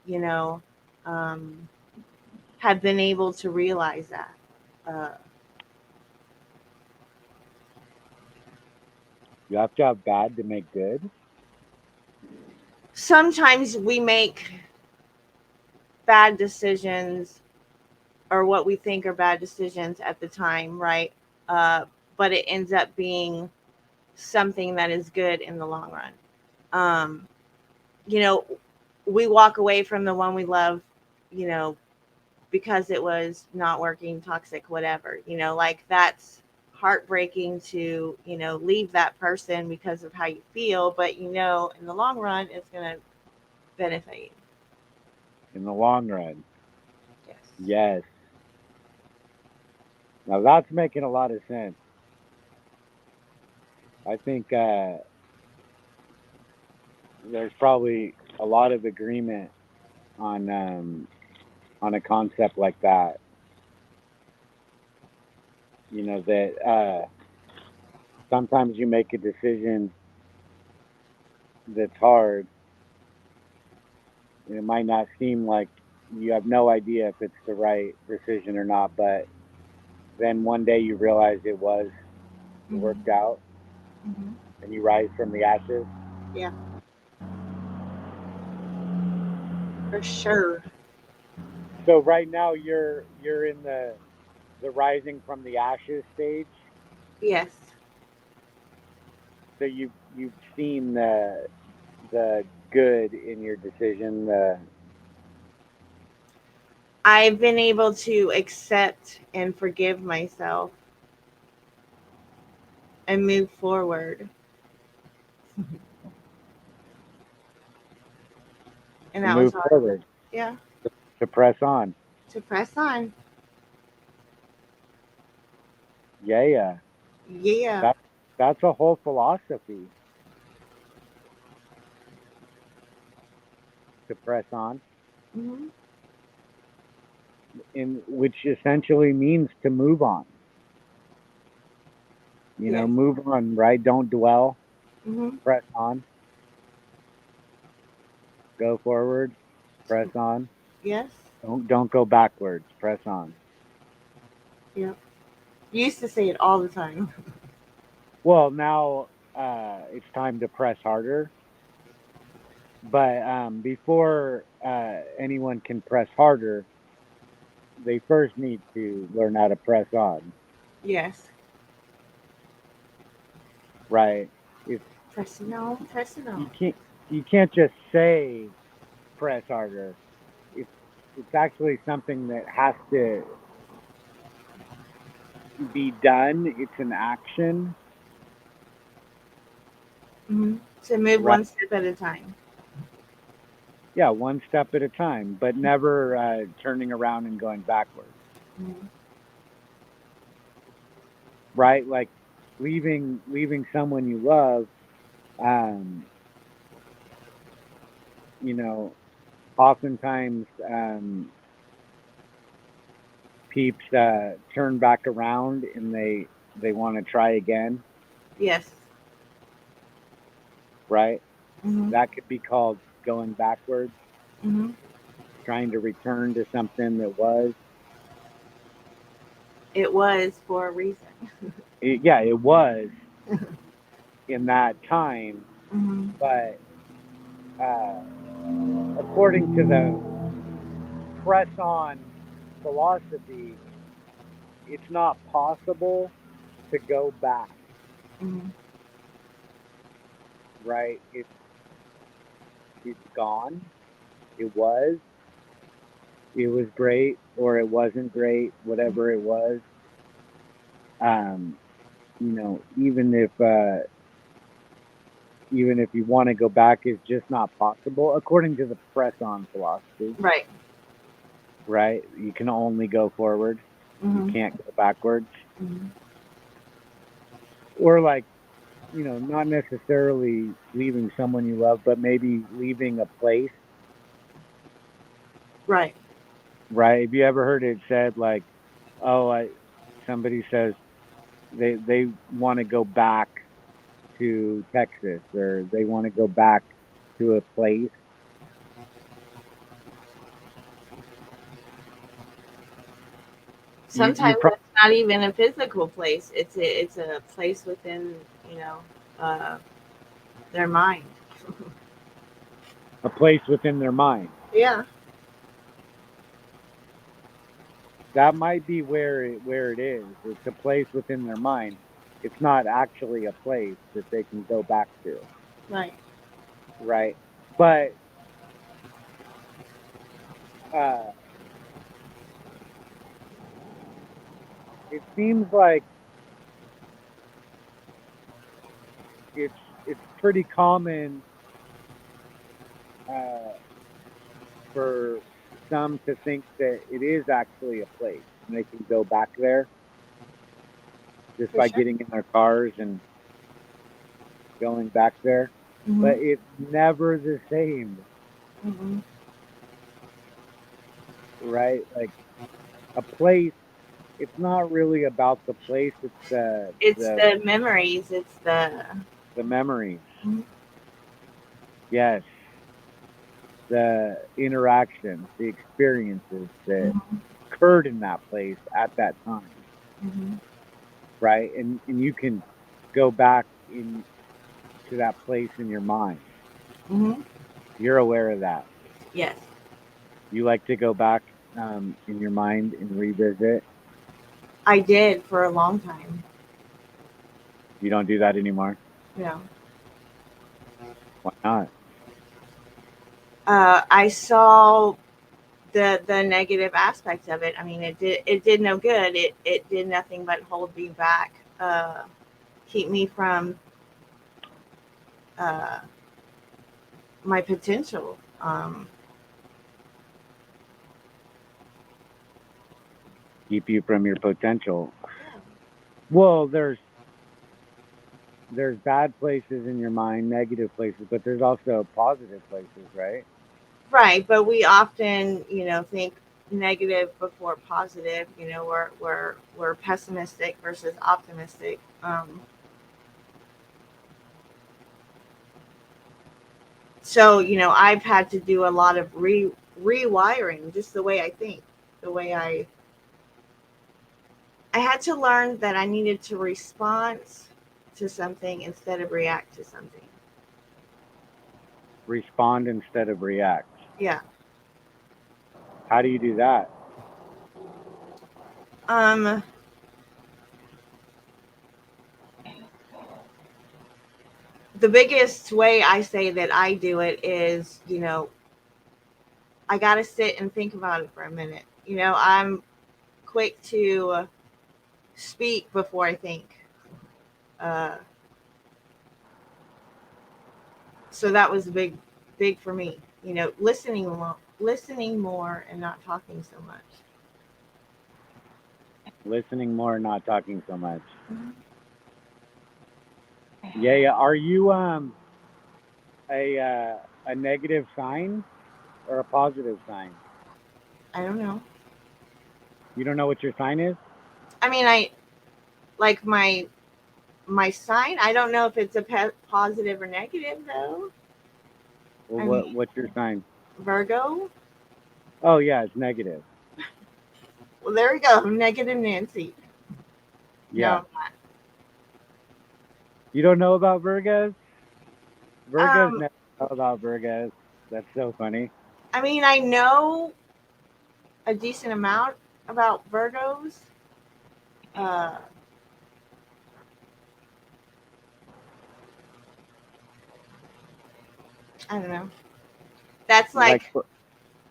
you know, um, have been able to realize that. Uh, You have to have bad to make good. Sometimes we make bad decisions or what we think are bad decisions at the time, right? Uh, but it ends up being something that is good in the long run. Um, you know, we walk away from the one we love, you know, because it was not working, toxic, whatever, like that's heartbreaking to, leave that person because of how you feel, but in the long run, it's going to benefit you. In the long run. Yes. Yes. Now that's making a lot of sense. I think there's probably a lot of agreement on a concept like that. You know that sometimes you make a decision that's hard, and it might not seem like you have no idea if it's the right decision or not, but then one day you realize it Hmm. worked out, Hmm. and you rise from the ashes. Yeah, for sure. So right now you're in the rising from the ashes stage. Yes. So you've seen the good in your decision. I've been able to accept and forgive myself and move forward. And To that was move hard. forward, Yeah. to press on. To press on. Yeah. Yeah. That that's a whole philosophy, to press on, Hmm. in which essentially means to move on. You know, Yes. move on, right? Don't dwell. Mm-hmm. Press on. Go forward. Press on. Yes. Don't go backwards. Press on. Yep. You used to say it all the time. Well, now it's time to press harder. But before anyone can press harder, they first need to learn how to press on, Yes. right? If Pressing on, pressing you on. can't just say press harder. It's it's actually something that has to be done. It's an action, Mm-hmm. To move right? one step at a time. Yeah, one step at a time, but never turning around and going backwards, Mm-hmm. right? Like leaving someone you love. Um, you know, oftentimes peeps turn back around and they want to try again, Yes. right? Mm-hmm. That could be called going backwards, Mm-hmm. trying to return to something that was. It was for a reason. Yeah, it was in that time, Mm-hmm. but uh, according to the press on philosophy, it's not possible to go back, Mm-hmm. right? It's gone. It was. It was great or it wasn't great, whatever it was. Um, you know, even if you want to go back, it's just not possible according to the press on philosophy, Right. right? You can only go forward. You Mm-hmm. can't go backwards. Mm-hmm. Or like, you know, not necessarily leaving someone you love, but maybe leaving a place, Right. right? Have you ever heard it said like, oh, somebody says they want to go back to Texas or they want to go back to a place. You Sometimes probably it's not even a physical place. It's a place within, you know, uh, their mind. a place within their mind. Yeah. That might be where it is. It's a place within their mind. It's not actually a place that they can go back to, Right. right? But uh, it seems like it's it's pretty common uh, for some to think that it is actually a place and they can go back there just For by sure. getting in their cars and going back there. Mm-hmm. But it's never the same, Mm-hmm. right? Like a place, it's not really about the place, it's It's the memories. It's the. the memories. Mhm. Yes, the interactions, the experiences that Mhm. occurred in that place at that time, Mhm. right? And you can go back in to that place in your mind. Mhm. You're aware of that. Yes, You like to go back in your mind and revisit. I did for a long time. You don't do that anymore. You know, Why not? I saw the negative aspects of it. I mean, it did no good. It did nothing but hold me back, keep me from uh, my potential. Keep you from your potential. Yeah. Well, there's bad places in your mind, negative places, but there's also positive places, right? Right, but we often, think. negative before positive. You know, we're pessimistic versus optimistic. So you know, I've had to do a lot of rewiring, just the way I think, the way I had to learn that I needed to respond to something instead of react to something. Respond instead of react. Yeah. How do you do that? Um. The biggest way I say that I do it is, you know, I got to sit and think about it for a minute. You know, I'm quick to speak before I think. Uh, so that was big for me. You know, listening more and not talking so much. Listening more, not talking so much. Mhm. Yeah. Are you a negative sign or a positive sign? I don't know. You don't know what your sign is? I mean, I like my sign. I don't know if it's a positive or negative though. Well, I mean, what's your sign? Virgo. Oh yeah, it's negative. Well, there we go. Negative Nancy. Yeah. No. You don't know about Virgos? Virgos Um. never know about Virgos. That's so funny. I mean, I know a decent amount about Virgos. Uh, I don't know. That's Like like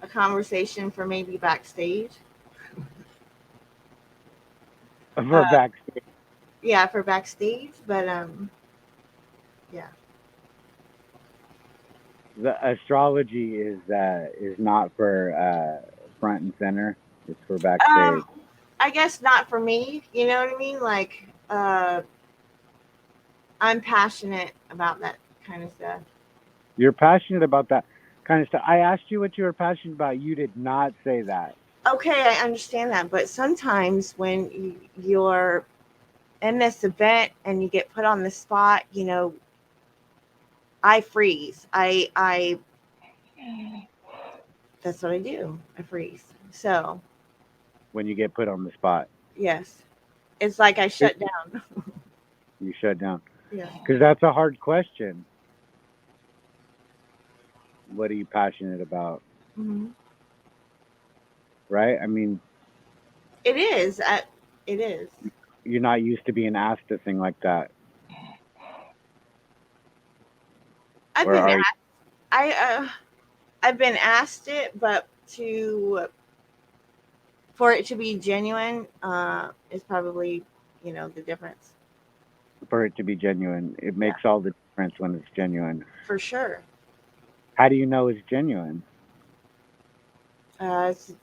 a conversation for maybe backstage. for Uh, backstage. yeah, for backstage, but yeah. The astrology is not for front and center. It's for backstage. Um, I guess not for me. You know what I mean? Like, I'm passionate about that kind of stuff. You're passionate about that kind of stuff. I asked you what you were passionate about. You did not say that. Okay, I understand that, but sometimes when you're in this event and you get put on the spot, you know, I freeze. I that's what I do. I freeze. So When you get put on the spot, yes, it's like I shut down. you shut down. Yeah. Because that's a hard question. What are you passionate about? Hmm. Right? I mean, It is. It is. you're not used to being asked a thing like that. I've Or been are you? I've been asked it, but to for it to be genuine is probably, you know, the difference For it to be genuine, it Yeah. makes all the difference when it's genuine. for sure. How do you know it's genuine? It's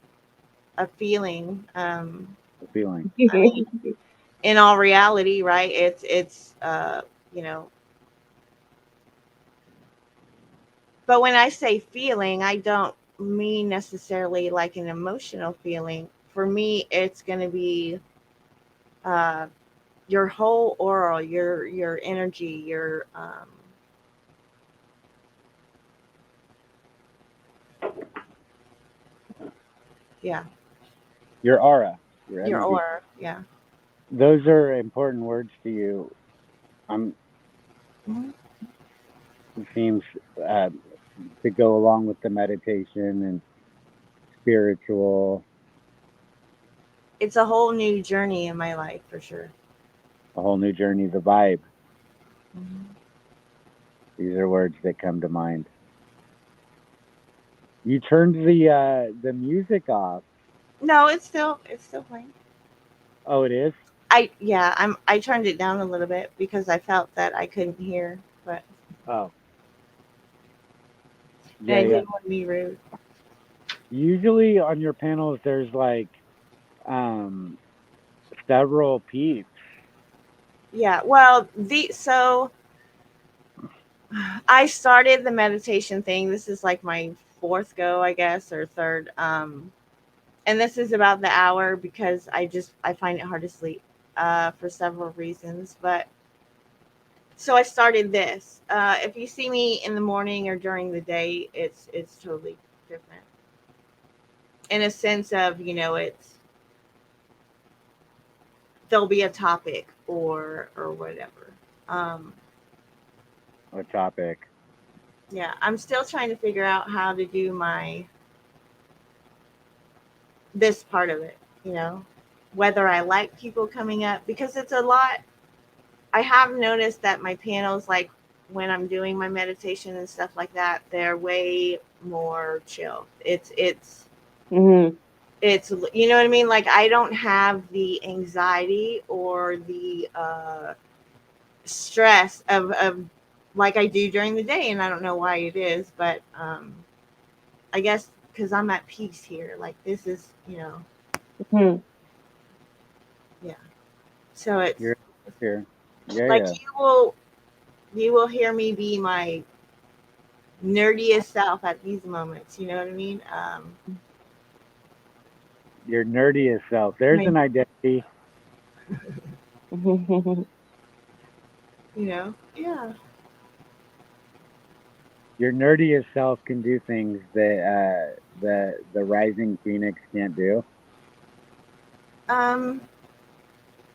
a feeling. The feeling. I mean, in all reality, right? It's you know. But when I say feeling, I don't mean necessarily like an emotional feeling. For me, it's going to be uh, your whole aura, your energy, your yeah, Your aura, your your energy. aura, yeah. Those are important words to you. Mhm. It seems uh, to go along with the meditation and spiritual, It's a whole new journey in my life for sure. a whole new journey, the vibe. Mhm. These are words that come to mind. You turned the music off. No, it's still playing. Oh, it is. I turned it down a little bit because I felt that I couldn't hear, but Oh, and yeah, I yeah. didn't want to be rude. Usually on your panels, there's like um, several peeps. Yeah, well, the so I started the meditation thing. This is like my fourth go, I guess, or third. and this is about the hour because I find it hard to sleep for several reasons. But so I started this. If you see me in the morning or during the day, it's totally different. In a sense of, it's there'll be a topic or whatever. Um, What topic? yeah, I'm still trying to figure out how to do my this part of it, whether I like people coming up because it's a lot. I have noticed that my panels, like when I'm doing my meditation and stuff like that, they're way more chill. Mhm. It's you know what I mean? Like I don't have the anxiety or the stress of like I do during the day, and I don't know why it is, but I guess because I'm at peace here. Like this is, Mhm. yeah. So it's You're here. Yeah, like yeah. you will hear me be my nerdiest self at these moments. You know what I mean? Your nerdiest self. There's My, an identity. yeah. Your nerdiest self can do things that the rising phoenix can't do. Um.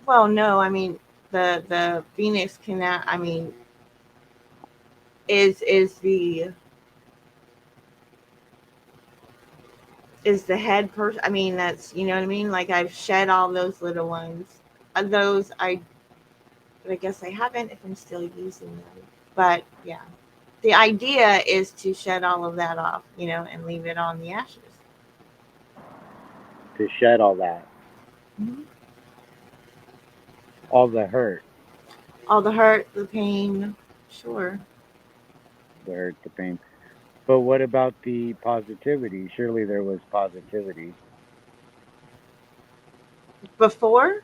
Well, no. I mean, the Phoenix cannot. I mean, is the head person. I mean, that's you know what I mean. Like I've shed all those little ones. Those but I guess I haven't if I'm still using them. But yeah, the idea is to shed all of that off, and leave it on the ashes. To shed all that, Mm-hmm. all the hurt, All the hurt, the pain, sure. the pain. But what about the positivity? Surely there was positivity. Before,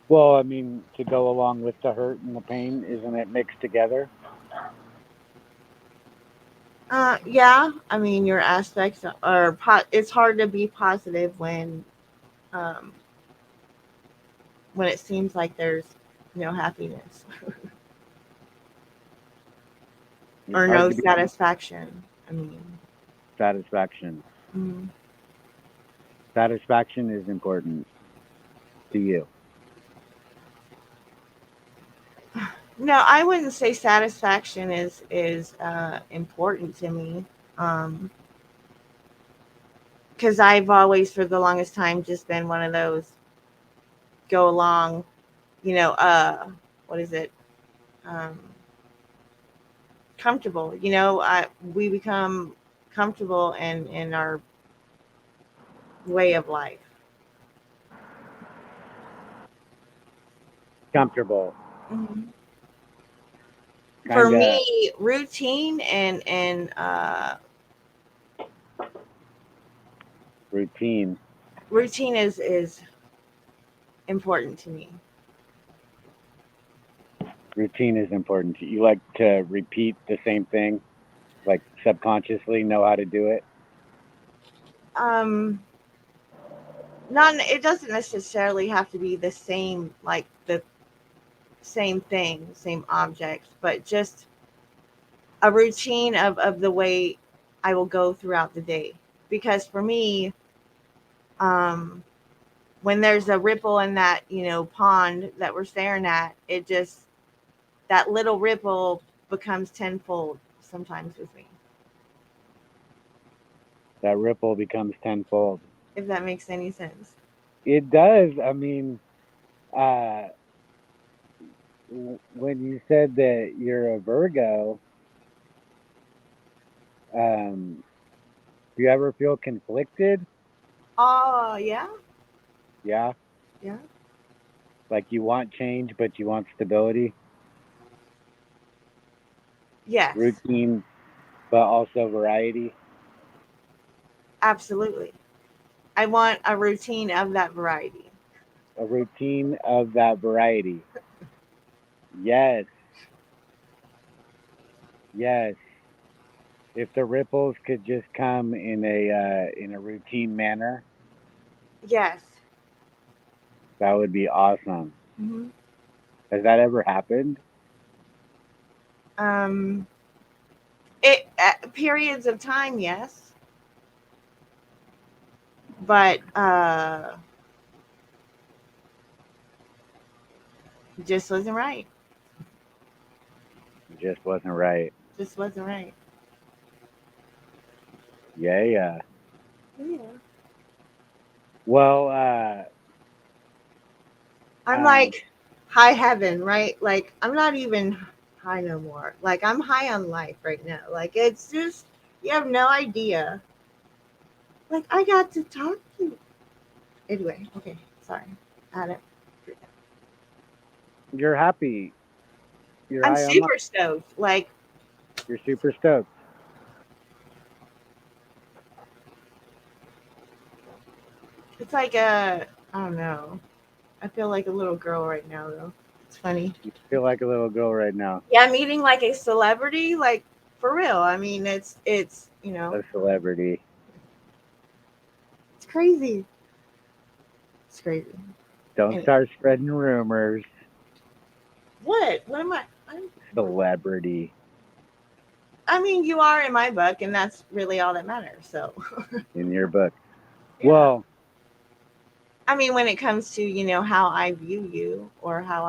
Well, I mean, to go along with the hurt and the pain, isn't it mixed together? yeah, I mean your aspects are it's hard to be positive um, when it seems like there's no happiness It's or hard no to be satisfaction. I mean, satisfaction. mm. Satisfaction is important to you. No, I wouldn't say satisfaction is important to me. Um, because I've always, for the longest time, just been one of those go along, you know, what is it? Um, comfortable. We become comfortable in our way of life. Comfortable, Mhm. For kind of me, routine and routine. routine is important to me. Routine is important. You like to repeat the same thing, like subconsciously know how to do it. Um, not it doesn't necessarily have to be the same, like the same thing, same object, but just a routine of the way I will go throughout the day. Because for me, um, when there's a ripple in that, pond that we're staring at, it just, that little ripple becomes tenfold sometimes with me, That ripple becomes tenfold. if that makes any sense. It does. I mean, uh, when you said that you're a Virgo, do you ever feel conflicted? Oh, yeah. Yeah, Yeah. like you want change, but you want stability, Yes, routine, but also variety. absolutely. I want a routine of that variety. A routine of that variety. Yes, yes. If the ripples could just come in a routine manner, Yes. That would be awesome. Hmm. Has that ever happened? Um, it at periods of time, yes, but just wasn't right. It just wasn't right. Just wasn't right. Yeah, yeah. Yeah. Well, I'm um, like high heaven, right? Like I'm not even high no more. Like I'm high on life right now. Like it's just you have no idea. Like I got to talk to you. Anyway, okay, sorry. I don't. you're happy. You're I'm high on life. super stoked. Like You're super stoked. it's like a I don't know. I feel like a little girl right now though. It's funny. You feel like a little girl right now. Yeah, I'm eating like a celebrity, like for real. I mean, it's you know, A celebrity. it's crazy. It's crazy. Don't Anyway, start spreading rumors. what? What am I? Celebrity I mean, you are in my book, and that's really all that matters. So, in your book. yeah. Well, I mean, when it comes to how I view you or how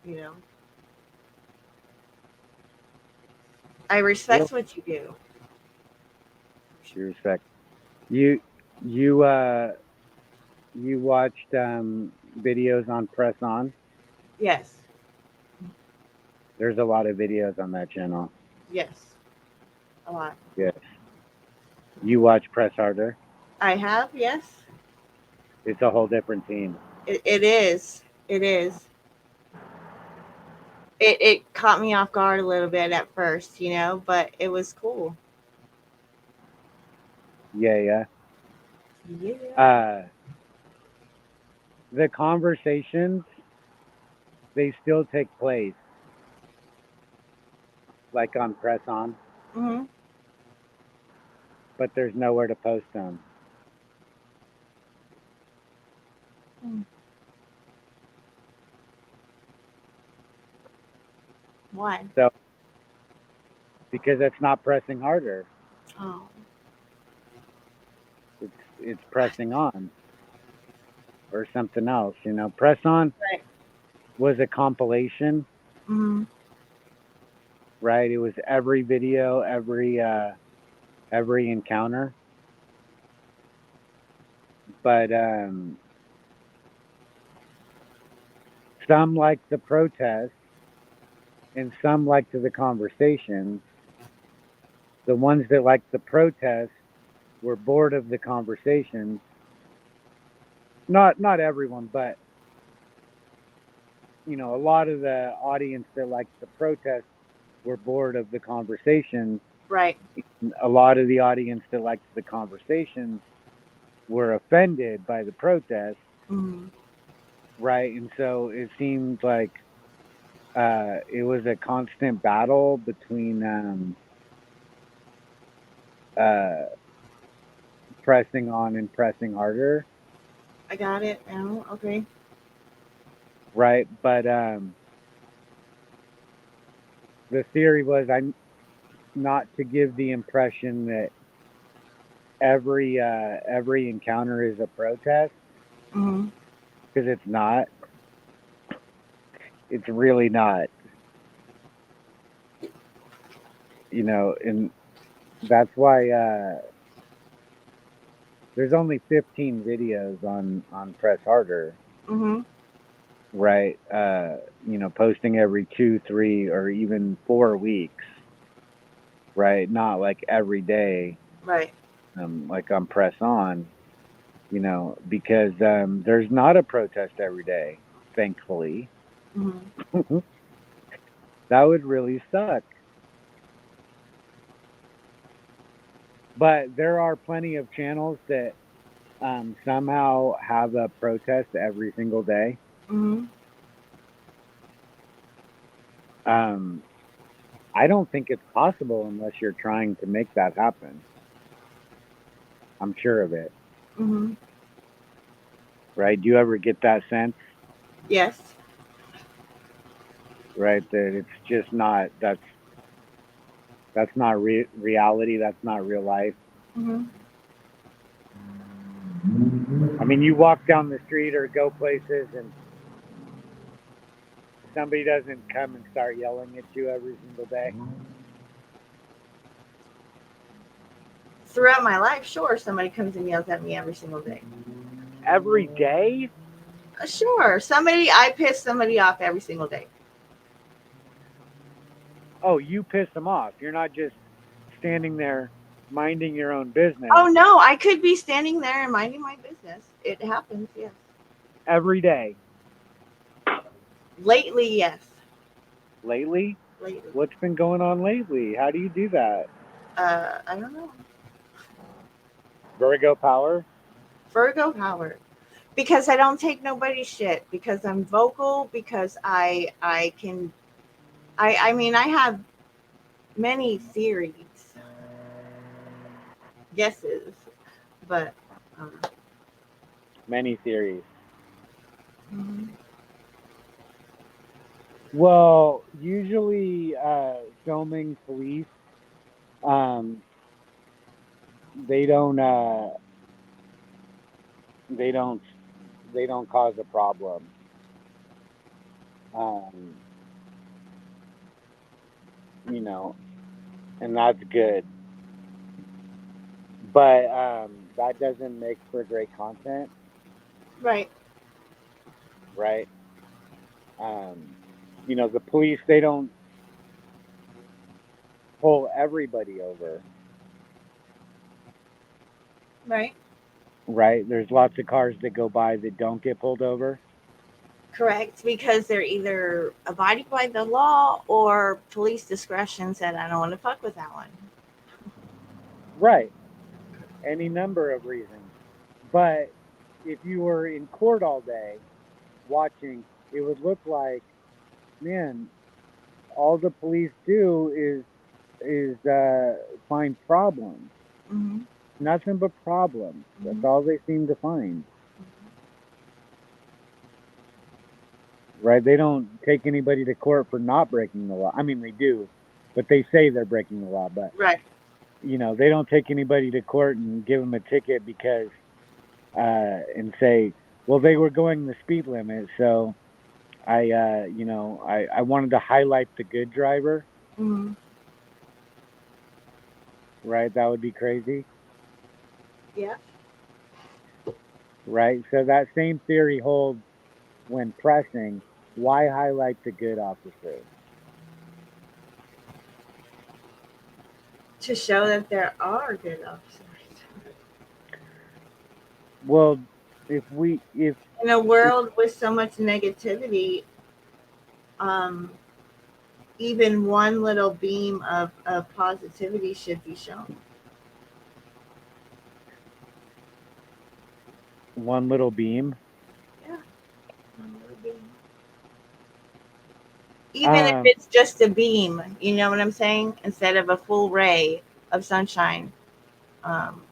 you know, I well, respect what you do. you respect. You you you watched videos on Press On. Yes, There's a lot of videos on that channel. yes, a lot. Yes. You watch Press Harder. I have, yes. It's a whole different team. It is. It is. It caught me off guard a little bit at first, but it was cool. Yeah, yeah. Yeah. The conversations, they still take place, like on Press On, Hmm. but there's nowhere to post them. Why? So because it's not pressing harder, Oh. it's pressing on or something else. Press On Right. was a compilation, Hmm. right? It was every video, every encounter, but some liked the protest and some liked the conversations. The ones that liked the protest were bored of the conversations. Not everyone, but a lot of the audience that liked the protest were bored of the conversations. Right. A lot of the audience that liked the conversations were offended by the protest, Hmm. right? And so it seemed like it was a constant battle between uh, pressing on and pressing harder, I got it now. Okay. right? But the theory was not to give the impression that every encounter is a protest, Hmm. because it's not. It's really not. And that's why there's only 15 videos on Press Harder, Hmm. right? Posting every 2, 3, or even 4 weeks, right? Not like every day, Right. like on Press On, because there's not a protest every day, thankfully. Hmm. That would really suck. But there are plenty of channels that somehow have a protest every single day. Hmm. Um, I don't think it's possible unless you're trying to make that happen. I'm sure of it. Hmm. right? Do you ever get that sense, Yes. right? That it's just not, that's not reality. That's not real life. Hmm. I mean, you walk down the street or go places and somebody doesn't come and start yelling at you every single day. Throughout my life, sure, somebody comes and yells at me every single day. Every day? Sure, I piss somebody off every single day. Oh, you piss them off. You're not just standing there minding your own business Oh no, I could be standing there and minding my business. It happens, yes. every day. Lately, yes. Lately? Lately. What's been going on lately? How do you do that? I don't know. Virgo power? Virgo power. Because I don't take nobody's shit. Because I'm vocal. Because I mean, I have many theories, guesses, but Many theories. mhm. Well, usually filming police, they don't they don't cause a problem. You know, and that's good. But that doesn't make for great content, Right. right? You know, the police, they don't pull everybody over, Right. right? There's lots of cars that go by that don't get pulled over. Correct. Because they're either abiding by the law or police discretion said, I don't want to fuck with that one. Right. Any number of reasons. But if you were in court all day watching, it would look like, man, all the police do is find problems. Mm-hmm. Nothing but problems. That's Mhm. all they seem to find. Right? They don't take anybody to court for not breaking the law. I mean, they do, but they say they're breaking the law. But Right. you know, they don't take anybody to court and give them a ticket because and say, well, they were going the speed limit, so I you know, I wanted to highlight the good driver. Mm-hmm. Right? That would be crazy. Yeah. Right? So that same theory holds when pressing. Why highlight the good officer? To show that there are good officers. Well, if In a world with so much negativity, even one little beam of positivity should be shown. one little beam, Yeah. One little beam. Even if um, it's just a beam, you know what I'm saying? Instead of a full ray of sunshine, um,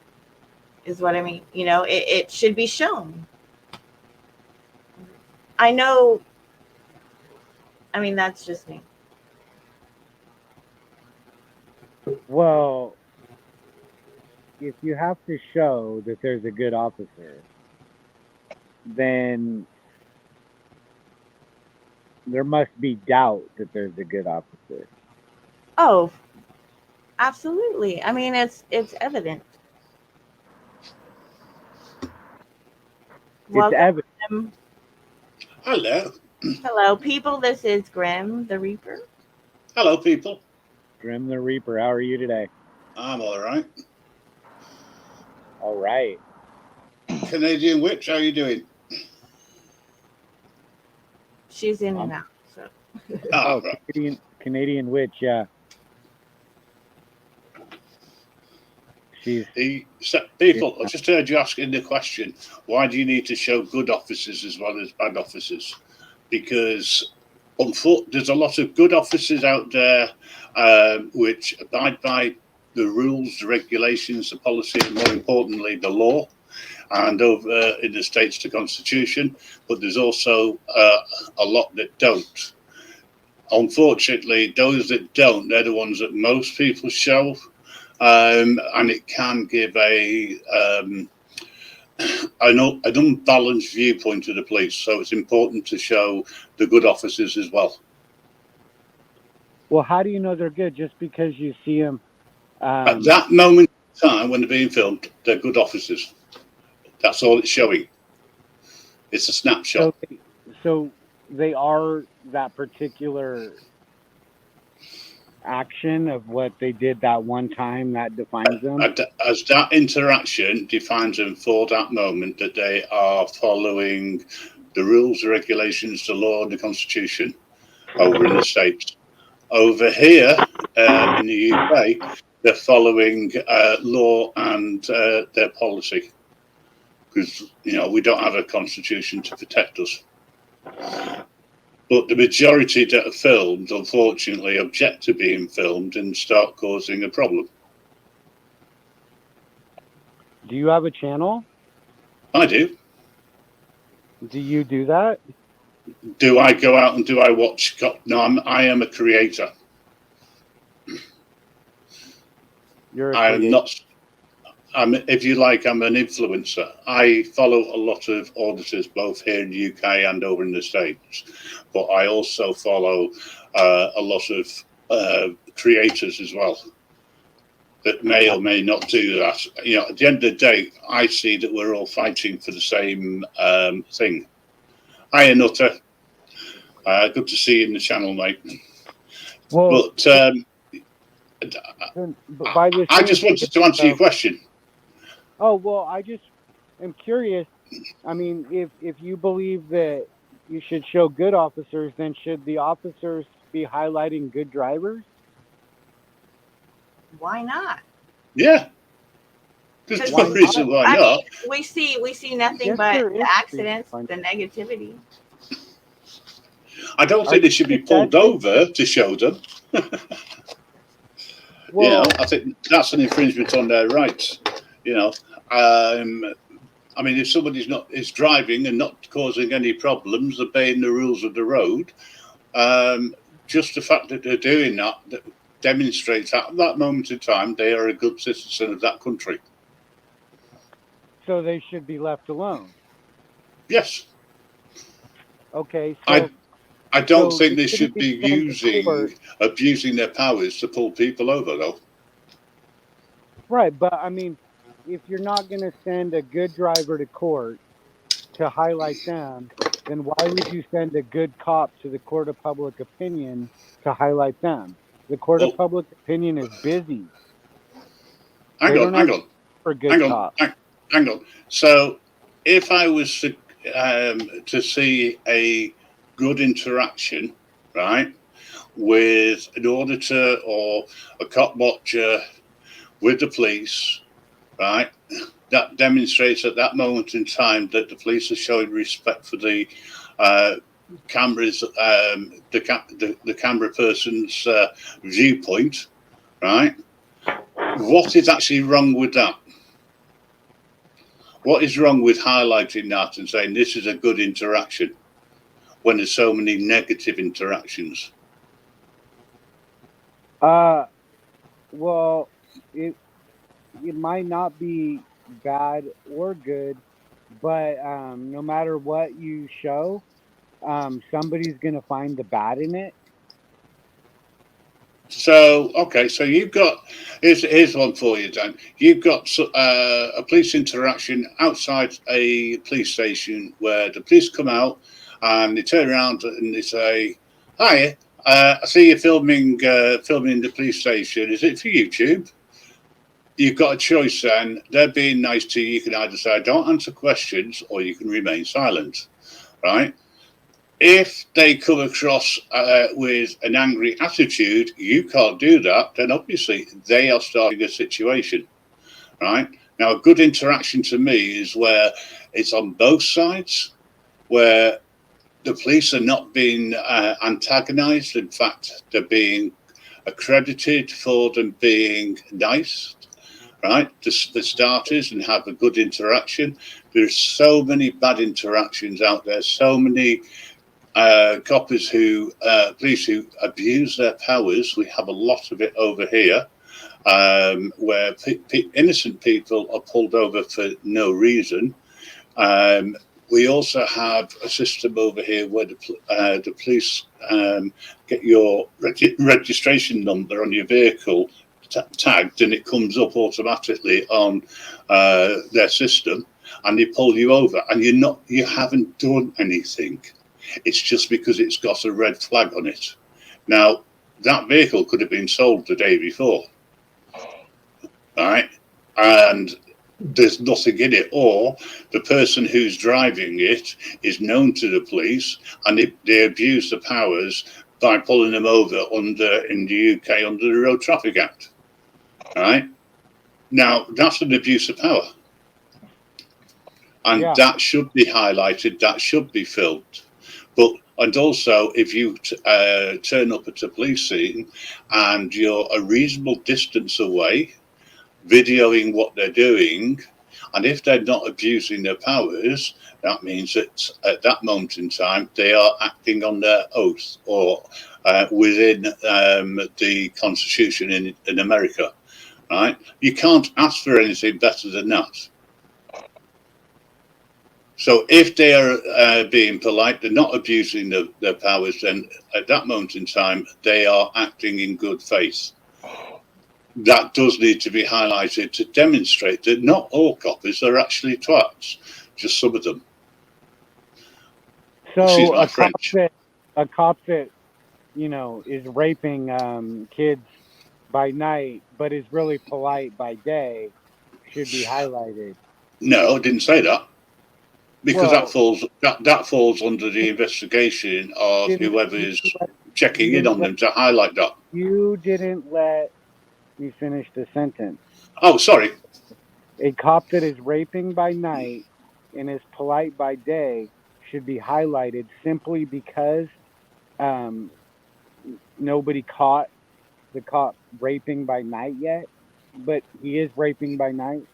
is what I mean. You know, it should be shown. I know. I mean, that's just me. well, if you have to show that there's a good officer, then there must be doubt that there's a good officer. Oh, absolutely. I mean, it's evident. It's Welcome. evident. Hello. Hello, people. This is Grim the Reaper. Hello, people. Grim the Reaper, how are you today? I'm all right. All right. Canadian Witch, how are you doing? She's in and out. So. Ah, Oh, right. Canadian Witch, yeah. She's People, I just heard you asking the question, why do you need to show good officers as well as bad officers? Because there's a lot of good officers out there which abide by the rules, the regulations, the policy, and more importantly, the law. and over in the States the Constitution, but there's also a lot that don't. Unfortunately, those that don't, they're the ones that most people show, and it can give an unbalanced viewpoint of the police. So it's important to show the good officers as well. Well, how do you know they're good? Just because you see them At that moment in time when they're being filmed, they're good officers. That's all it's showing. It's a snapshot. So they are that particular action of what they did that one time that defines them. As that interaction defines them for that moment, that they are following the rules, the regulations, the law, and the Constitution over in the States. Over here in the UK, they're following law and their policy, because we don't have a constitution to protect us. But the majority that are filmed, unfortunately, object to being filmed and start causing a problem. Do you have a channel? I do. Do you do that? Do I go out and do I watch? No, I am a creator. I am not. If you like, I'm an influencer. I follow a lot of auditors, both here in the UK and over in the States. But I also follow a lot of creators as well that may or may not do that. At the end of the day, I see that we're all fighting for the same thing. Hiya, Nutter. Good to see you in the channel, mate. Well, I just wanted to answer your question. Oh, well, I just am curious. I mean, if you believe that you should show good officers, then should the officers be highlighting good drivers? Why not? Yeah. There's no reason why not. I mean, we see nothing but the accidents, the negativity. I don't think they should be pulled over to show them. Well, I think that's an infringement on their rights. I mean, if somebody's is driving and not causing any problems, obeying the rules of the road, just the fact that they're doing that demonstrates at that moment in time they are a good citizen of that country. So they should be left alone. Yes. Okay. So I don't think they should be abusing their powers to pull people over, though. Right, but I mean, if you're not going to send a good driver to court to highlight them, then why would you send a good cop to the court of public opinion to highlight them? The court of public opinion is busy. Hang on. For a good cop. Hang on. So, if I was to see a good interaction, right, with an auditor or a cop watcher with the police, right, that demonstrates at that moment in time that the police are showing respect for the cameras, the camera person's viewpoint, right? What is actually wrong with that? What is wrong with highlighting that and saying this is a good interaction when there's so many negative interactions? Well, it might not be bad or good, but no matter what you show, somebody's going to find the bad in it. So, okay, so you've got, here's one for you, Dan. You've got a police interaction outside a police station where the police come out and they turn around and they say, hi, I see you filming the police station. Is it for YouTube? You've got a choice then. They're being nice to you. You can either say, don't answer questions, or you can remain silent, right? If they come across with an angry attitude, you can't do that, then obviously they are starting a situation, right? Now, a good interaction to me is where it's on both sides, where the police are not being antagonized. In fact, they're being accredited for them being nice, right? The starters, and have a good interaction. There's so many bad interactions out there, so many coppers police who abuse their powers. We have a lot of it over here, where innocent people are pulled over for no reason. We also have a system over here where the police get your registration number on your vehicle tagged, and it comes up automatically on their system, and they pull you over, and you haven't done anything. It's just because it's got a red flag on it. Now, that vehicle could have been sold the day before, right? And there's nothing in it, or the person who's driving it is known to the police, and they abuse the powers by pulling them over in the UK under the Road Traffic Act. Right? Now, that's an abuse of power. And that should be highlighted, that should be filmed. And also, if you turn up at a police scene and you're a reasonable distance away, videoing what they're doing, and if they're not abusing their powers, that means that at that moment in time, they are acting on their oath, or within the Constitution in America. Right? You can't ask for anything better than that. So if they are being polite, they're not abusing their powers, then at that moment in time, they are acting in good faith. That does need to be highlighted to demonstrate that not all coppers are actually twats, just some of them. So a cop that, is raping kids by night, but is really polite by day, should be highlighted. No, I didn't say that. Because that falls under the investigation of whoever is checking in on them to highlight that. You didn't let me finish the sentence. Oh, sorry. A cop that is raping by night and is polite by day should be highlighted simply because nobody caught the cop raping by night yet, but he is raping by night.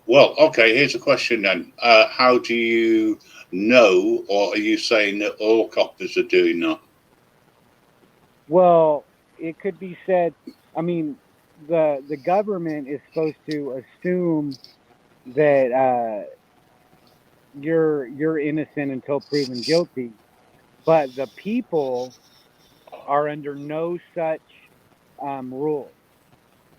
Well, okay, here's a question then. How do you know, or are you saying that all coppers are doing that? Well, it could be said, the government is supposed to assume that you're innocent until proven guilty, but the people are under no such rule.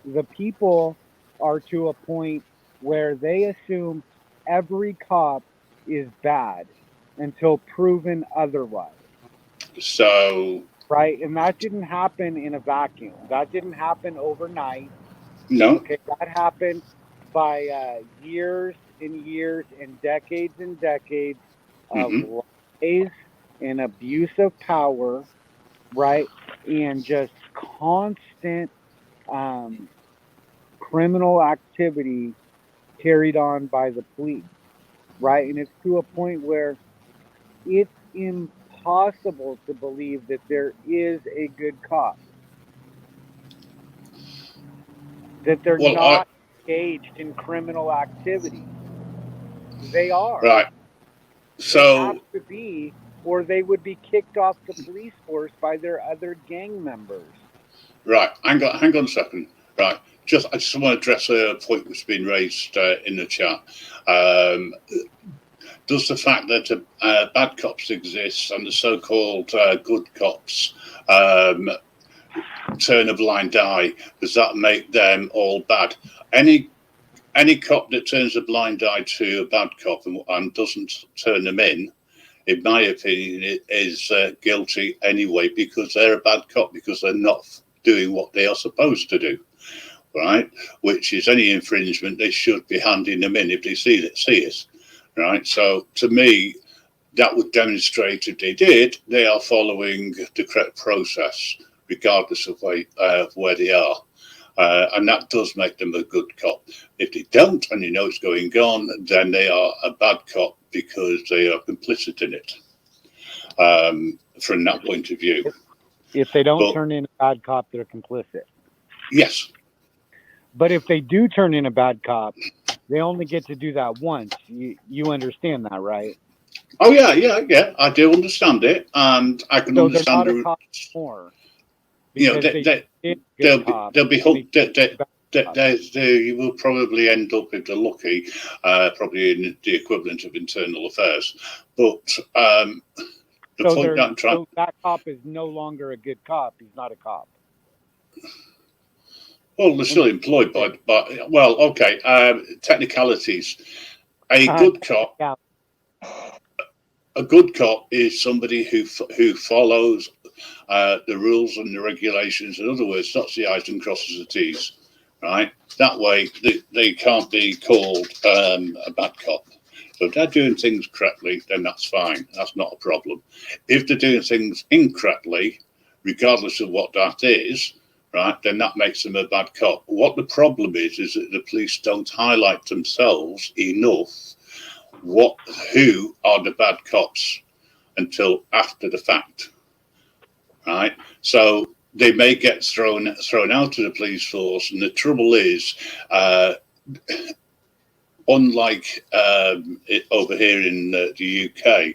The people are to a point where they assume every cop is bad until proven otherwise. So, right, and that didn't happen in a vacuum. That didn't happen overnight. No. Okay, that happened by years and years and decades of lies and abuse of power, right, and just constant criminal activity carried on by the police, right? And it's to a point where it's impossible to believe that there is a good cop, that they're not engaged in criminal activity. They are. Right. So they have to be, or they would be kicked off the police force by their other gang members. Right. Hang on a second. Right. I just want to address a point that's been raised in the chat. Does the fact that bad cops exist and the so-called good cops turn a blind eye, does that make them all bad? Any cop that turns a blind eye to a bad cop and doesn't turn them in my opinion, is guilty anyway, because they're a bad cop, because they're not doing what they are supposed to do. Right, which is any infringement, they should be handing them in if they see it. Right, so to me, that would demonstrate if they did, they are following the correct process, regardless of where they are, and that does make them a good cop. If they don't, and you know it's going on, then they are a bad cop because they are complicit in it. From that point of view, if they don't turn in a bad cop, they're complicit. Yes. But if they do turn in a bad cop, they only get to do that once. You understand that, right? Oh yeah. I do understand it, and I can So they're understand not a the. cop anymore You know, because they, they they, did good they'll cop. be They hooked. did bad cop. You will probably end up, if they're lucky, probably in the equivalent of internal affairs. But the So point that I'm trying. so that cop is no longer a good cop. He's not a cop. Well, they're still employed by. Well, okay. Technicalities. A good cop. Yeah. A good cop is somebody who follows the rules and the regulations. In other words, dots the I's and crosses the T's. Right. That way, they can't be called a bad cop. So if they're doing things correctly, then that's fine. That's not a problem. If they're doing things incorrectly, regardless of what that is, right, then that makes them a bad cop. What the problem is that the police don't highlight themselves enough who are the bad cops until after the fact, right? So they may get thrown out of the police force, and the trouble is, unlike over here in the UK,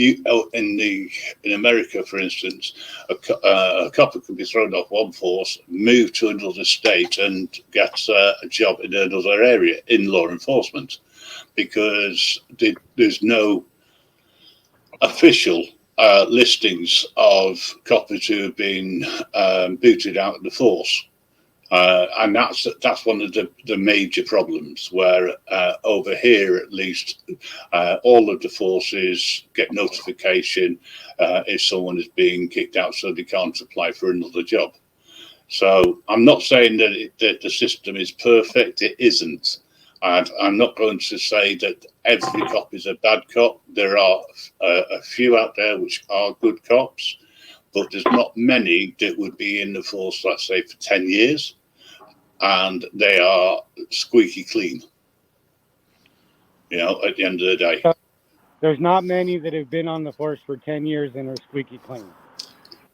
in America, for instance, a cop can be thrown off one force, move to another state, and get a job in another area in law enforcement, because there's no official listings of coppers who have been booted out of the force. And that's one of the major problems, where over here, at least, all of the forces get notification if someone is being kicked out, so they can't apply for another job. So I'm not saying that the system is perfect. It isn't. And I'm not going to say that every cop is a bad cop. There are a few out there which are good cops, but there's not many that would be in the force, let's say, for 10 years. And they are squeaky clean, at the end of the day. There's not many that have been on the force for 10 years and are squeaky clean.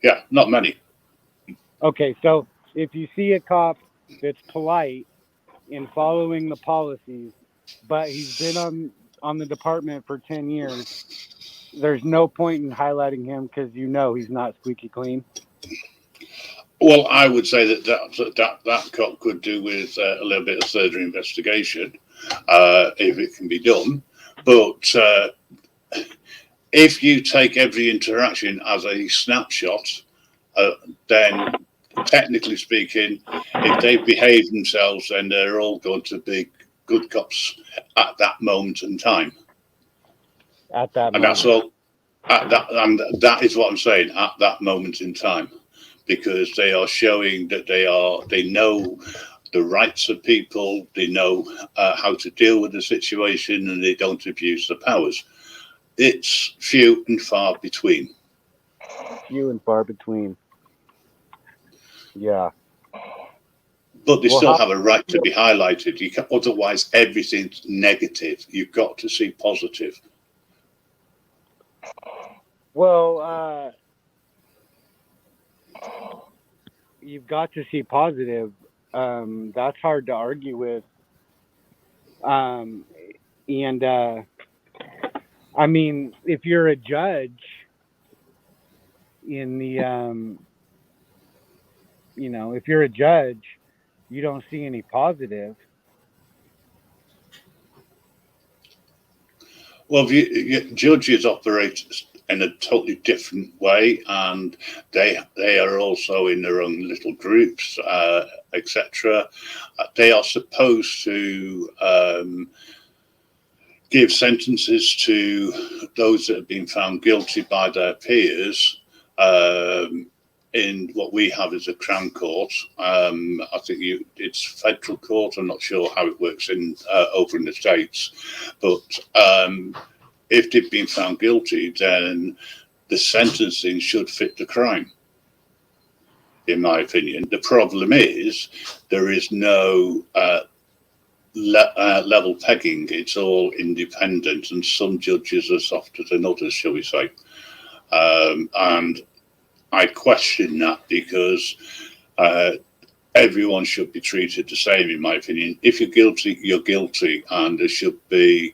Yeah, not many. Okay, so if you see a cop that's polite in following the policies, but he's been on the department for 10 years, there's no point in highlighting him because he's not squeaky clean. Well, I would say that cop could do with a little bit of further investigation, if it can be done. But if you take every interaction as a snapshot, then technically speaking, if they behave themselves, then they're all going to be good cops at that moment in time. At that and moment. That's all. And that is what I'm saying, at that moment in time. Because they are showing that they know the rights of people, they know how to deal with the situation, and they don't abuse the powers. It's few and far between. Few and far between. Yeah. But they still have a right to be highlighted. Otherwise, everything's negative. You've got to see positive. Well, you've got to see positive. That's hard to argue with. And I mean, if you're a judge in the, if you're a judge, you don't see any positive. Well, judges operate in a totally different way, and they are also in their own little groups, etc. They are supposed to give sentences to those that have been found guilty by their peers in what we have as a Crown Court. I think it's federal court. I'm not sure how it works over in the States, but if they've been found guilty, then the sentencing should fit the crime, in my opinion. The problem is there is no level pegging. It's all independent, and some judges are softer than others, shall we say. And I question that, because everyone should be treated the same, in my opinion. If you're guilty, you're guilty, and there should be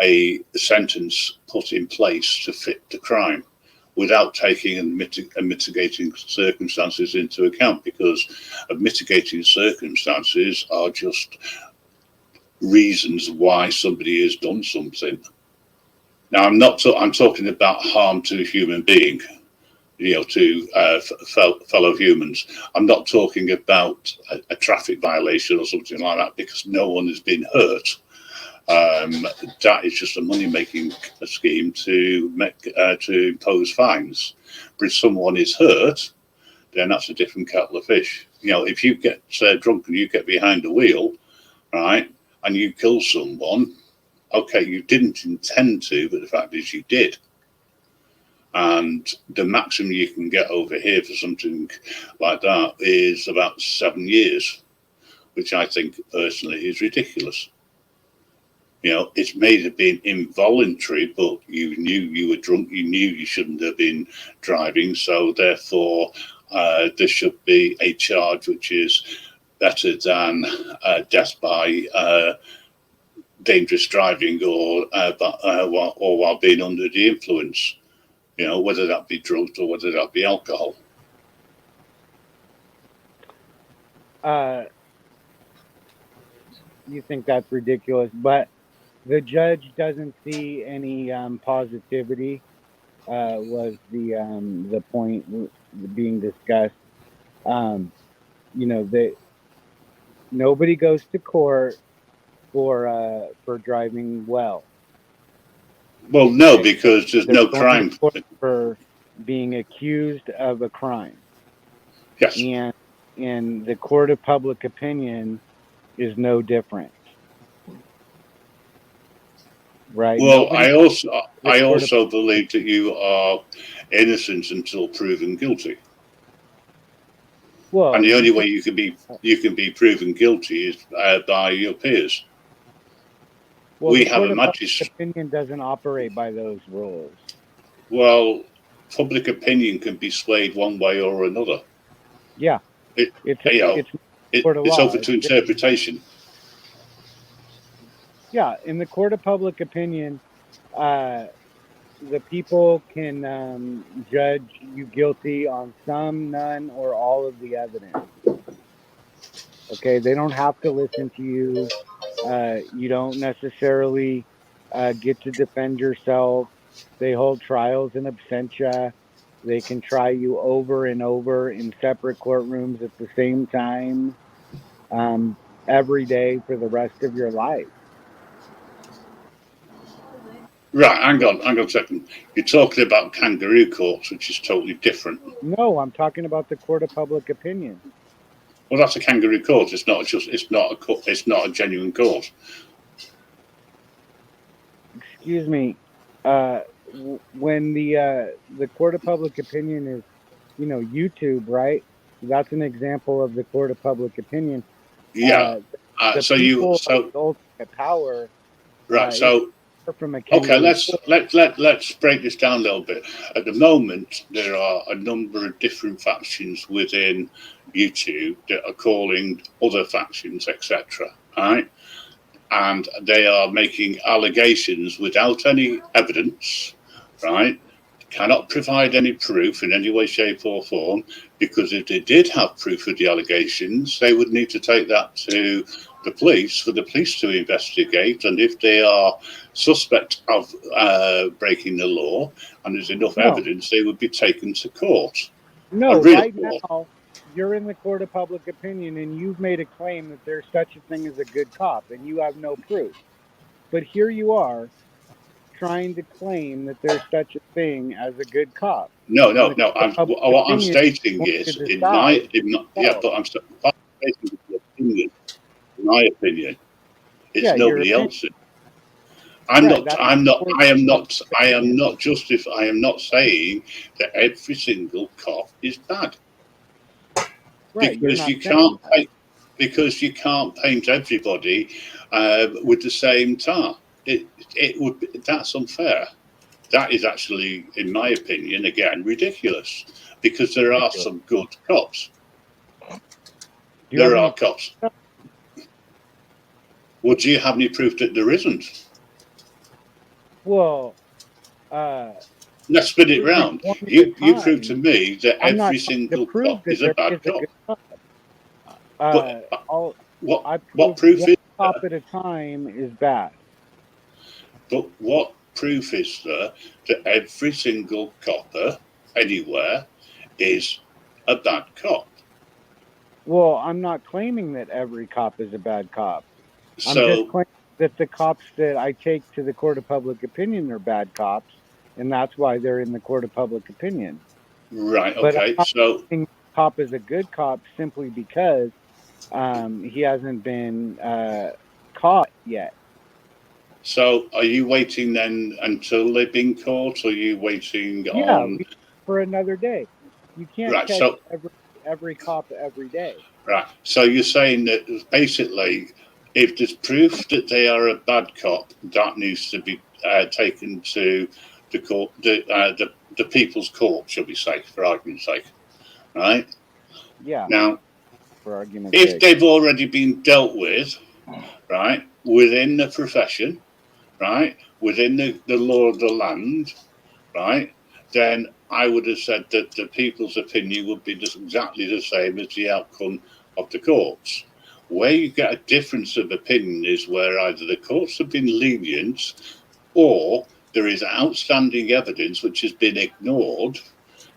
a sentence put in place to fit the crime without taking and mitigating circumstances into account, because mitigating circumstances are just reasons why somebody has done something. Now, I'm talking about harm to a human being, to fellow humans. I'm not talking about a traffic violation or something like that, because no one has been hurt. That is just a money-making scheme to impose fines. But if someone is hurt, then that's a different kettle of fish. If you get drunk and you get behind the wheel, right, and you kill someone, okay, you didn't intend to, but the fact is you did. And the maximum you can get over here for something like that is about 7 years, which I think personally is ridiculous. It may have been involuntary, but you knew you were drunk, you knew you shouldn't have been driving, so therefore there should be a charge which is better than death by dangerous driving or while being under the influence, whether that be drugs or whether that be alcohol. You think that's ridiculous, but the judge doesn't see any positivity. Was the point being discussed? That nobody goes to court for driving well. Well, no, because there's no crime for being accused of a crime. Yes, and the court of public opinion is no different. Right. Well, I also believe that you are innocent until proven guilty. Well, and the only way you can be proven guilty is by your peers. Well, we the have court a of magistrate. Public opinion doesn't operate by those rules. Well, public opinion can be swayed one way or another. Yeah, It's law. open to interpretation. Yeah, in the court of public opinion, the people can judge you guilty on some, none, or all of the evidence. Okay, they don't have to listen to you. You don't necessarily get to defend yourself. They hold trials in absentia. They can try you over and over in separate courtrooms at the same time every day for the rest of your life. Right, hang on a second. You're talking about kangaroo courts, which is totally different. No, I'm talking about the court of public opinion. Well, that's a kangaroo court. It's not a genuine court. Excuse me. When the court of public opinion is, YouTube, right? That's an example of the court of public opinion. Yeah. So ultimate power. Right. From a okay, let's break this down a little bit. At the moment, there are a number of different factions within YouTube that are calling other factions, etc. Right, and they are making allegations without any evidence. Right, cannot provide any proof in any way, shape, or form. Because if they did have proof of the allegations, they would need to take that to the police for the police to investigate, and if they are suspect of breaking the law and there's enough evidence, they would be taken to court. No, right now you're in the court of public opinion and you've made a claim that there's such a thing as a good cop and you have no proof. But here you are trying to claim that there's such a thing as a good cop. No. What I'm stating is, in my opinion, it's nobody else's. I am not saying that every single cop is bad. Right, because you can't paint everybody with the same tar. That's unfair. That is actually, in my opinion, again, ridiculous, because there are some good cops. Do you have There any are cops. Well, do you have any proof that there isn't? Well, Let's spin it prove it round. one at a You prove to time. me that I'm not every trying to single prove cop that is a there bad is a cop. good cop. But I'll I what prove proof one is cop there? at a time is bad. But what proof is there that every single copper anywhere is a bad cop? Well, I'm not claiming that every cop is a bad cop. I'm just So, claiming that the cops that I take to the court of public opinion are bad cops, and that's why they're in the court of public opinion. right, But I'm okay. not So, saying the cop is a good cop simply because he hasn't been caught yet. so are you waiting then until they've been caught, or are you waiting Yeah, on? for another day. You can't Right. catch So, every cop every day. right. So you're saying that basically, if there's proof that they are a bad cop, that needs to be taken to the court, the people's court, shall we say, for argument's sake, right? Yeah, Now, for argument's if sake. they've already been dealt with, right, within the profession, right, within the law of the land, right, then I would have said that the people's opinion would be just exactly the same as the outcome of the courts. Where you get a difference of opinion is where either the courts have been lenient or there is outstanding evidence which has been ignored,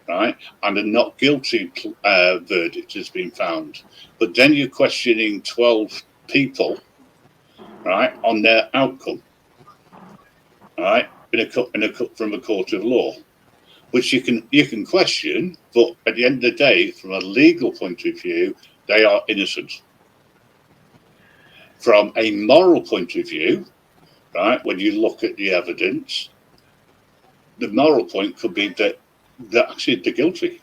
right, and a not guilty verdict has been found. But then you're questioning 12 people, right, on their outcome, right, from a court of law, which you can question, but at the end of the day, from a legal point of view, they are innocent. From a moral point of view, right, when you look at the evidence, the moral point could be that actually they're guilty.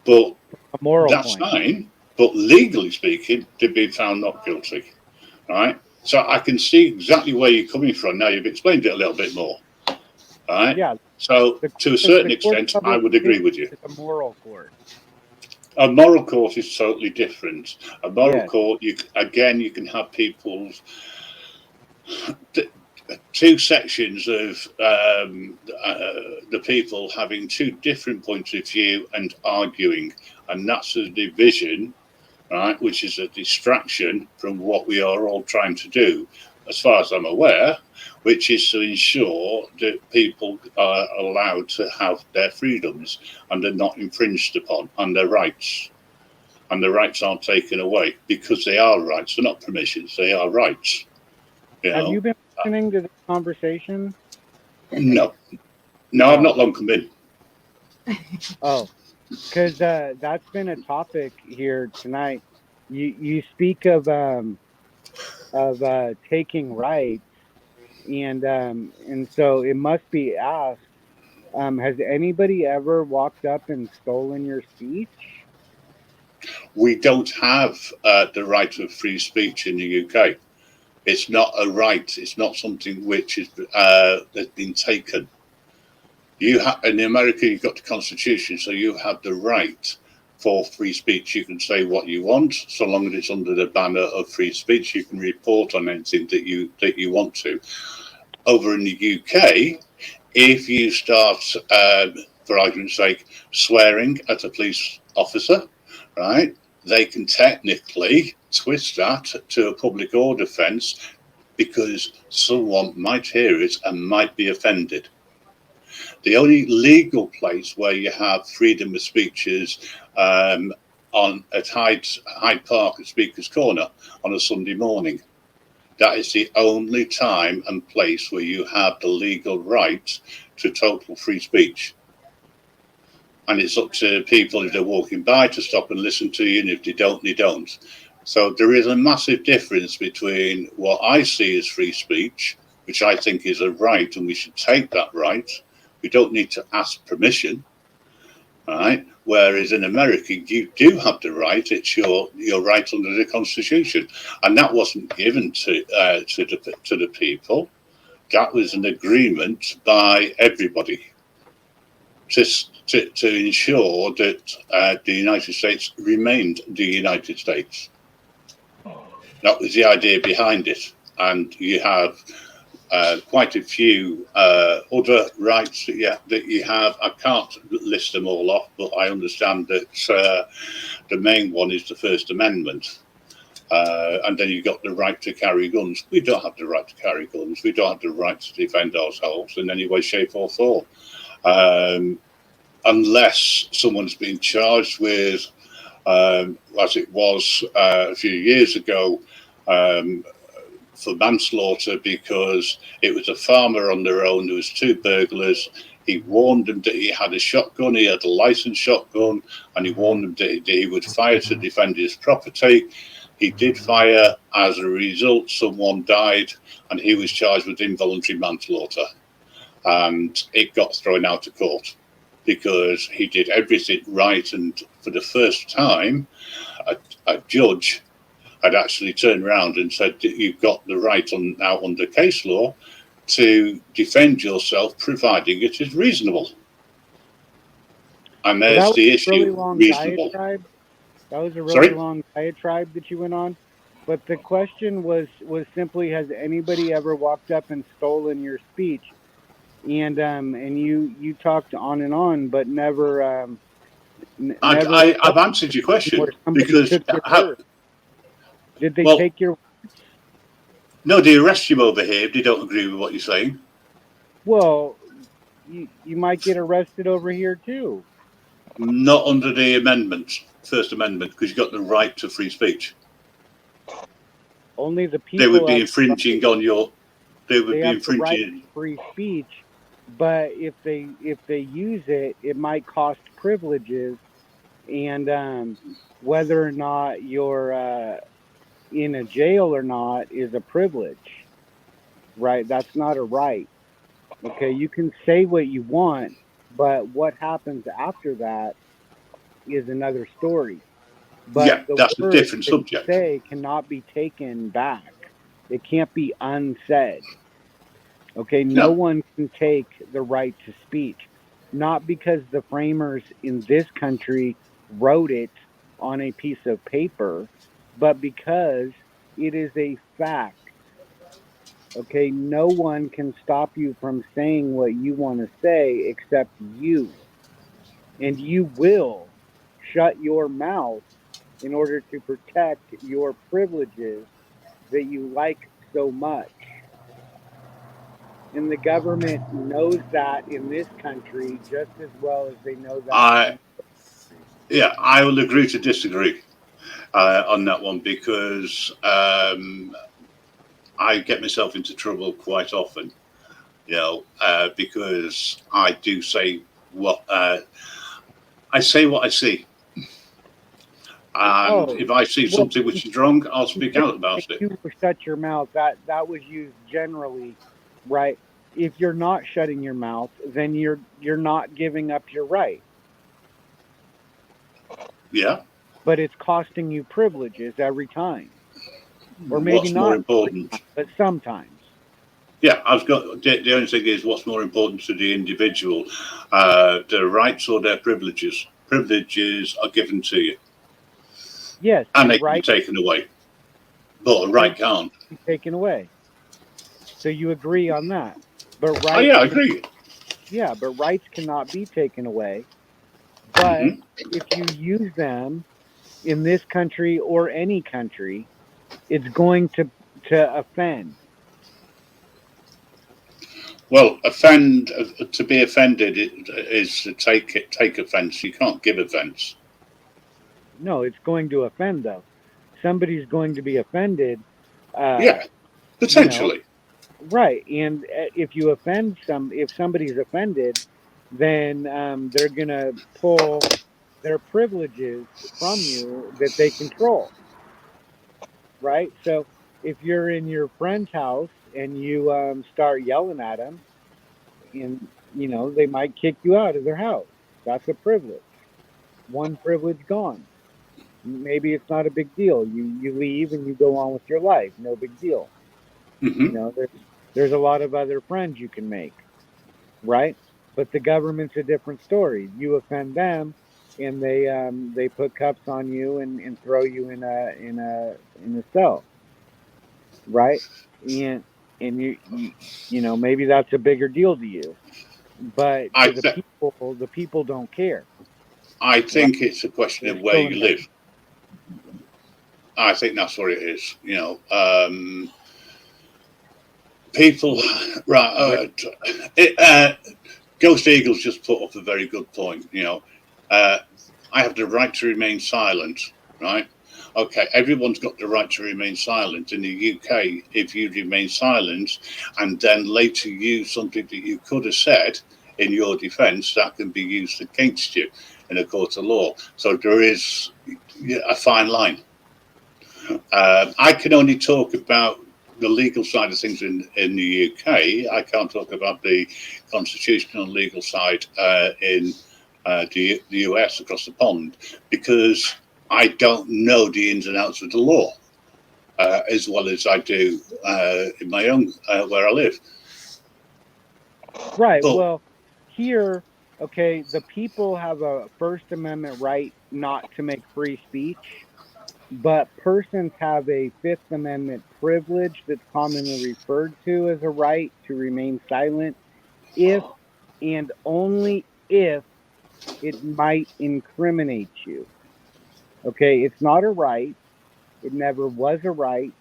But A moral that's point. fine. But legally speaking, they've been found not guilty, right? So I can see exactly where you're coming from. Now you've explained it a little bit more, right? Yeah. So to a certain extent, I would agree with you. It's a moral court. A moral court is totally different. A moral Yes. court, you can have people's two sections of the people having two different points of view and arguing, and that's a division, right? Which is a distraction from what we are all trying to do, as far as I'm aware, which is to ensure that people are allowed to have their freedoms and are not infringed upon, and their rights. And the rights aren't taken away because they are rights. They're not permissions, they are rights. Have you been listening to the conversation? No. No, I've not long come in. Oh, because that's been a topic here tonight. You speak of taking rights, and so it must be asked. Has anybody ever walked up and stolen your speech? We don't have the right of free speech in the UK. It's not a right. It's not something which is has been taken. In America, you've got the Constitution, so you have the right for free speech. You can say what you want, so long as it's under the banner of free speech. You can report on anything that you want to. Over in the UK, if you start, for argument's sake, swearing at a police officer, right, they can technically twist that to a public order offence because someone might hear it and might be offended. The only legal place where you have freedom of speech is at Hyde Park at Speaker's Corner on a Sunday morning. That is the only time and place where you have the legal right to total free speech. And it's up to people if they're walking by to stop and listen to you, and if they don't, they don't. So there is a massive difference between what I see as free speech, which I think is a right, and we should take that right. We don't need to ask permission, right? Whereas in America, you do have the right. It's your right under the Constitution, and that wasn't given to the people. That was an agreement by everybody to ensure that the United States remained the United States. That was the idea behind it. And you have quite a few other rights that you have. I can't list them all off, but I understand that the main one is the First Amendment. And then you've got the right to carry guns. We don't have the right to carry guns. We don't have the right to defend ourselves in any way, shape, or form. Unless someone's been charged with, as it was a few years ago, for manslaughter, because it was a farmer on their own. There was two burglars. He warned them that he had a shotgun. He had a licensed shotgun, and he warned them that he would fire to defend his property. He did fire. As a result, someone died, and he was charged with involuntary manslaughter. And it got thrown out of court because he did everything right. And for the first time, a judge had actually turned around and said that you've got the right now under case law to defend yourself, providing it is reasonable. And there's the issue, really long reasonable. Diatribe. That was a really long diatribe that you went on. But the question was simply, has anybody ever walked up and stolen your speech? And you talked on, but never. I've answered your question because did they take your? No, they arrest you over here if they don't agree with what you're saying. Well, you might get arrested over here too. Not under the amendment, First Amendment, because you've got the right to free speech. Only the people. They would be infringing on your. They would be infringing the right to free speech, but if they use it, it might cost privileges, and whether or not you're in a jail or not is a privilege, right? That's not a right. Okay, you can say what you want, but what happens after that is another story. But that's a different subject. Say cannot be taken back. It can't be unsaid. Okay, no one can take the right to speech, not because the framers in this country wrote it on a piece of paper, but because it is a fact. Okay, no one can stop you from saying what you want to say except you. And you will shut your mouth in order to protect your privileges that you like so much. And the government knows that in this country just as well as they know that. I will agree to disagree on that one, because I get myself into trouble quite often, because I do say what I say what I see. And if I see something which is wrong, I'll speak out about it. You shut your mouth. That was used generally, right? If you're not shutting your mouth, then you're not giving up your right. Yeah. But it's costing you privileges every time, or maybe what's not more important? But sometimes. Yeah, the only thing is what's more important to the individual, their rights or their privileges. Privileges are given to you. Yes, and they can be taken away, but a right can't be taken away. So you agree on that? But rights. Oh yeah, I agree. Yeah, but rights cannot be taken away. But if you use them in this country or any country, it's going to offend. Well, to be offended is to take offense. You can't give offense. No, it's going to offend, though. Somebody's going to be offended. Potentially. Right, and if you offend if somebody's offended, then they're going to pull their privileges from you that they control. Right? So if you're in your friend's house and you start yelling at them, and they might kick you out of their house. That's a privilege. One privilege gone. Maybe it's not a big deal. You leave and you go on with your life. No big deal. Mm-hmm. There's a lot of other friends you can make, right? But the government's a different story. You offend them, and they put cuffs on you and throw you in a cell, right? And you know, maybe that's a bigger deal to you, but I to th- the people don't care, I right? think it's a question They're of where still you in there. live. I think that's what it is. People, right? Ghost Eagles just put up a very good point. I have the right to remain silent, right? Okay, everyone's got the right to remain silent. In the UK, if you remain silent and then later use something that you could have said in your defence, that can be used against you in a court of law. So there is a fine line. I can only talk about the legal side of things in the UK. I can't talk about the constitutional legal side in the US across the pond, because I don't know the ins and outs of the law as well as I do in my own where I live. Right. But Well, here, okay, the people have a First Amendment right not to make free speech, but persons have a Fifth Amendment privilege that's commonly referred to as a right to remain silent if and only if it might incriminate you. Okay, it's not a right. It never was a right.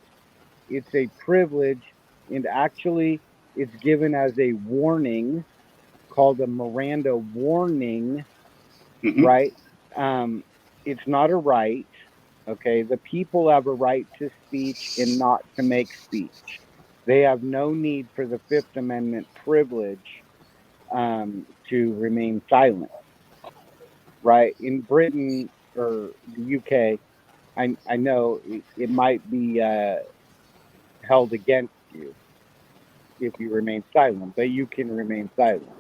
It's a privilege, and actually, it's given as a warning called a Miranda warning, mhm. right? It's not a right. Okay, the people have a right to speech and not to make speech. They have no need for the Fifth Amendment privilege to remain silent, right? In Britain or the UK, I know it might be held against you if you remain silent, but you can remain silent.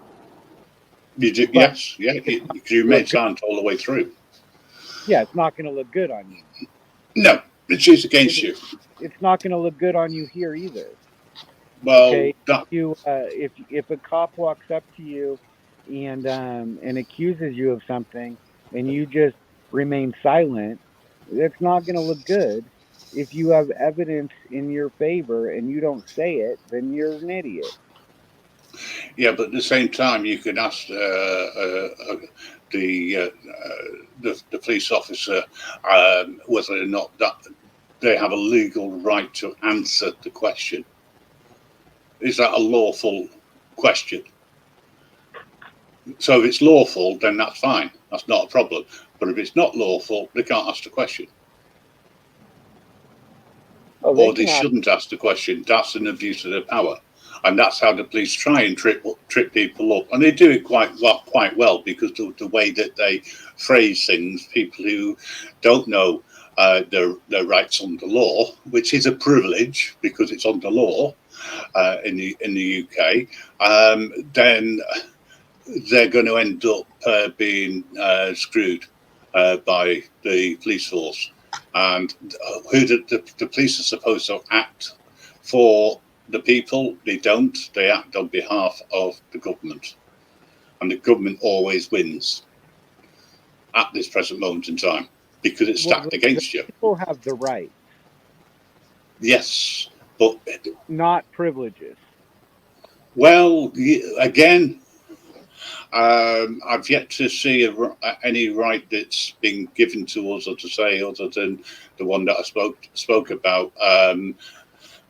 You do, But yes, yeah, it's you not remain look good. silent all the way through. Yeah, it's not going to look good on you. No, it's used against you. It's not going to look good on you here either. Well, Okay, if a cop walks up to you and accuses you of something and you just remain silent, that's not going to look good. If you have evidence in your favor and you don't say it, then you're an idiot. yeah, but at the same time, you can ask the, the police officer whether or not that they have a legal right to answer the question. Is that a lawful question? So if it's lawful, then that's fine. That's not a problem. But if it's not lawful, they can't ask the question, Oh, they or they can ask. shouldn't ask the question. That's an abuse of their power. And that's how the police try and trip people up, and they do it quite well because the way that they phrase things, people who don't know their rights under law, which is a privilege because it's under law in the UK, then they're going to end up being screwed by the police force, and who the police are supposed to act for the people. They don't. They act on behalf of the government, and the government always wins at this present moment in time because it's Well, stacked the against you. people have the right, Yes, but not privileges. well, again, I've yet to see any right that's been given to us, or to say, other than the one that I spoke about.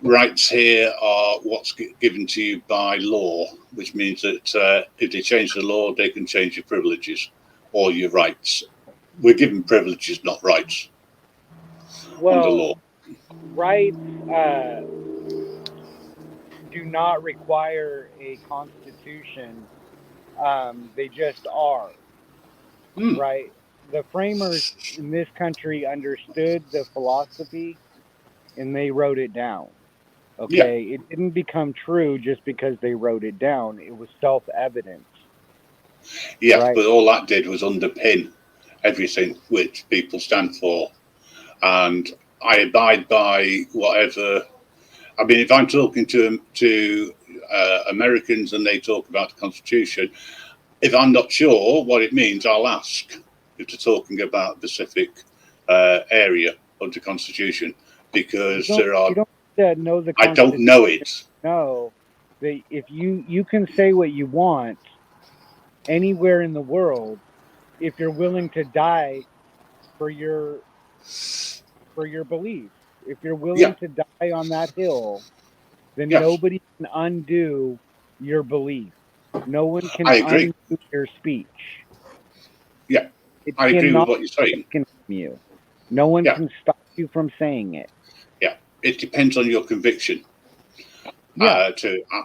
Rights here are what's given to you by law, which means that if they change the law, they can change your privileges or your rights. We're given privileges, not rights, under Well, law. rights do not require a constitution. They just are, Hmm. right? The framers in this country understood the philosophy and they wrote it down. Yeah, Okay, it didn't become true just because they wrote it down. It was self-evident, yes, right? but all that did was underpin everything which people stand for, and I abide by whatever. I mean, if I'm talking to Americans and they talk about the Constitution, if I'm not sure what it means, I'll ask if they're talking about a specific area of the Constitution, because there are. You don't know the I Constitution. don't know it. No, if you can say what you want anywhere in the world, if you're willing to die for your beliefs, if you're willing to die on that hill, then nobody can undo your belief. No one can undo your speech. Yeah, I agree with what you're saying. You. No one can stop you from saying it. Yeah, it depends on your conviction. Yeah.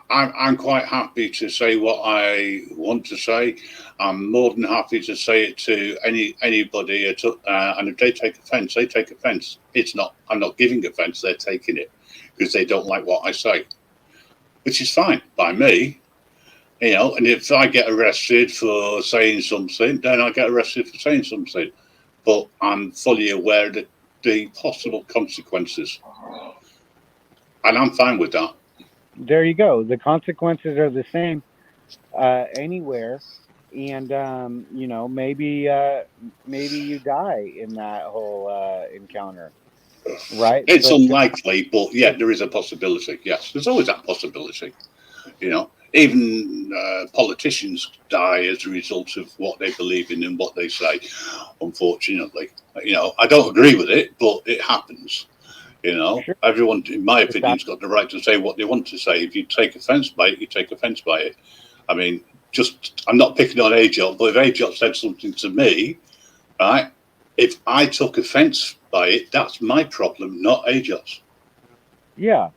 I'm quite happy to say what I want to say. I'm more than happy to say it to anybody. And if they take offence, they take offence. I'm not giving offence. They're taking it because they don't like what I say, which is fine by me. And if I get arrested for saying something, then I get arrested for saying something. But I'm fully aware of the possible consequences, and I'm fine with that. There you go. The consequences are the same anywhere, and maybe you die in that whole encounter, right? It's unlikely, but yeah, there is a possibility. Yes, there's always that possibility. Even politicians die as a result of what they believe in and what they say. Unfortunately, I don't agree with it, but it happens. Sure. Everyone, in my opinion, has got the right to say what they want to say. If you take offence by it, you take offence by it. I mean, I'm not picking on AJOT, but if AJOT said something to me, right, if I took offence by it, that's my problem, not AJOT's. Yeah,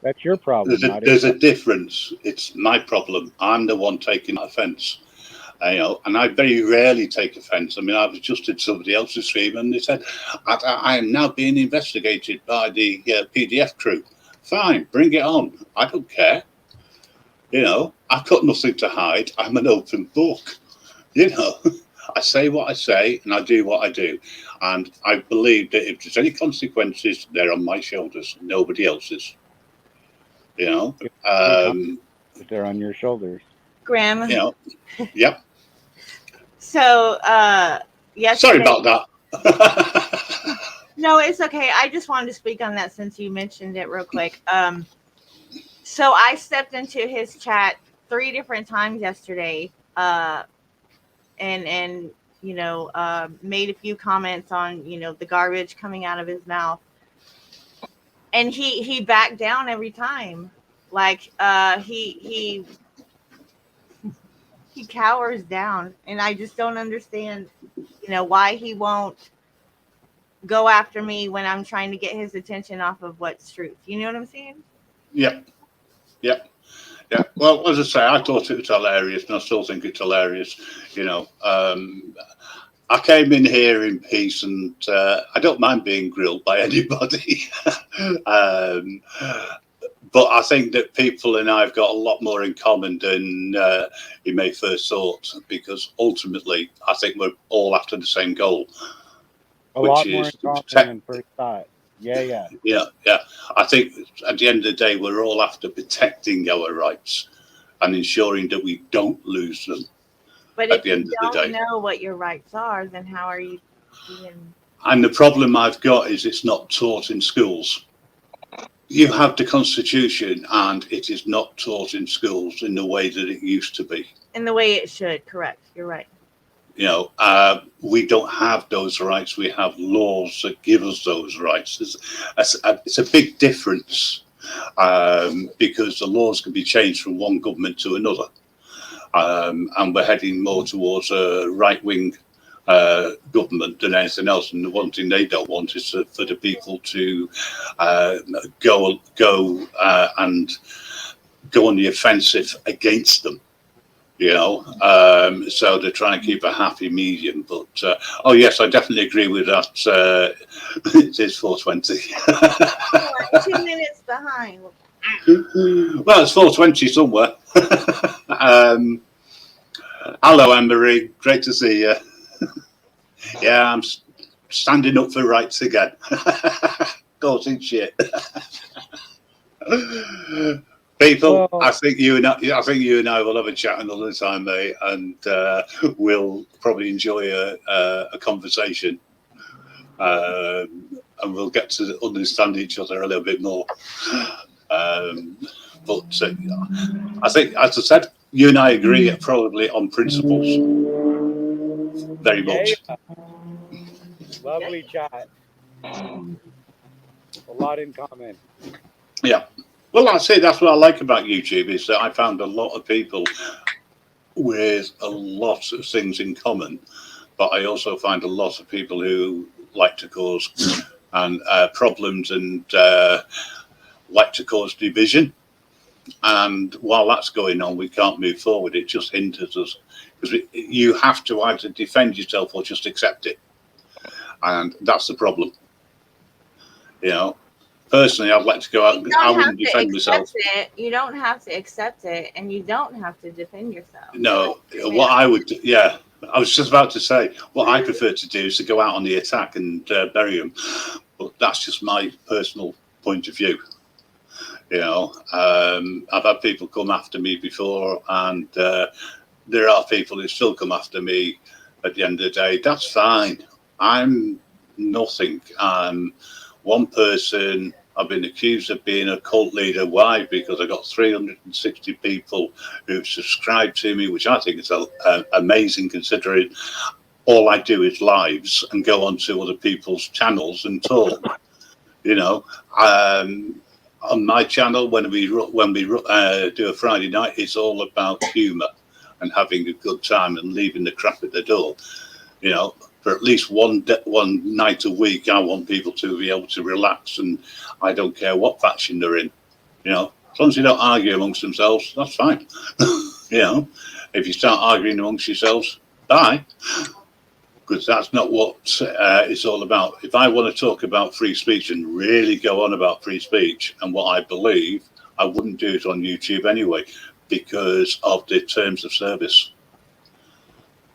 that's your problem. There's a difference. It's my problem. I'm the one taking offence. And I very rarely take offence. I mean, I was just in somebody else's stream and they said, I am now being investigated by the PDF crew. Fine, bring it on. I don't care. I've got nothing to hide. I'm an open book. I say what I say and I do what I do. And I believe that if there's any consequences, they're on my shoulders, nobody else's. They're on your shoulders. Graham. Yep. So, yes. Sorry about that. No, it's okay. I just wanted to speak on that since you mentioned it real quick. So I stepped into his chat 3 different times yesterday, and made a few comments on the garbage coming out of his mouth, and he backed down every time. Like he cowers down, and I just don't understand, why he won't go after me when I'm trying to get his attention off of what's truth. You know what I'm saying? Yeah. Well, as I say, I thought it was hilarious, and I still think it's hilarious. I came in here in peace, and I don't mind being grilled by anybody. But I think that people and I have got a lot more in common than you may first thought, because ultimately, I think we're all after the same goal. A lot more in common than first thought. Yeah. I think at the end of the day, we're all after protecting our rights and ensuring that we don't lose them. But if you don't know what your rights are, then how are you being... And the problem I've got is it's not taught in schools. You have the Constitution, and it is not taught in schools in the way that it used to be. In the way it should, correct. You're right. We don't have those rights. We have laws that give us those rights. It's a big difference, because the laws can be changed from one government to another. And we're heading more towards a right-wing government than anything else. And the one thing they don't want is for the people to go and go on the offensive against them. So they're trying to keep a happy medium. But yes, I definitely agree with that. It is 4:20. 2 minutes behind. Well, it's 4:20 somewhere. Hello, Anne-Marie. Great to see you. Yeah, I'm standing up for rights again. Causing shit. But People, Well- I think you and I will have a chat another time, mate, and we'll probably enjoy a conversation, and we'll get to understand each other a little bit more. But I think, as I said, you and I agree probably on principles very much. Yeah. Lovely chat. A lot in common. Yeah. Well, I say that's what I like about YouTube is that I found a lot of people with a lot of things in common, but I also find a lot of people who like to cause problems and like to cause division. And while that's going on, we can't move forward. It just hinders us because you have to either defend yourself or just accept it, and that's the problem. You know, personally, I'd like to go out. I wouldn't defend myself. You don't have to accept it, and you don't have to defend yourself. No, what I would, yeah, I was just about to say, what I prefer to do is to go out on the attack and bury them. But that's just my personal point of view. You know, I've had people come after me before, and there are people who still come after me at the end of the day. That's fine. I'm nothing. I'm one person. I've been accused of being a cult leader. Why? Because I got 360 people who've subscribed to me, which I think is amazing considering all I do is lives and go onto other people's channels and talk. You know, on my channel, when we do a Friday night, it's all about humour and having a good time and leaving the crap at the door. You know, for at least one night a week, I want people to be able to relax, and I don't care what faction they're in. You know, as long as you don't argue amongst themselves, that's fine. You know, if you start arguing amongst yourselves, bye. Because that's not what it's all about. If I want to talk about free speech and really go on about free speech and what I believe, I wouldn't do it on YouTube anyway because of the terms of service.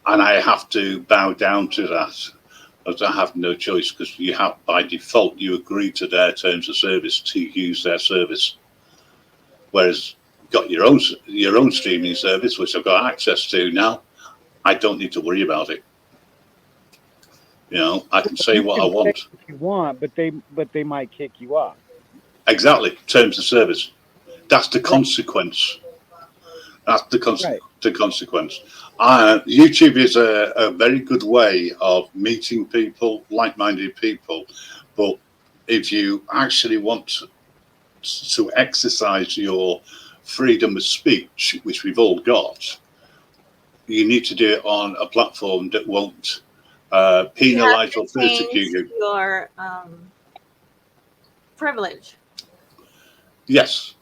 And I have to bow down to that, because I have no choice, because you have, by default, you agree to their terms of service to use their service. Whereas you've got your own streaming service, which I've got access to now, I don't need to worry about it. You know, I can say what I want. If you want, but they might kick you off. Exactly, terms of service. That's the consequence. That's the consequence. YouTube is a very good way of meeting people, like-minded people. But if you actually want to exercise your freedom of speech, which we've all got, you need to do it on a platform that won't penalize or persecute you. Your privilege. Yes.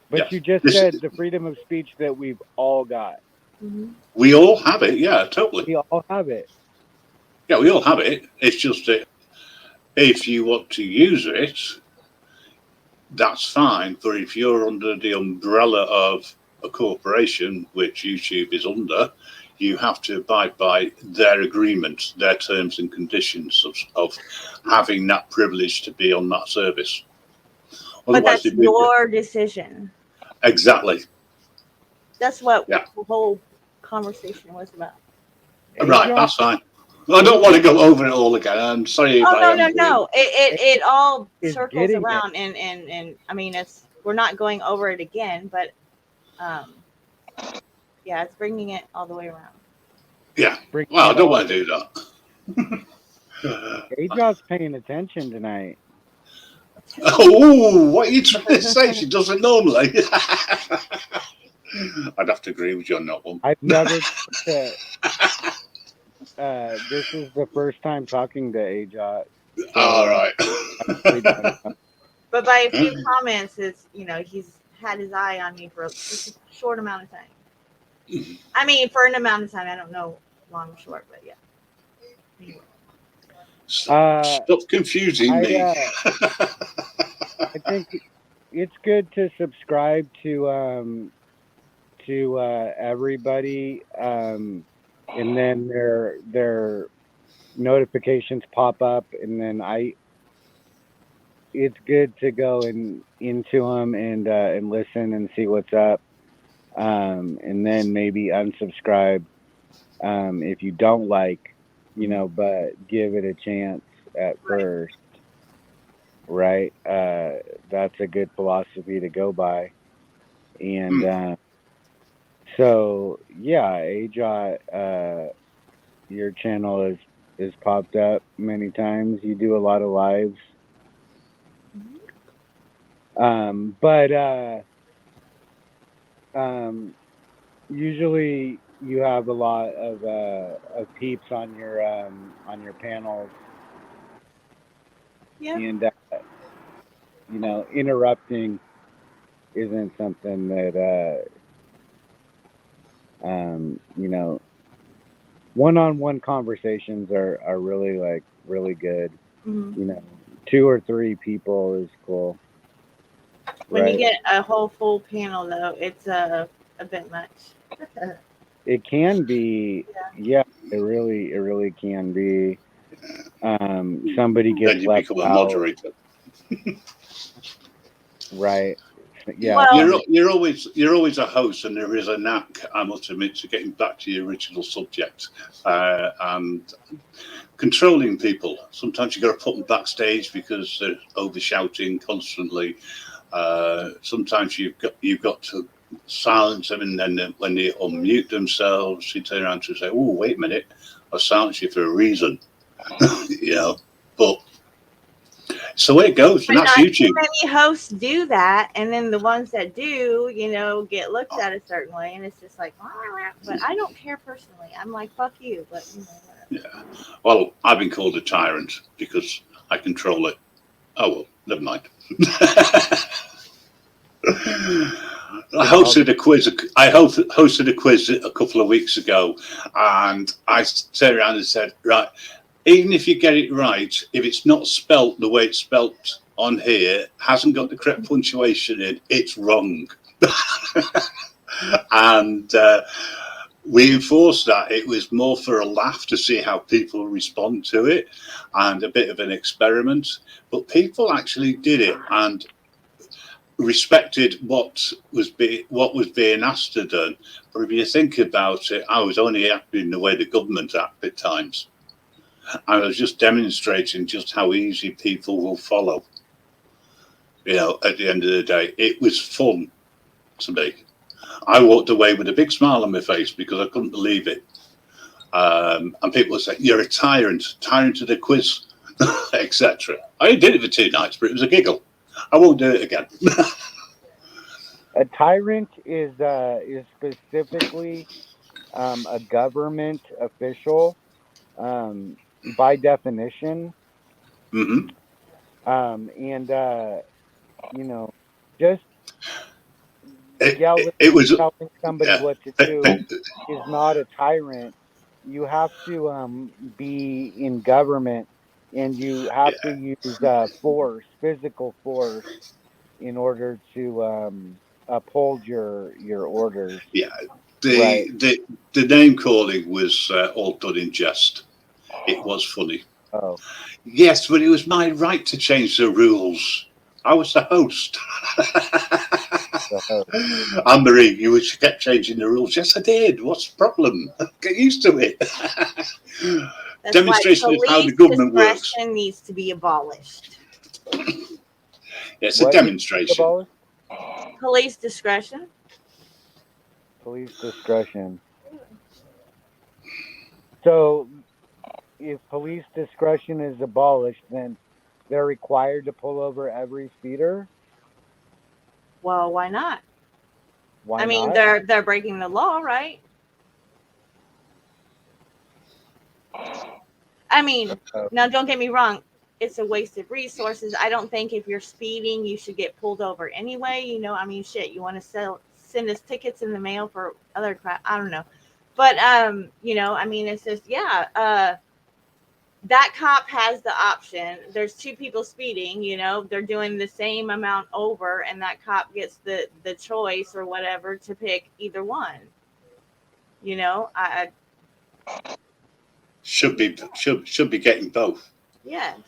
But yes. you just said the freedom of speech that we've all got. Mm-hmm. We all have it, yeah, totally. We all have it. Yeah, we all have it. It's just that if you want to use it, that's fine. But if you're under the umbrella of a corporation, which YouTube is under, you have to abide by their agreement, their terms and conditions of having that privilege to be on that service. But that's your decision. Exactly. That's what the whole conversation was about. Right, that's fine. I don't want to go over it all again. I'm sorry. No. It all circles around, and I mean, we're not going over it again, but yeah, it's bringing it all the way around. Yeah. Well, I don't want to do that. Adrian's paying attention tonight. Oh, what are you trying to say? She doesn't normally. I'd have to agree with you on that one. I've never. This is the first time talking to Ajot. So all right. But by a few comments, it's he's had his eye on me for just a short amount of time. I mean, for an amount of time, I don't know long or short, but yeah. Anyway. Stop confusing me. I think it's good to subscribe to everybody, and then their notifications pop up, and then it's good to go into them and listen and see what's up, and then maybe unsubscribe if you don't like, but give it a chance at first, right? That's a good philosophy to go by, and so yeah, AJOT, your channel is popped up many times. You do a lot of lives. But usually you have a lot of peeps on your panels, Yeah. and interrupting isn't something that one-on-one conversations are really really good. Mm-hmm. 2 or 3 people is cool, When you right? get a whole full panel, though, it's a bit much. It can be, yeah, it really can be. Somebody Then gets you left become a out, moderator. right? Yeah, Well, You're always a host, and there is a knack, I must admit, to getting back to the original subject and controlling people. Sometimes you got to put them backstage because they're over shouting constantly. Sometimes you've got to silence them, and then when they unmute themselves, you turn around to say, "Oh, wait a minute, I silenced you for a reason." But it's the way it goes, and but that's not YouTube. too many hosts do that, and then the ones that do, get looked at a certain way, and it's just like, but I don't care personally. I'm like, fuck you, but whatever. Yeah. Well, I've been called a tyrant because I control it. Oh well, never mind. I hosted a quiz. I hosted a quiz a couple of weeks ago, and I turned around and said, "Right, even if you get it right, if it's not spelt the way it's spelt on here, hasn't got the correct punctuation in, it's wrong." And we enforced that. It was more for a laugh to see how people respond to it, and a bit of an experiment. But people actually did it and respected what was being asked to do. But if you think about it, I was only acting the way the government act at times. I was just demonstrating just how easy people will follow. At the end of the day, it was fun to me. I walked away with a big smile on my face because I couldn't believe it. And people would say, "You're a tyrant of the quiz," etc. I did it for 2 nights, but it was a giggle. I won't do it again. a tyrant is specifically a government official, by definition, Mm-hmm. and just yelling, It was. telling somebody Yeah. what to do is not a tyrant. You have to be in government, and you have to use force, physical force, in order to uphold your orders. Yeah. Right. The name calling was all done in jest. It was funny. Oh. Yes, but it was my right to change the rules. I was the host. Anne Marie, you kept changing the rules. Yes, I did. What's the problem? Get used to it. That's Demonstration of how the police government works. discretion needs to be abolished. It's a What demonstration. abolished? Police discretion. Police discretion. So, if police discretion is abolished, then they're required to pull over every speeder? Well, why not? Why I mean, not? they're breaking the law, right? I mean, now don't get me wrong, it's a waste of resources. I don't think if you're speeding, you should get pulled over anyway. I mean, shit, you want to send us tickets in the mail for other crap? I don't know, but I mean, it's just that cop has the option. There's 2 people speeding, they're doing the same amount over, and that cop gets the choice or whatever to pick either one. I Should be getting both. yes.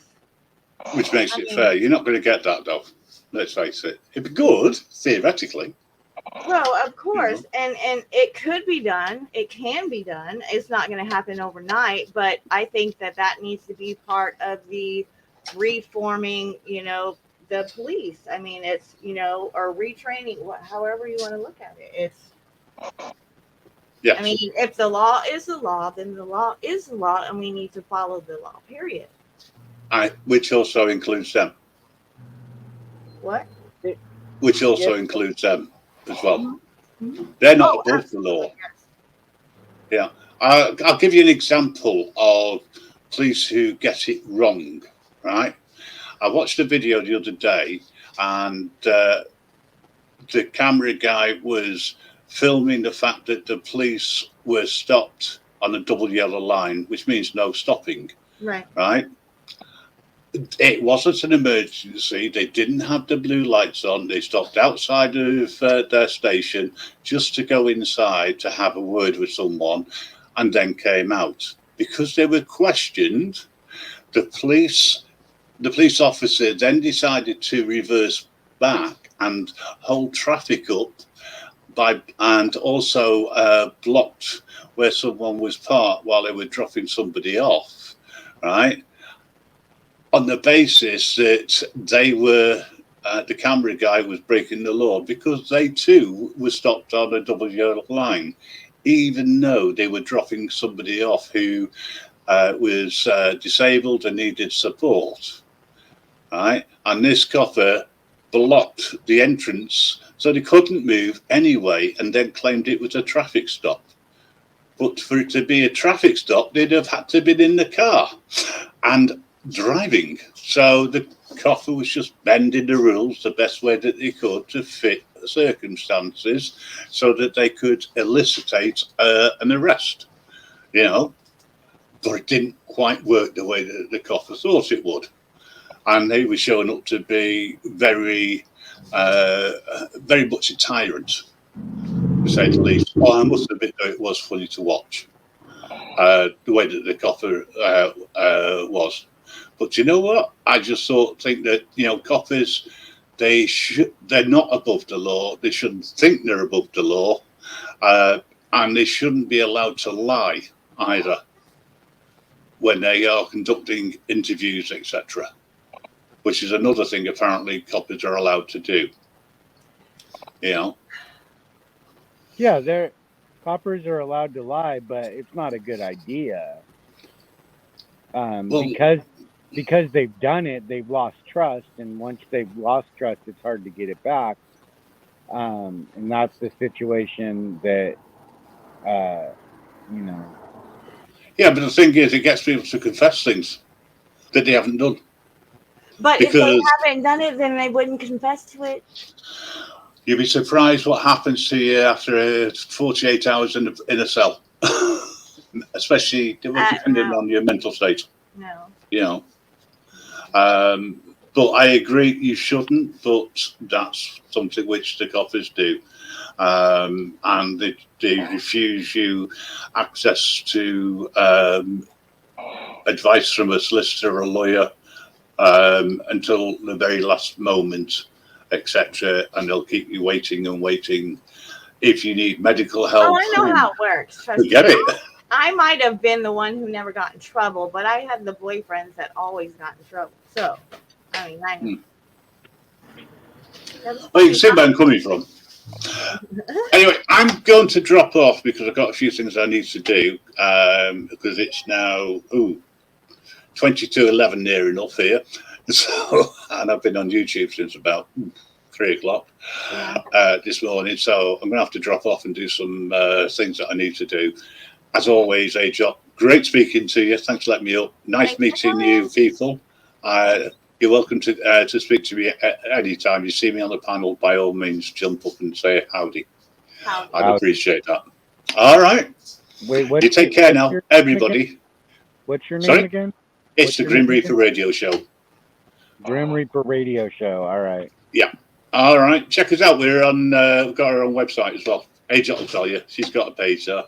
which makes I it mean- fair. You're not going to get that, though. Let's face it. It'd be good, theoretically. Well, of course, and it could be done. It can be done. It's not going to happen overnight, but I think that needs to be part of the reforming, the police. I mean, it's, or retraining, however you want to look at it. It's, Yes. I mean, if the law is the law, then the law is the law, and we need to follow the law, period. Which also includes them. What? Which also includes them as well. They're not above the law. Yes. I'll give you an example of police who get it wrong, right? I watched a video the other day, and the camera guy was filming the fact that the police were stopped on a double yellow line, which means no stopping, Right. right? It wasn't an emergency. They didn't have the blue lights on. They stopped outside of their station just to go inside to have a word with someone, and then came out. Because they were questioned, the police officer then decided to reverse back and hold traffic up and also blocked where someone was parked while they were dropping somebody off, right? On the basis that they were, the camera guy was breaking the law because they too were stopped on a double yellow line, even though they were dropping somebody off who was disabled and needed support, right? And this copper blocked the entrance so they couldn't move anyway, and then claimed it was a traffic stop. But for it to be a traffic stop, they'd have had to be in the car and driving. So the copper was just bending the rules the best way that they could to fit the circumstances so that they could elicitate an arrest, but it didn't quite work the way that the copper thought it would. And he was showing up to be very much a tyrant, to say the least. I must admit, though, it was funny to watch the way that the copper was. But you know what? I just think that coppers, they're not above the law. They shouldn't think they're above the law, and they shouldn't be allowed to lie either when they are conducting interviews, etc. Which is another thing apparently coppers are allowed to do. Yeah, coppers are allowed to lie, but it's not a good idea. Because they've done it, they've lost trust, and once they've lost trust, it's hard to get it back. And that's the situation that, Yeah, but the thing is, it gets people to confess things that they haven't done. But if they haven't done it, then they wouldn't confess to it. You'd be surprised what happens to you after 48 hours in a cell, especially depending on your mental state. No. But I agree, you shouldn't, but that's something which the coppers do. And they refuse you access to advice from a solicitor or a lawyer until the very last moment, etc. And they'll keep you waiting and waiting. If you need medical help, Oh, I know how it works. Trust me. Get it. I might have been the one who never got in trouble, but I had the boyfriends that always got in trouble. So, I know. Well, you can see where I'm coming from. Anyway, I'm going to drop off because I've got a few things I need to do because it's now 22:11 near enough here. So, and I've been on YouTube since about 3 o'clock this morning. So I'm going to have to drop off and do some things that I need to do. As always, AJ, great speaking to you. Thanks for letting me up. Nice meeting you people. You're welcome to speak to me at any time. You see me on the panel, by all means, jump up and say howdy. I'd appreciate that. All right. Wait, you take care now, everybody. What's your name again? It's the Grim Reaper Radio Show. Grim Reaper Radio Show. All right. Yeah. All right. Check us out. We're on. We've got our own website as well. AJ will tell you. She's got a page there.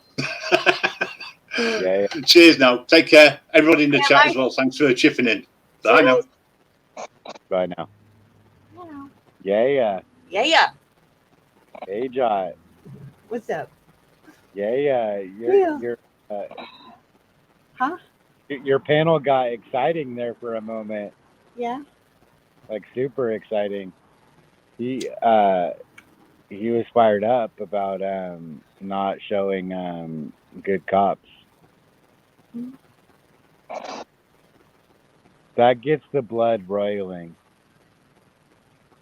Yeah. Cheers now. Take care. Everybody in the chat as well. Thanks for chipping in. Bye now. Bye now. Yeah. Yeah. Yeah. Hey, Jot. What's up? Yeah. Yeah. Uh, Huh? your panel got exciting there for a moment, Yeah. like super exciting. He was fired up about not showing good cops. Mhm. That gets the blood roiling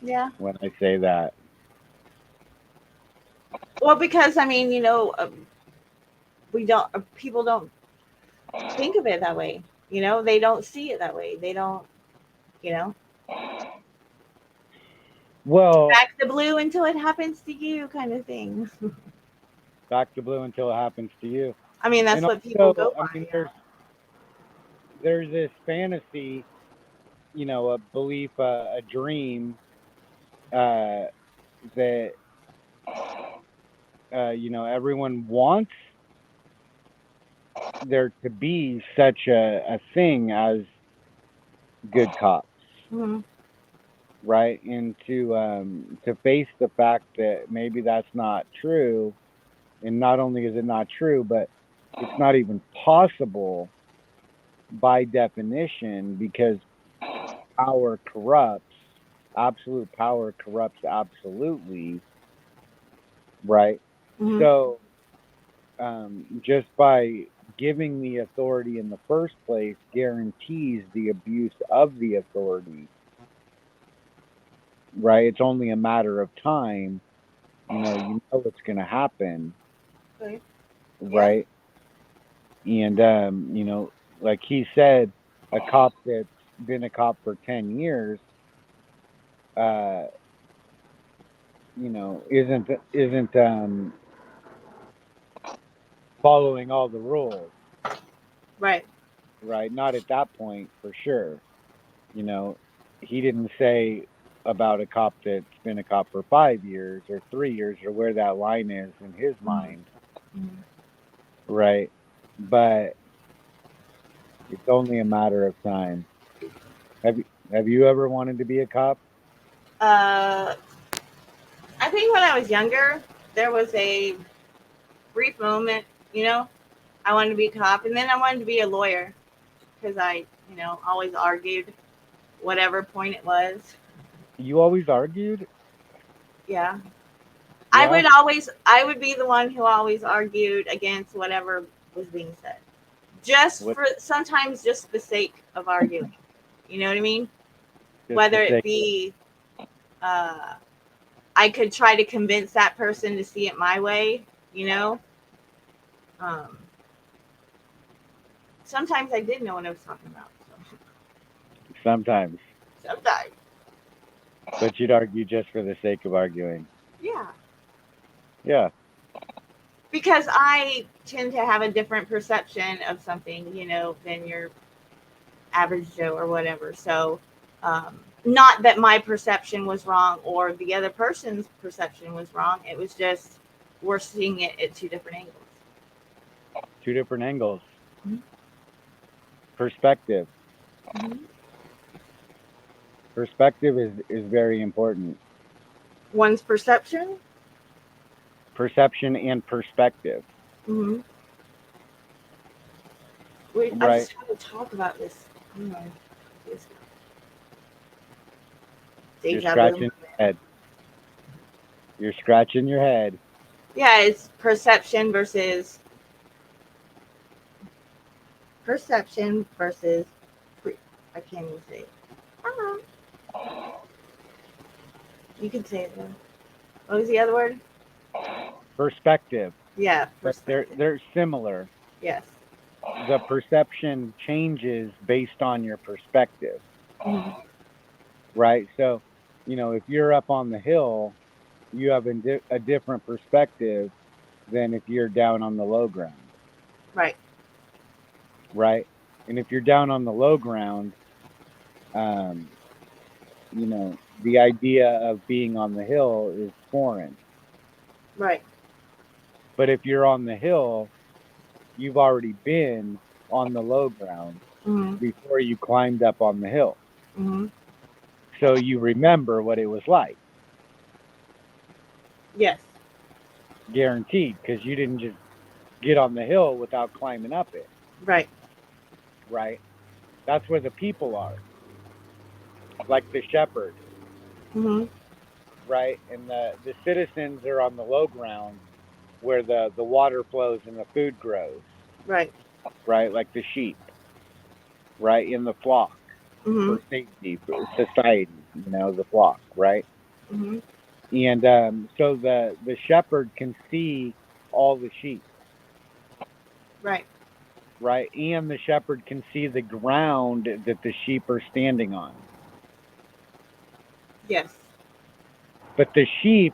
Yeah. when I say that. Well, because I mean, we don't. People don't think of it that way. They don't see it that way. They don't. You know, Well, back the blue until it happens to you, kind of thing. back to blue until it happens to you. I mean, that's And what people go also, I by. mean, there's this fantasy, a belief, a dream that everyone wants there to be such a thing as good cops, Mhm. right? And to face the fact that maybe that's not true, and not only is it not true, but it's not even possible by definition, because power corrupts. Absolute power corrupts absolutely, right? Mhm. So just by giving the authority in the first place guarantees the abuse of the authority, right? It's only a matter of time. It's going to happen, Okay. Yeah. right? And like he said, a cop that's been a cop for 10 years, uh, isn't following all the rules, Right. right? Not at that point, for sure. You know, he didn't say about a cop that's been a cop for 5 years or 3 years, or where that line is in his Mhm. mind, Mhm. right? But it's only a matter of time. Have you ever wanted to be a cop? Uh, I think when I was younger, there was a brief moment. I wanted to be a cop, and then I wanted to be a lawyer because I, always argued whatever point it was. You always argued? Yeah. Yeah. I would be the one who always argued against whatever was being said. Just What? for sometimes just the sake of arguing. You know what I mean? Just Whether to it say, be uh, I could try to convince that person to see it my way, you know. Um, Sometimes I did know what I was talking about. So. sometimes, Sometimes, but you'd argue just for the sake of arguing. yeah, Yeah. because I tend to have a different perception of something, than your average Joe or whatever. So, not that my perception was wrong or the other person's perception was wrong. It was just we're seeing it at two different angles. Two different angles. Mhm. Perspective. Mm-hmm. Perspective is very important. One's perception. Perception and perspective, Mm-hmm. I right? just want to talk about this. This You're deja vu. scratching your head. You're scratching your head. Yeah, it's perception versus I can't even say it. You can say it though. What was the other word? Perspective, Yeah, but perspective. they're similar. Yes. The perception changes based on your perspective, Mm-hmm. right? So, if you're up on the hill, you have a different perspective than if you're down on the low ground, Right. right? And if you're down on the low ground, um, the idea of being on the hill is foreign. Right. But if you're on the hill, you've already been on the low ground Mm-hmm. before you climbed up on the hill. Mm-hmm. so you remember what it was like, Yes. guaranteed, because you didn't just get on the hill without climbing up it, Right. right? That's where the people are, like the shepherd, Mhm. right? And the citizens are on the low ground where the water flows and the food grows, Right. right? Like the sheep, right? In the flock for Mhm. safety, for society, the flock, right? Mhm. And so the shepherd can see all the sheep, Right. right? And the shepherd can see the ground that the sheep are standing on. Yes. But the sheep,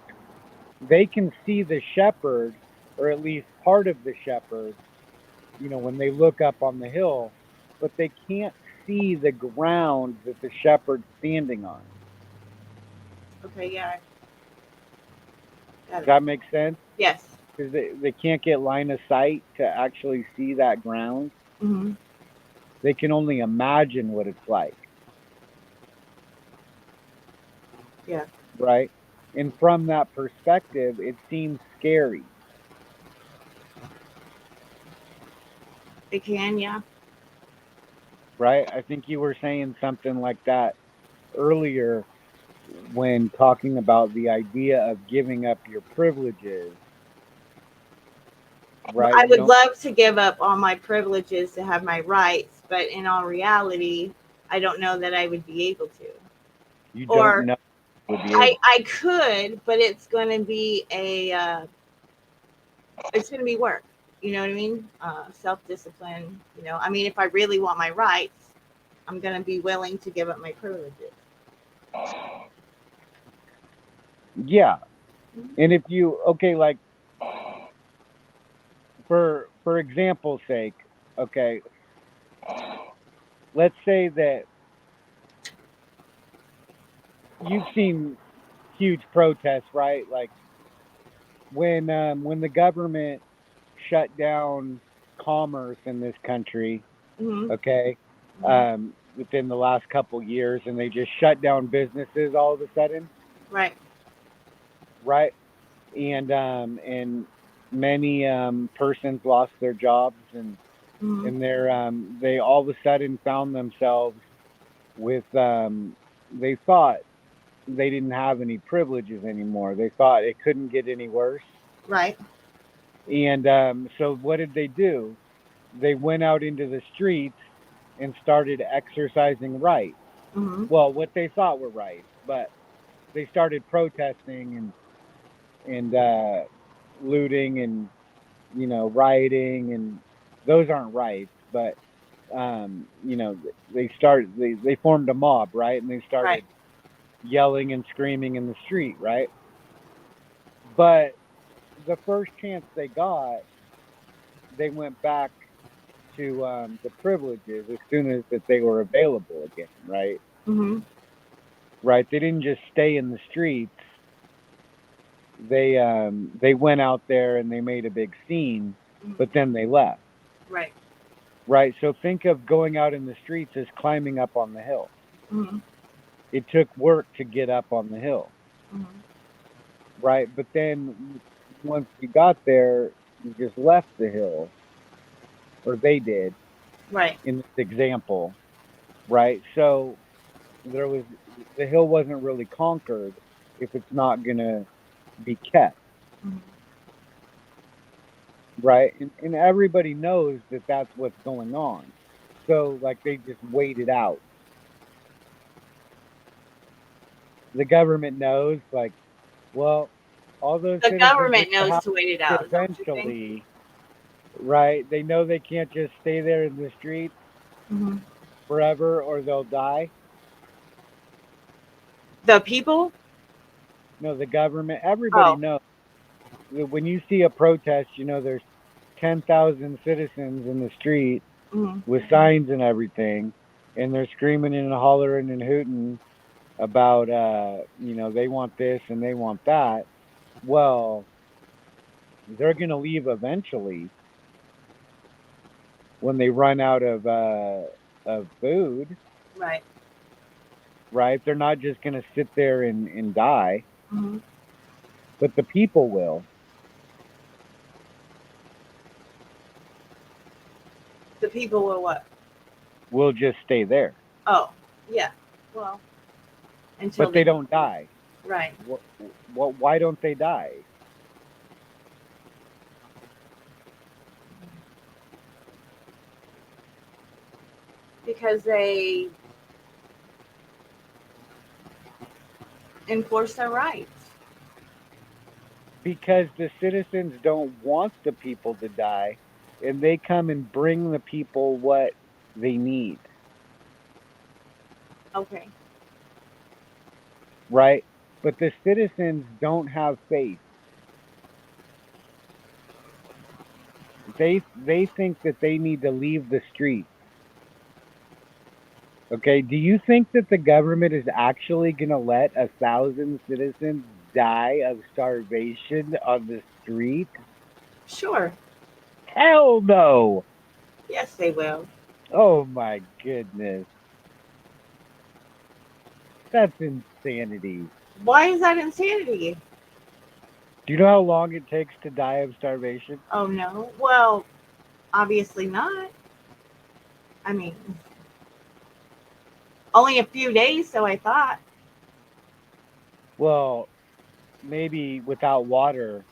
they can see the shepherd, or at least part of the shepherd, when they look up on the hill, but they can't see the ground that the shepherd's standing on. Okay. Yeah. Got Does it. that make sense? Yes. Because they can't get line of sight to actually see that ground. Mhm. They can only imagine what it's like, Yeah. right? And from that perspective, it seems scary, It can. Yeah. right? I think you were saying something like that earlier when talking about the idea of giving up your privileges, Well, right? I You would don't love to give up all my privileges to have my rights, but in all reality, I don't know that I would be able to. you don't Or know would be I able. I could, but it's going to be it's going to be work. You know what I mean? Self discipline. I mean, if I really want my rights, I'm going to be willing to give up my privileges. Yeah. And if you like for example's sake, okay, let's say that you've seen huge protests, right? Like when the government shut down commerce in this country, Hmm. okay, Hmm. within the last couple years, and they just shut down businesses all of a sudden, Right. right? And many persons lost their jobs, and Hmm. they all of a sudden found themselves with they thought they didn't have any privileges anymore. They thought it couldn't get any worse. Right. And so what did they do? They went out into the streets and started exercising rights. Hmm. Well, what they thought were rights, but they started protesting and looting and rioting, and those aren't rights, but they formed a mob, right? And they Right. started yelling and screaming in the street, right? But the first chance they got, they went back to the privileges as soon as that they were available again, right? Hmm. Right? They didn't just stay in the streets. They went out there and they made a big scene, but then they left. Right. Right? So think of going out in the streets as climbing up on the hill. Hmm. It took work to get up on the hill, Hmm. right? But then once you got there, you just left the hill, or they did Right. in this example, right? So the hill wasn't really conquered if it's not gonna be kept, Hmm. right? And everybody knows that that's what's going on. So like they just wait it out. The government knows, like, well, all those The citizens are government gonna knows have to wait it to out. Is that what you're saying? eventually, right? They know they can't just stay there in the streets Hmm. forever or they'll die. The people? No, the government, everybody Oh. knows. When you see a protest, there's 10,000 citizens in the street Hmm. with signs and everything, and they're screaming and hollering and hooting about, they want this and they want that. Well, they're going to leave eventually when they run out of food, Right. right? They're not just going to sit there and die, Mhm. but the people will. The people will what? Will just stay there, Oh, yeah. Well, until but they don't die. Right. Why don't they die? Because they enforce their rights. Because the citizens don't want the people to die, and they come and bring the people what they need, Okay. right? But the citizens don't have faith. They think that they need to leave the street. Okay, do you think that the government is actually going to let 1,000 citizens die of starvation on the street? Sure. Hell no. Yes, they will. Oh my goodness. That's insanity. Why is that insanity? Do you know how long it takes to die of starvation? Oh no. Well, obviously not. I mean, only a few days, so I thought. Well, maybe without water,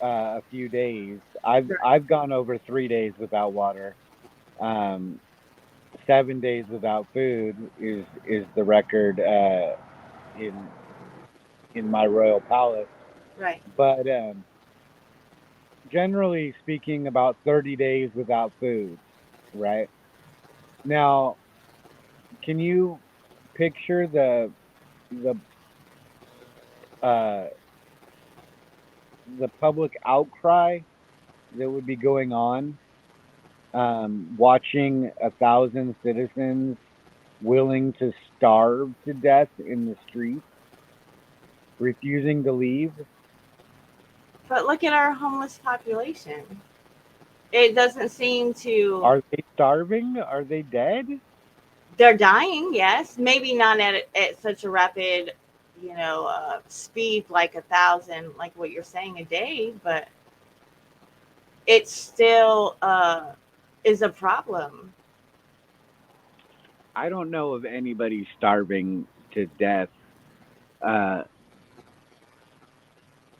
a few days. I've gone over 3 days without water. 7 days without food is the record in my royal palace. Right. But generally speaking, about 30 days without food. Right now, can you picture the uh, the public outcry that would be going on, watching 1,000 citizens willing to starve to death in the streets, refusing to leave? But look at our homeless population. It doesn't seem to. Are they starving? Are they dead? They're dying, yes. Maybe not at such a rapid, speed like 1,000, like what you're saying, a day, but it still is a problem. I don't know of anybody starving to death. Uh,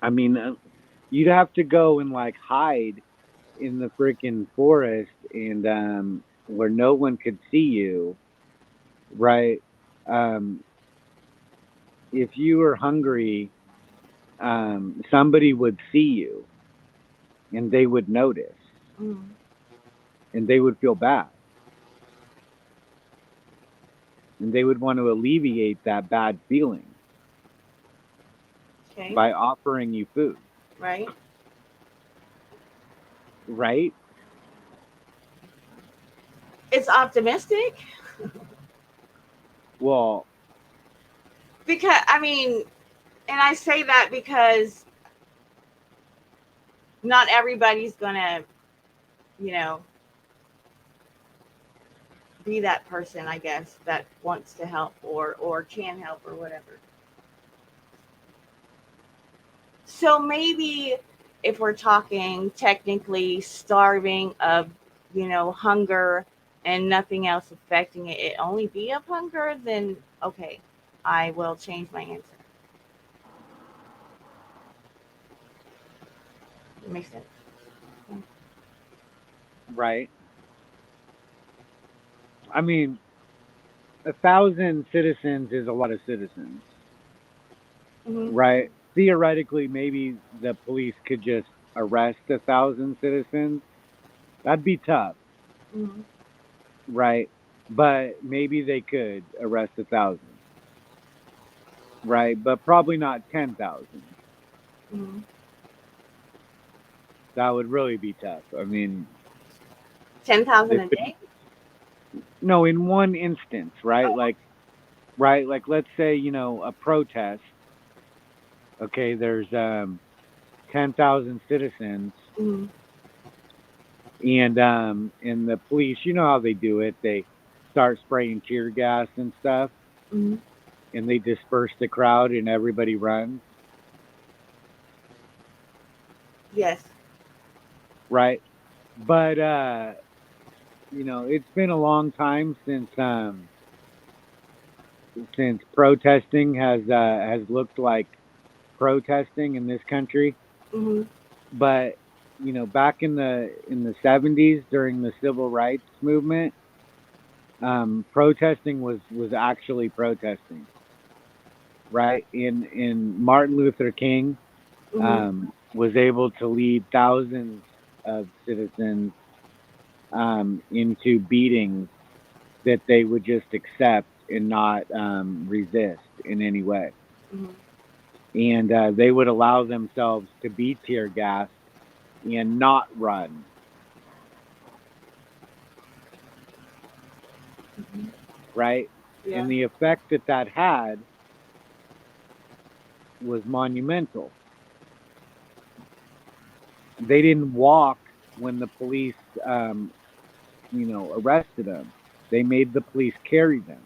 I mean, you'd have to go and like hide in the freaking forest and where no one could see you, right? Um, if you were hungry, somebody would see you and they would notice Mm. and they would feel bad and they would want to alleviate that bad feeling Okay. by offering you food, Right. right? It's optimistic Well, because, I mean, and I say that because not everybody's going to, you know, be that person, I guess, that wants to help or can help or whatever. So maybe if we're talking technically starving of, hunger and nothing else affecting it, it only be of hunger, then okay, I will change my answer. Makes sense. right. I mean, 1,000 citizens is a lot of citizens, Hmm. right? Theoretically, maybe the police could just arrest 1,000 citizens. That'd be tough, Hmm. right? But maybe they could arrest 1,000, right? But probably not 10,000. Hmm. That would really be tough. I mean, 10,000 if a day. no, in one instance, right? Like, right? Like, let's say a protest. Okay, there's 10,000 citizens, Hmm. and the police, you know how they do it? They start spraying tear gas and stuff. Mhm. and they disperse the crowd and everybody runs, Yes. right? But it's been a long time since protesting has looked like protesting in this country. Hmm. But back in the 70s during the civil rights movement, protesting was actually protesting, right? In Martin Luther King Hmm. was able to lead thousands of citizens into beatings that they would just accept and not resist in any way. Hmm. And they would allow themselves to be tear gassed and not run, Hmm. right? Yeah. And the effect that had was monumental. They didn't walk when the police, arrested them. They made the police carry them,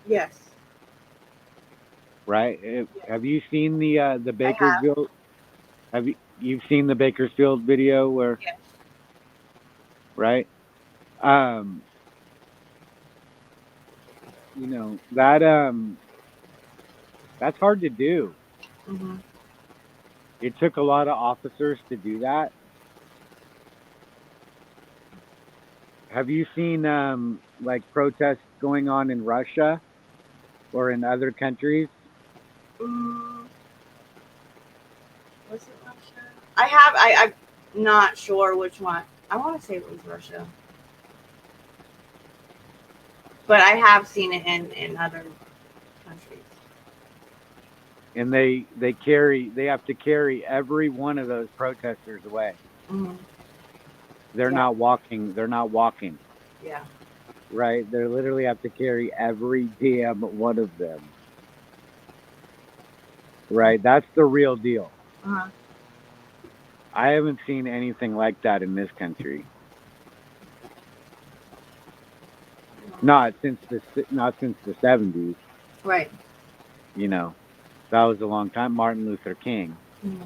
Yes. right? Yeah. Have you seen the I have. Bakersfield? You've seen the Bakersfield video where, Yes. right? Um, that's hard to do. Hmm. It took a lot of officers to do that. Have you seen like protests going on in Russia or in other countries? Mm, was it Russia? I have. I'm not sure which one. I want to say it was Russia, but I have seen it in other countries. And they have to carry every one of those protesters away. Hmm. They're Yeah. not walking. They're not walking, Yeah. right? They literally have to carry every damn one of them, right? That's the real deal. Uh-huh. I haven't seen anything like that in this country. Not since the 70s. Right. You know, that was a long time. Martin Luther King. Hmm.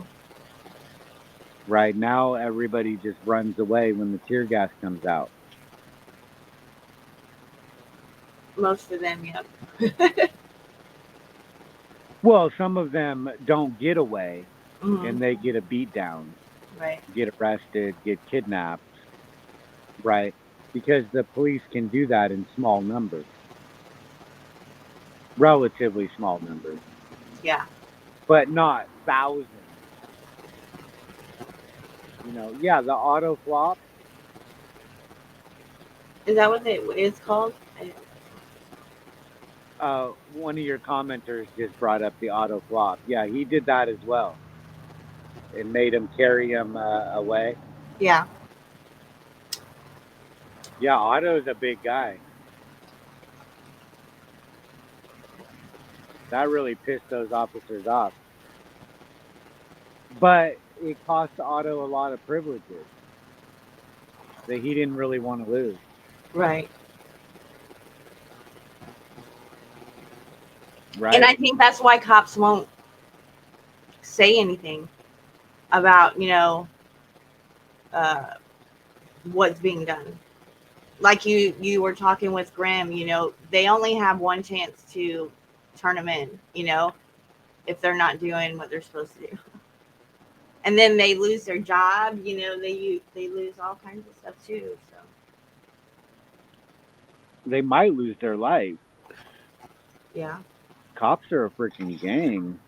Right now, everybody just runs away when the tear gas comes out. Most of them, yep. Well, some of them don't get away, Hmm. and they get a beat down, Right. get arrested, get kidnapped, right? Because the police can do that in small numbers, relatively small numbers, Yeah. but not thousands. Yeah, the auto flop. Is that what it is called? One of your commenters just brought up the auto flop. Yeah, he did that as well. It made him carry him away. Yeah. Yeah, Otto's a big guy. That really pissed those officers off. But it cost Otto a lot of privileges that he didn't really want to lose, Right. right? And I think that's why cops won't say anything about, uh, what's being done. Like you were talking with Graham, they only have one chance to turn them in, if they're not doing what they're supposed to do. And then they lose their job, they lose all kinds of stuff too. So They might lose their life. yeah. Cops are a freaking gang.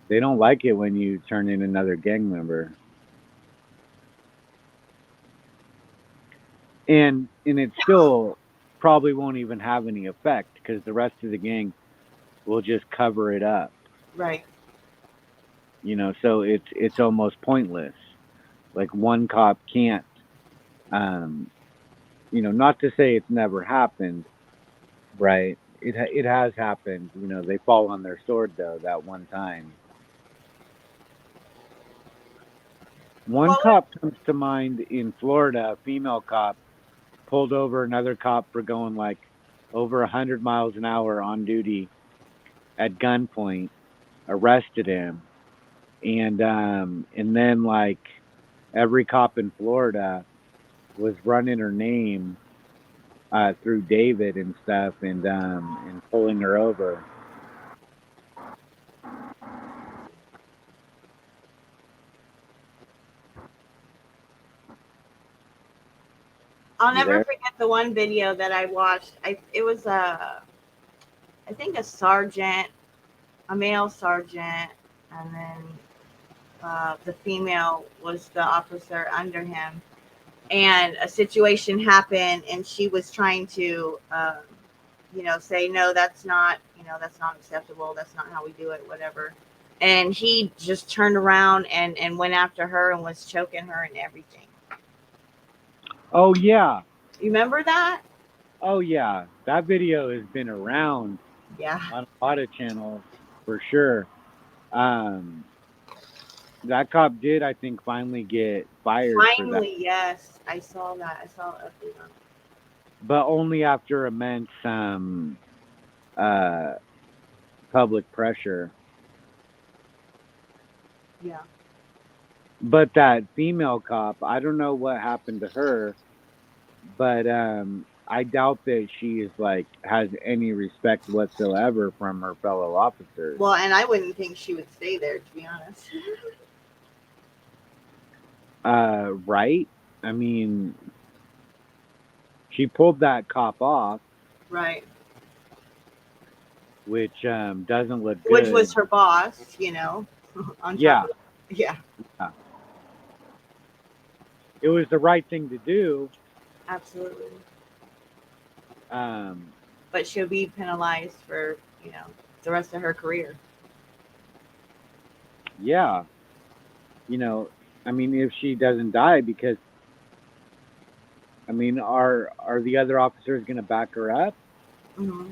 They don't like it when you turn in another gang member. And it still probably won't even have any effect because the rest of the gang will just cover it up. Right. So it's almost pointless. Like one cop can't not to say it's never happened, right? It has happened. They fall on their sword though that one time. One Well, cop comes to mind in Florida, a female cop pulled over another cop for going like over 100 miles an hour on duty at gunpoint, arrested him, and then like every cop in Florida was running her name through David and stuff, and pulling her over. I'll You never there? forget the one video that I watched. It was I think a sergeant, a male sergeant, and then the female was the officer under him. And a situation happened, and she was trying to, say, no, that's not acceptable. That's not how we do it, whatever. And he just turned around and went after her and was choking her and everything. Oh yeah. You remember that? Oh yeah. That video has been around Yeah. on a lot of channels for sure. That cop did, I think, finally get fired for that, Finally, yes. I saw that. I saw an update on it. but only after immense public pressure. Yeah. But that female cop, I don't know what happened to her, but I doubt that she is like has any respect whatsoever from her fellow officers. Well, and I wouldn't think she would stay there, to be honest. Right? I mean, she pulled that cop off, Right. which doesn't look good. Which was her boss, on Yeah. top of, yeah, It was the right thing to do. absolutely. Um, But she'll be penalized for, the rest of her career. yeah. I mean, if she doesn't die, because, I mean, are the other officers going to back her up? Mm-hmm.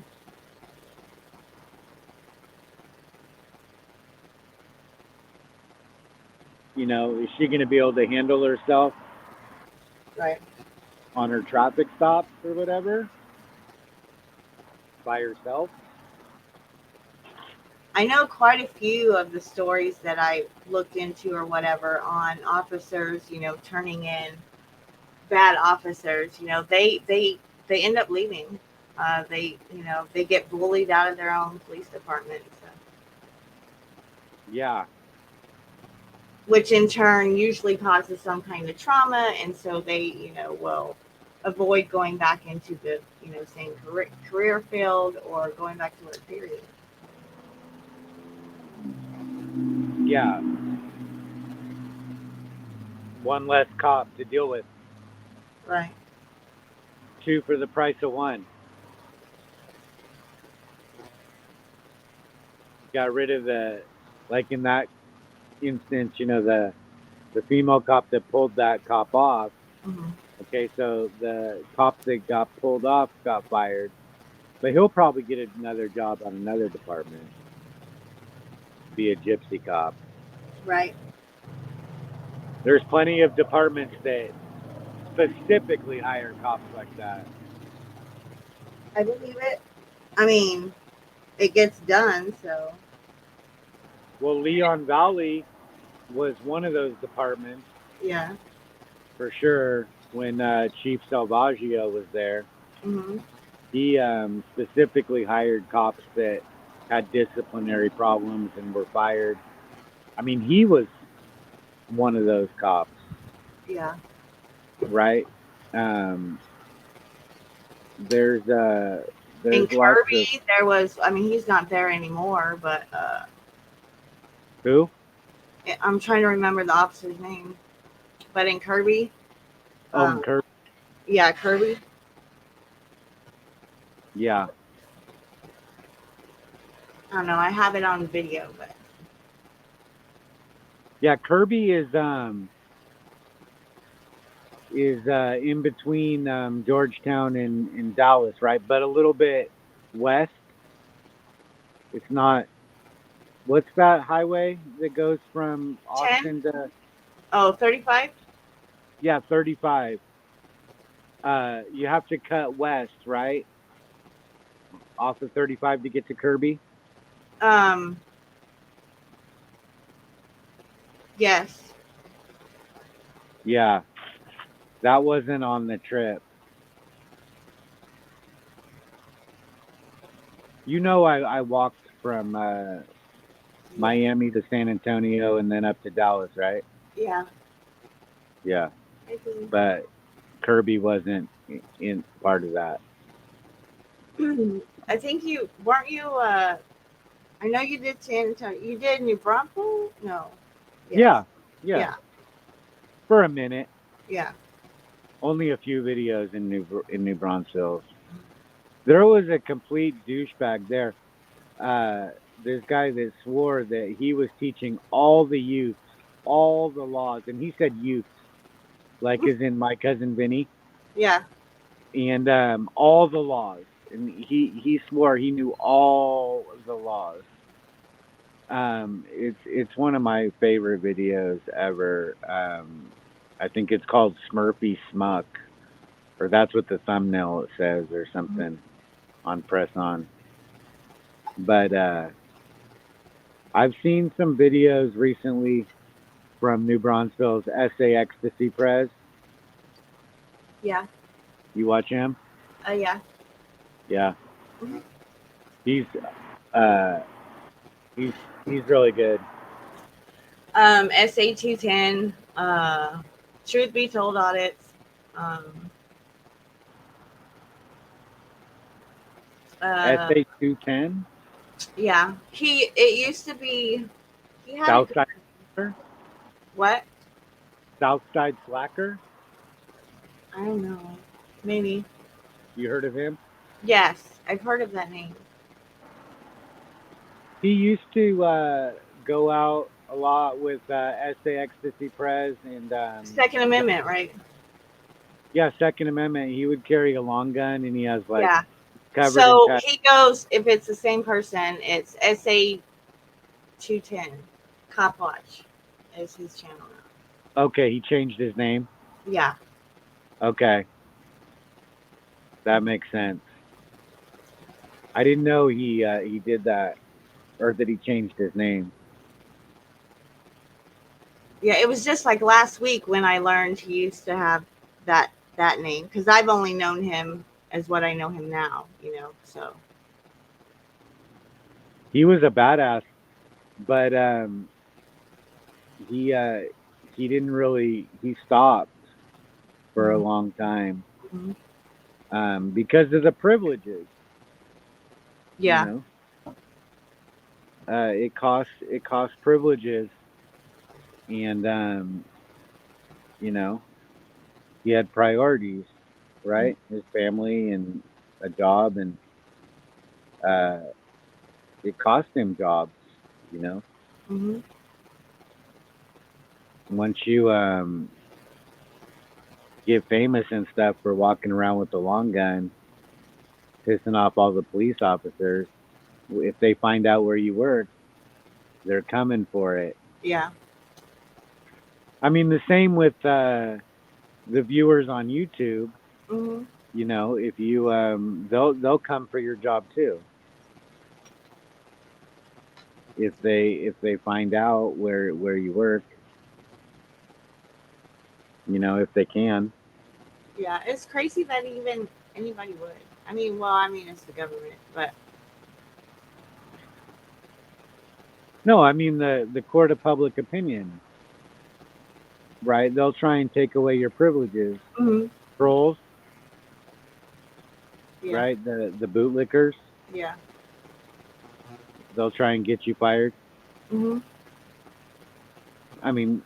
Is she going to be able to handle herself Right. on her traffic stops or whatever by herself? I know quite a few of the stories that I looked into or whatever on officers, turning in bad officers. They end up leaving. They get bullied out of their own police department. So. Yeah. Which in turn usually causes some kind of trauma, and so they, will avoid going back into the, same career field or going back to work, period. Yeah. One less cop to deal with. Right. 2 for the price of 1. Got rid of like in that instance, the female cop that pulled that cop off. Mm-hmm. Okay, so the cop that got pulled off got fired, but he'll probably get another job on another department. Be a gypsy cop. Right. There's plenty of departments that specifically hire cops like that. I believe it. I mean, it gets done, so. Well, Leon Valley was one of those departments. Yeah. For sure. When Chief Salvaggio was there, Mm-hmm. he specifically hired cops that had disciplinary problems and were fired. I mean, he was one of those cops. Yeah. Right? There's in Kirby, there was, I mean, he's not there anymore, but who? I'm trying to remember the officer's name. But in Kirby. In Kirby? Yeah, Kirby. Yeah. I don't know. I have it on video, but. Yeah, Kirby is in between Georgetown and Dallas, right? But a little bit west. It's not. What's that highway that goes from Austin 10? to? Oh, 35? Yeah, 35. You have to cut west, right? Off of 35 to get to Kirby. Yes. Yeah, that wasn't on the trip. You know, I walked from Miami to San Antonio and then up to Dallas, right? Yeah. Yeah, I think. but Kirby wasn't in part of that. I think you weren't you. I know you did San Antonio. You did New Braunfels? No. Yes. Yeah, Yeah. for a minute. Yeah. Only a few videos in New Braunfels. There was a complete douchebag there. This guy that swore that he was teaching all the youths all the laws, and he said youths, like as in my cousin Vinny, Yeah. and all the laws. And he swore he knew all the laws. It's one of my favorite videos ever. I think it's called Smurfy Smuck, or that's what the thumbnail says, or something on Press On. But I've seen some videos recently from New Braunfels SA Ecstasy Prez. Yeah. You watch him? Yeah. Yeah. Mhm. He's really good. SA210. Truth Be Told audits. SA 210. Yeah. It used to be. He had a good, Southside Slacker. what? Southside Slacker. I don't know. Maybe. You heard of him? Yes, I've heard of that name. He used to go out a lot with SA Ecstasy Prez and Second Amendment, right? yeah, Second Amendment. He would carry a long gun, and he has like Yeah. covered So in he goes, if it's the same person, it's SA210. Cop Watch is his channel now. Okay, he changed his name. Yeah. Okay, that makes sense. I didn't know he did that, or that he changed his name. Yeah, it was just like last week when I learned he used to have that name, because I've only known him as what I know him now, so. He was a badass, but he didn't really, he stopped for a long time because of the privileges. Yeah. You know? It costs privileges, and you know, he had priorities, right? His family and a job, and it cost him jobs, you know. Mm-hmm. Once you get famous and stuff for walking around with the long gun, pissing off all the police officers, if they find out where you work, they're coming for it. Yeah. I mean, the same with the viewers on YouTube. Mm-hmm. You know, if you they'll come for your job too. If they find out where you work, you know, if they can. Yeah, it's crazy that even anybody would. I mean, it's the government, but. No, I mean the court of public opinion, right? They'll try and take away your privileges. Mm-hmm. Trolls, Yeah. right? The bootlickers, Yeah. they'll try and get you fired. Mm-hmm. I mean,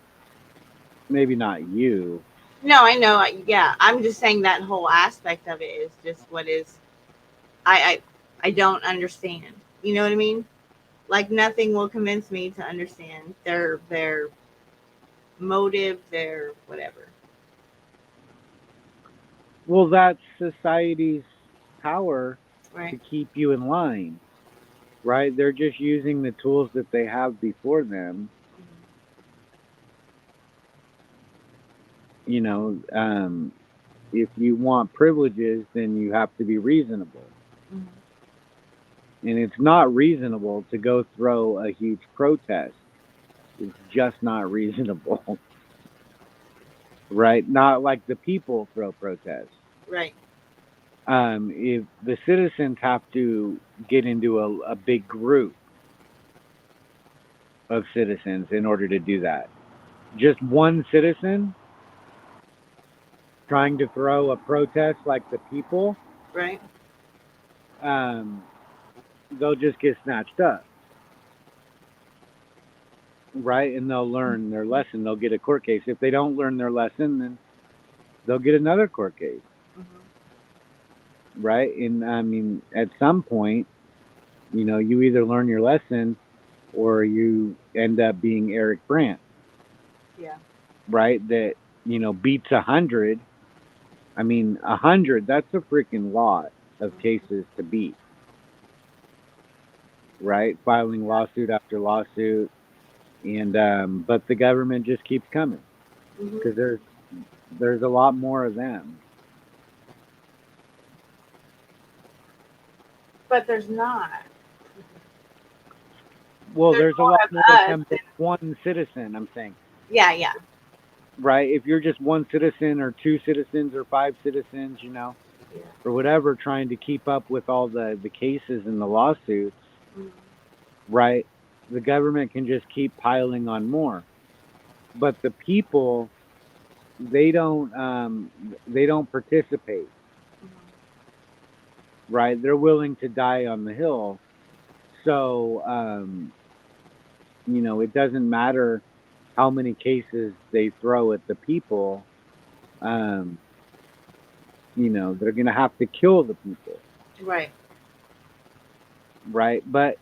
maybe not you. No, I know. Yeah, I'm just saying that whole aspect of it is just what is. I don't understand. You know what I mean? Like nothing will convince me to understand their motive, their whatever. Well, that's society's power Right. to keep you in line, right? They're just using the tools that they have before them. You know, if you want privileges, then you have to be reasonable. Mhm. And it's not reasonable to go throw a huge protest. It's just not reasonable. Right? Not like the people throw protests. Right. If the citizens have to get into a big group of citizens in order to do that. Just one citizen trying to throw a protest like the people, Right. they'll just get snatched up. Right? And they'll learn their lesson. They'll get a court case. If they don't learn their lesson, then they'll get another court case. Mhm. Right? And I mean, at some point, you know, you either learn your lesson or you end up being Eric Brandt. Yeah. Right? That, you know, beats 100. I mean, 100, that's a freaking lot of cases to beat. Right? Filing lawsuit after lawsuit. And, but the government just keeps coming Mhm. because there's a lot more of them. But there's not. Well, There's there's a more lot of more of us them than one citizen, I'm saying. Yeah. Yeah. Right? If you're just one citizen or two citizens or five citizens, you know, Yeah. or whatever, trying to keep up with all the cases and the lawsuits, Mhm. right? The government can just keep piling on more. But the people, they don't participate, Mhm. right? They're willing to die on the Hill. So, you know, it doesn't matter how many cases they throw at the people. You know, they're going to have to kill the people, Right. right? But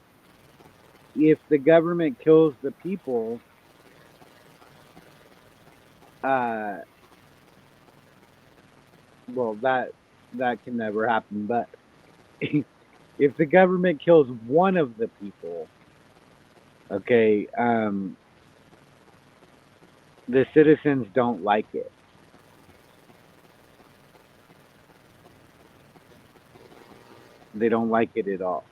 if the government kills the people, well, that can never happen. But if the government kills one of the people, okay, the citizens don't like it. They don't like it at all,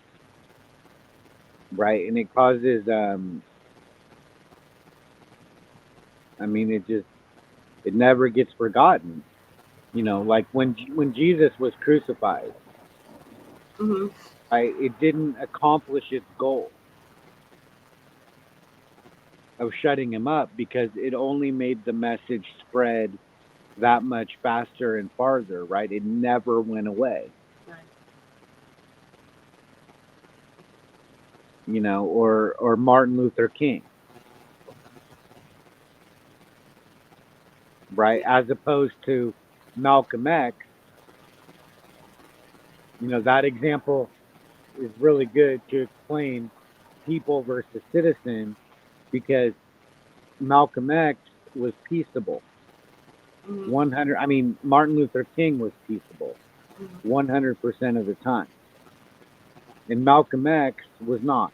right? And it causes, I mean, it never gets forgotten. You know, like when Jesus was crucified, Mhm. right? It didn't accomplish its goal of shutting him up because it only made the message spread that much faster and farther, right? It never went away. Right. You know, or Martin Luther King, right? As opposed to Malcolm X, you know, that example is really good to explain people versus citizen because Malcolm X was peaceable. Mhm. 100, I mean, Martin Luther King was peaceable Mhm. 100% of the time. And Malcolm X was not,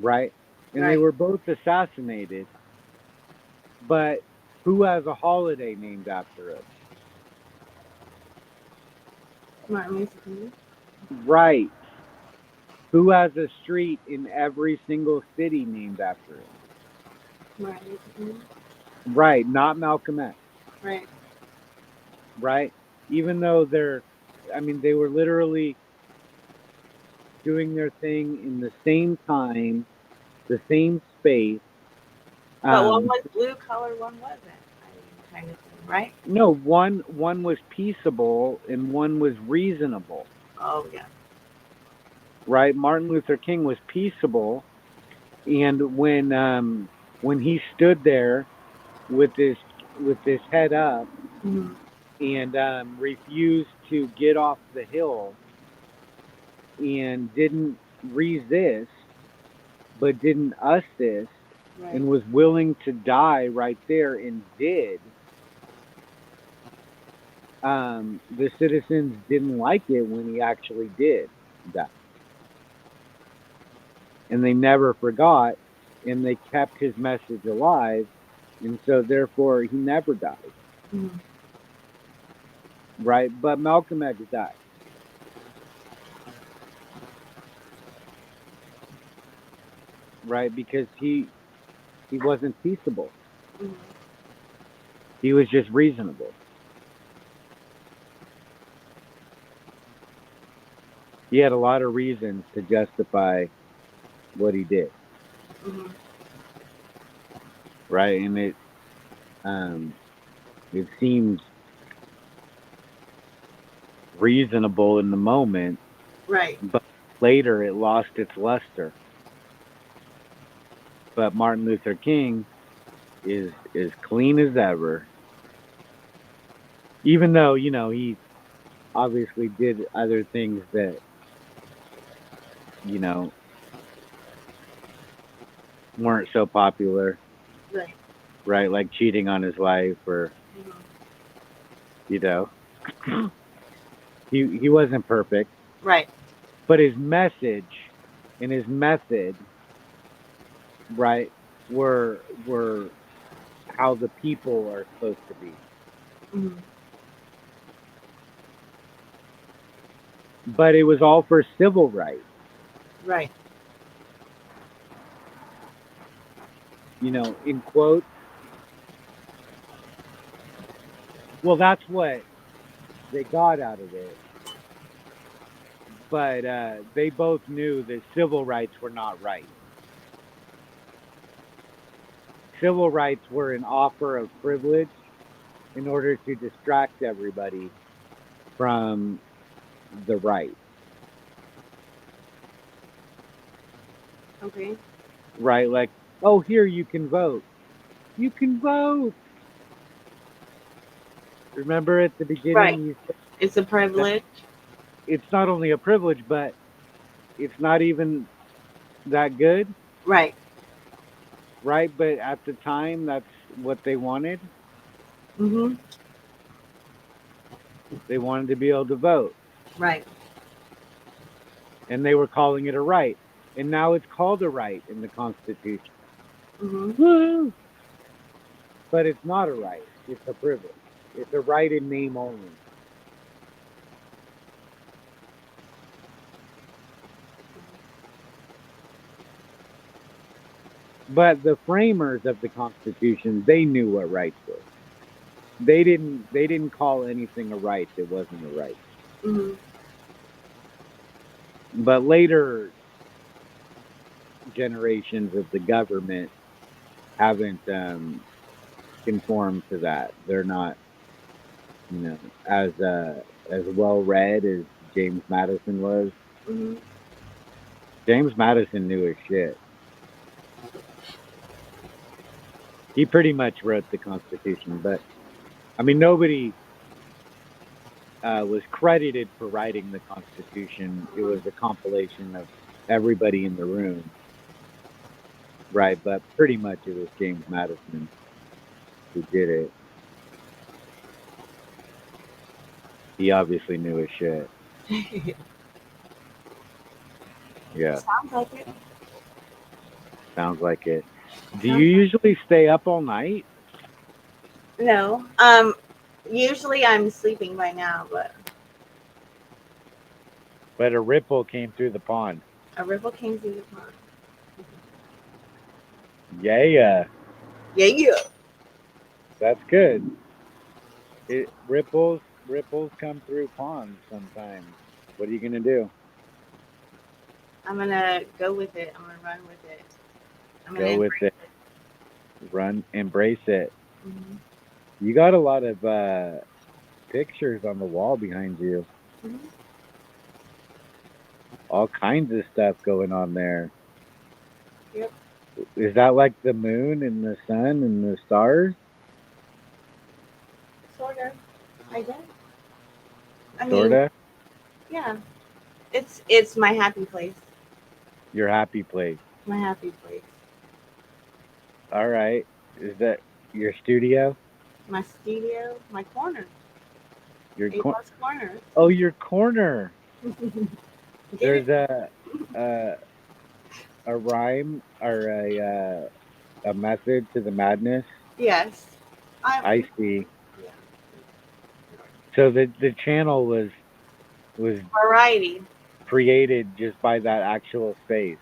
right? And they Right. were both assassinated, but who has a holiday named after him? Martin Luther King. Right. Who has a street in every single city named after him? Martin Luther King. Right, not Malcolm X, Right. right? Even though they were literally doing their thing in the same time, the same space. But one was blue collar, one wasn't. Kind of thing, right? No, one was peaceable and one was reasonable, Oh yeah. right? Martin Luther King was peaceable, and when he stood there with his head up Mhm. and refused to get off the hill and didn't resist but didn't assist Right. and was willing to die right there and did, the citizens didn't like it when he actually did die. And they never forgot and they kept his message alive, and so therefore he never died. Mhm. right? But Malcolm X died. Right, because he wasn't peaceable. Mhm. He was just reasonable. He had a lot of reasons to justify what he did, Mhm. right? And it seemed reasonable in the moment, Right. but later it lost its luster. But Martin Luther King is clean as ever, even though he obviously did other things that you know weren't so popular, Right. right? Like cheating on his wife, or Mhm. you know, he wasn't perfect, Right. but his message and his method, right, were how the people are supposed to be. Mhm. But it was all for civil rights, Right. in quotes. Well, that's what they got out of it. But they both knew that civil rights were not right. Civil rights were an offer of privilege in order to distract everybody from the right. Okay. Right? Like, oh, here you can vote. You can vote. Remember at the beginning, Right. you said It's a that privilege. it's not only a privilege, but it's not even that good, Right. right? But at the time, that's what they wanted. Mhm. They wanted to be able to vote, Right. and they were calling it a right. And now it's called a right in the Constitution. Mhm. Woo! But it's not a right. It's a privilege. It's a right in name only. But the framers of the Constitution, they knew what rights were. They didn't call anything a right that wasn't a right. Mhm. But later generations of the government haven't conformed to that. They're not, as well read as James Madison was. Mhm. James Madison knew his shit. He pretty much wrote the Constitution, but I mean, nobody was credited for writing the Constitution. It was a compilation of everybody in the room, right? But pretty much it was James Madison who did it. He obviously knew his shit. Yeah, Sounds like it. sounds like it. Do you Sounds usually stay up all night? No. Usually I'm sleeping by now, but But a ripple came through the pond. a ripple came through the pond. Yeah, Yeah, yeah. that's good. Ripples come through ponds sometimes. What are you gonna do? I'm gonna go with it. I'm gonna run with it. I'm gonna Go with embrace it. it. Run, embrace it. Mhm. You got a lot of pictures on the wall behind you. Mhm. All kinds of stuff going on there. Yep. Is that like the moon and the sun and the stars? Sort of. I guess. I mean, Sorta. yeah. It's my happy place. Your happy place. My happy place. All right. Is that your studio? My studio. My corner. Your A plus corner. oh, your corner. Get it? There's a a rhyme or a method to the madness. Yes. I see. Yeah. So the channel was Variety. created just by that actual space.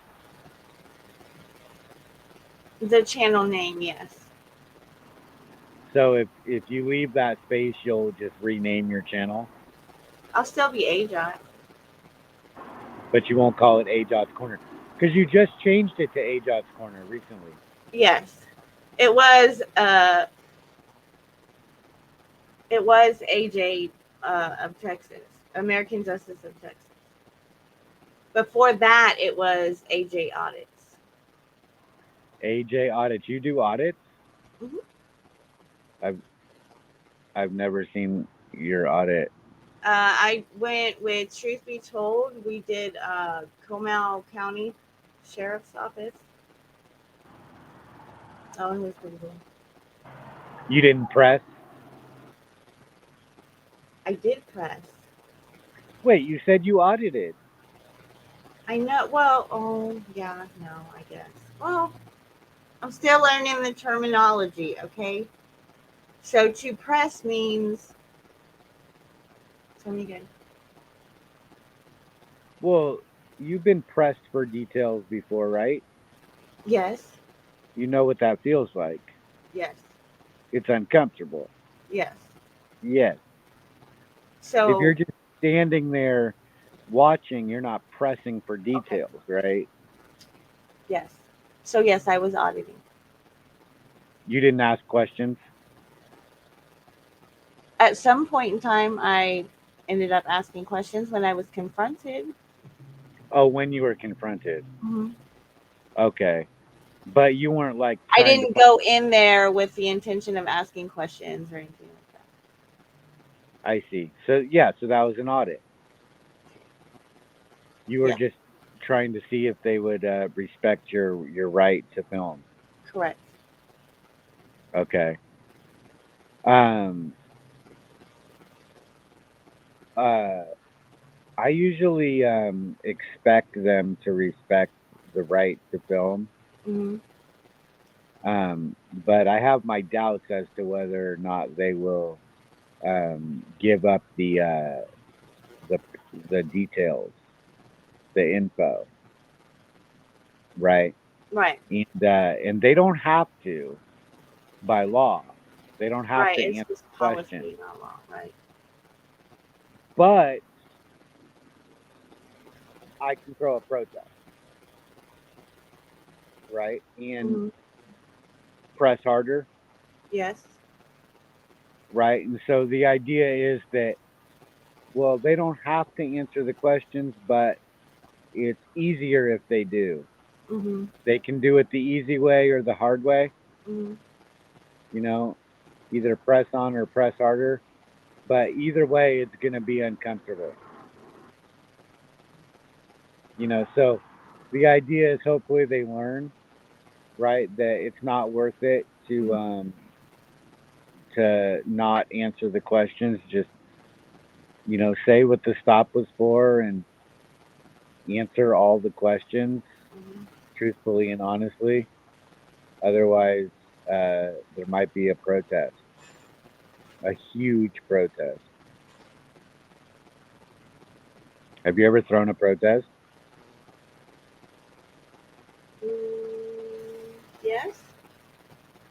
The channel name, yes. So if you leave that space, you'll just rename your channel, I'll still be AJOT. but you won't call it AJOT's Corner because you just changed it to AJOT's Corner recently. Yes. It was AJ of Texas, American Justice of Texas. Before that, it was AJ Audits. AJ Audits. You do audits? Mhm. I've never seen your audit. I went with Truth Be Told. We did Comal County Sheriff's Office. Oh, it was pretty cool. You didn't press? I did press. Wait, you said you audited. I know. Well, oh yeah, no, I guess. Well, I'm still learning the terminology. Okay. So to press means. Tell me again. Well, you've been pressed for details before, right? Yes. You know what that feels like. Yes. It's uncomfortable. Yes. Yes. So If you're just standing there watching, you're not pressing for details, right? yes. So yes, I was auditing. You didn't ask questions. At some point in time, I ended up asking questions when I was confronted. Oh, when you were confronted. Mm-hmm. Okay. But you weren't like I trying didn't go in there with the intention of asking questions or anything like that. I see. So yeah, so that was an audit. You were Yeah. just trying to see if they would respect your right to film. Correct. Okay. I usually expect them to respect the right to film. Mm-hmm. But I have my doubts as to whether or not they will give up the details, the info, right? Right. And they don't have to by law. They don't have Right. to It's answer just questions. policy, not law. Right. But I can throw a protest, right? And Mm-hmm. press harder, Yes. right? And so the idea is that, well, they don't have to answer the questions, but it's easier if they do. Mm-hmm. They can do it the easy way or the hard way, Mm-hmm. you know, either press on or press harder. But either way, it's going to be uncomfortable. You know, so the idea is hopefully they learn, right, that it's not worth it to not answer the questions. Just, you know, say what the stop was for and answer all the questions Mm-hmm. truthfully and honestly. Otherwise, there might be a protest, a huge protest. Have you ever thrown a protest? Yes.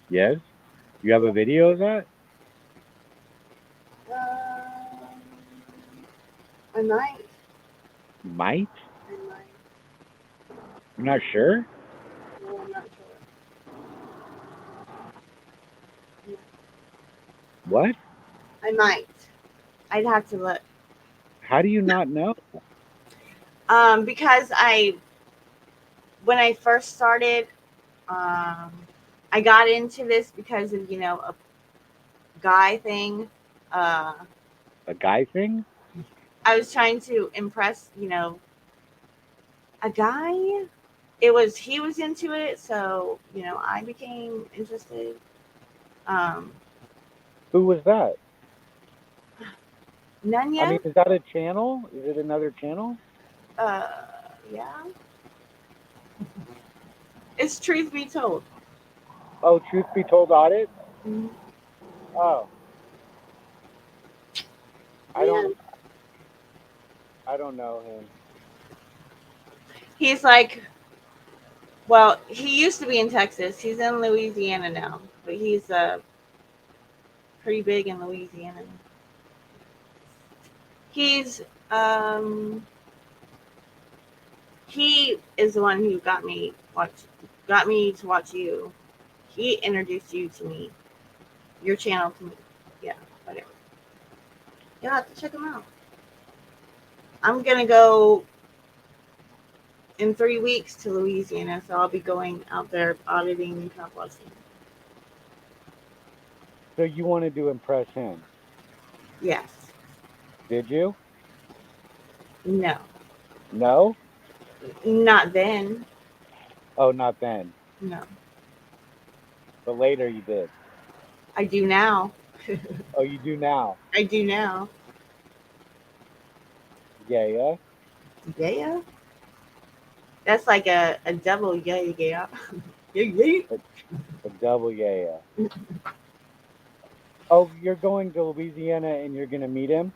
Yes. You have a video of that? Um, I might. You might. I might. You're not sure? No, I'm not sure. What? I might. I'd have to look. How do you not know? Because when I first started, I got into this because of, a guy thing. Uh, A guy thing? I was trying to impress, a guy. He was into it, so, I became interested. Um, Who was that? Nunya? I mean, is that a channel? Is it another channel? Yeah. It's Truth Be Told. Oh, Truth Be Told Audit? Mhm. Oh. I don't know him. He's like, well, he used to be in Texas. He's in Louisiana now, but he's pretty big in Louisiana. He's he is the one who got me to watch you. He introduced you to me, your channel to me. Yeah, whatever. You'll have to check him out. I'm gonna go in 3 weeks to Louisiana, so I'll be going out there auditing and composting. So you wanted to impress him? Yes. Did you? No. No? Not then. Oh, not then. No. But later you did. I do now. Oh, you do now. I do now. Yeah. Yeah. That's like a double yeah. Yeah. A double yeah. Oh, you're going to Louisiana and you're gonna meet him?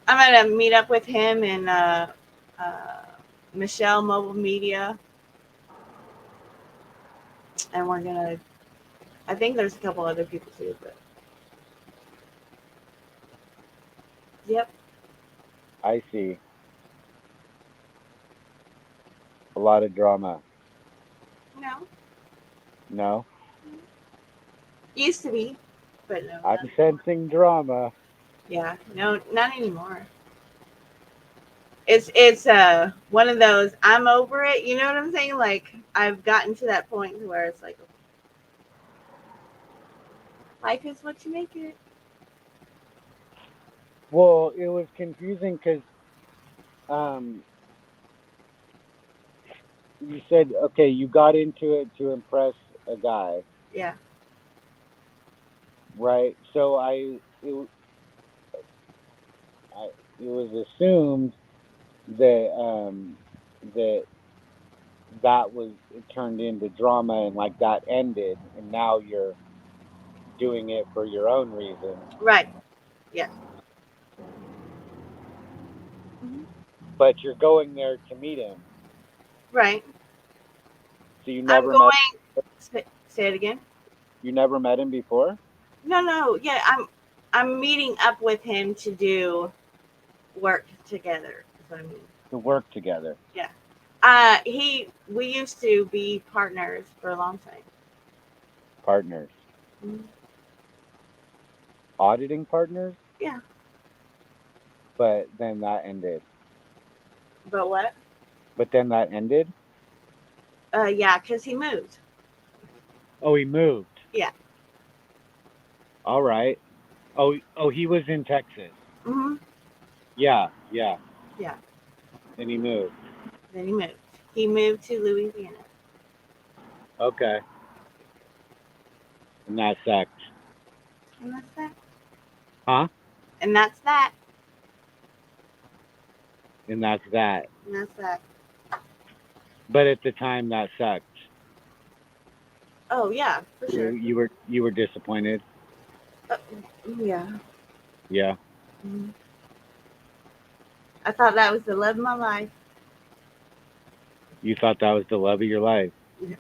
I'm gonna meet up with him and Michelle Mobile Media, and we're gonna. I think there's a couple other people too, but yep. I see. A lot of drama. No. No? Used to be, but no. I'm sensing drama. Yeah, no, not anymore. It's one of those I'm over it. You know what I'm saying? Like I've gotten to that point where it's like life is what you make it. Well, it was confusing because you said, okay, you got into it to impress a guy, Yeah. right? So it was assumed that it turned into drama and like that ended, and now you're doing it for your own reasons. Right. Yeah. But you're going there to meet him. Right. So you I'm never going. Say it again. You never met him before? No. Yeah, I'm meeting up with him to do work together. Is what I mean. To work together. Yeah. We used to be partners for a long time. Partners. Mhm. Auditing partners? Yeah. But then that ended. But what? But then that ended? Yeah, because he moved. Oh, he moved. Yeah. All right. Oh, he was in Texas. Mhm. Yeah. Yeah. And he moved. Then he moved. He moved to Louisiana. Okay. And that sucked. And that's that. Huh? And that's that. And that's that. And that's that. But at the time that sucked. Oh yeah, for sure. You were disappointed? Yeah. Yeah. Mhm. I thought that was the love of my life. You thought that was the love of your life. Yep.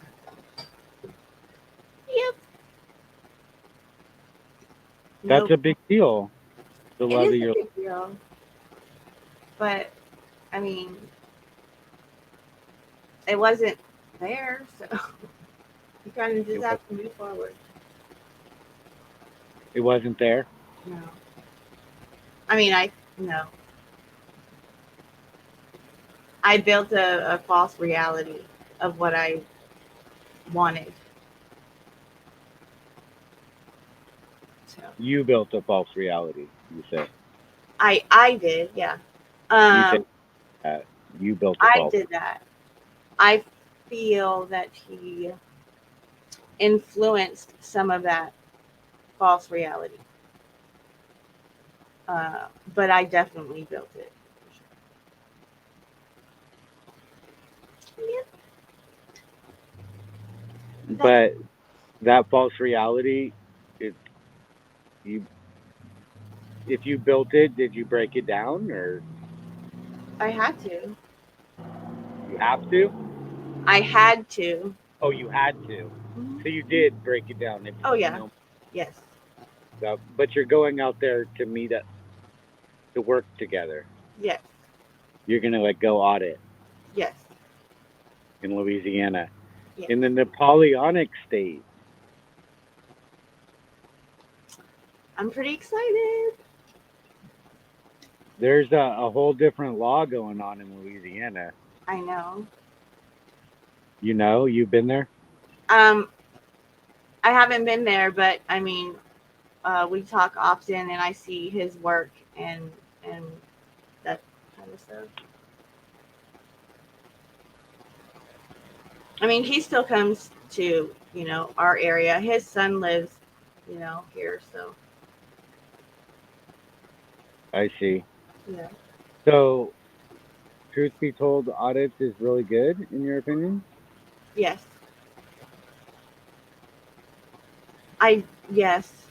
That's a big deal. The love of your life. It is a big deal. But I mean, it wasn't there, so you kind of just have to move forward. It wasn't there? No. I mean, no. I built a false reality of what I wanted. So You built a false reality, you say. I did, yeah. You said that. You built a I false. did that. I feel that he influenced some of that false reality. But I definitely built it. Yep. But that false reality, if you built it, did you break it down or I had to. you have to? I had to. Oh, you had to. Mhm. So you did break it down. If Oh you yeah. know Yes. stuff, but you're going out there to meet up to work together. Yes. You're gonna like go audit Yes. in Louisiana, Yes. in the Napoleonic state. I'm pretty excited. There's a whole different law going on in Louisiana. I know. You know, you've been there. I haven't been there, but I mean, we talk often, and I see his work and that kind of stuff. I mean, he still comes to our area. His son lives, here. So I see. yeah. So, truth be told, audits is really good in your opinion. Yes. Yes.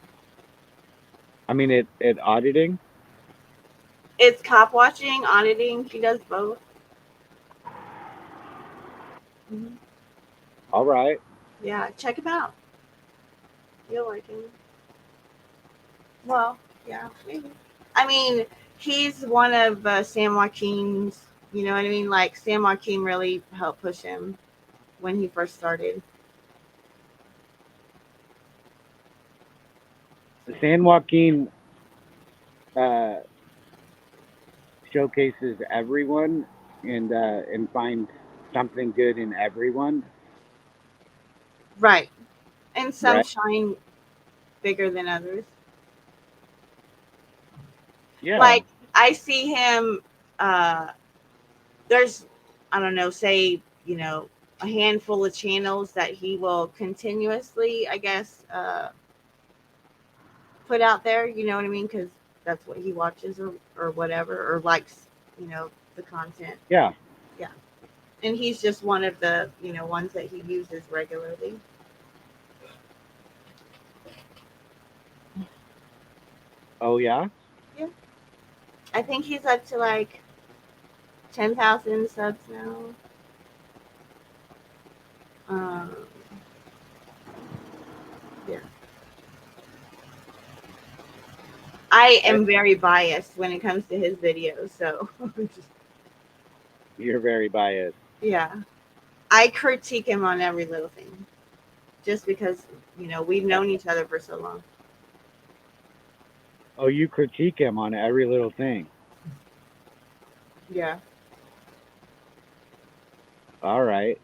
I mean, it auditing. It's cop watching, auditing. He does both. Mhm. All right. Yeah, check him out. You'll like him. Well, yeah, maybe. I mean, he's one of Sam Joaquin's. You know what I mean? Like Sam Joaquin really helped push him when he first started. San Joaquin uh, showcases everyone and finds something good in everyone. Right. And some Right. shine bigger than others. Yeah. Like I see him. There's, I don't know, say a handful of channels that he will continuously, I guess, put out there. You know what I mean? Because that's what he watches or whatever or likes. The content. Yeah. Yeah. And he's just one of the ones that he uses regularly. Oh yeah. Yeah. I think he's up to like 10,000 subs now. Yeah. I am very biased when it comes to his videos, so You're very biased. yeah. I critique him on every little thing. Just because, we've known each other for so long. Oh, you critique him on every little thing. Yeah. All right.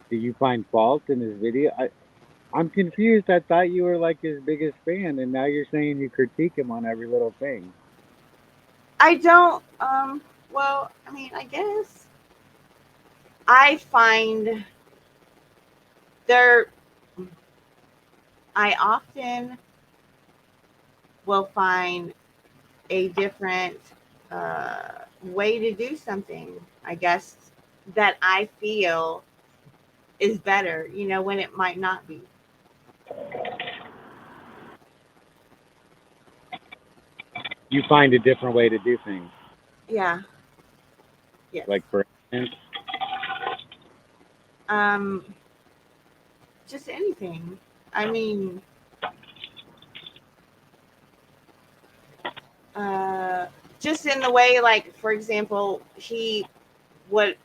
Do you find fault in his video? I'm confused. I thought you were like his biggest fan, and now you're saying you critique him on every little thing. I don't well, I mean, I guess I find there I often will find a different way to do something, I guess, that I feel is better, when it might not be. You find a different way to do things. Yeah. Yes. Like for instance, Just anything. I mean, just in the way, like, for example, what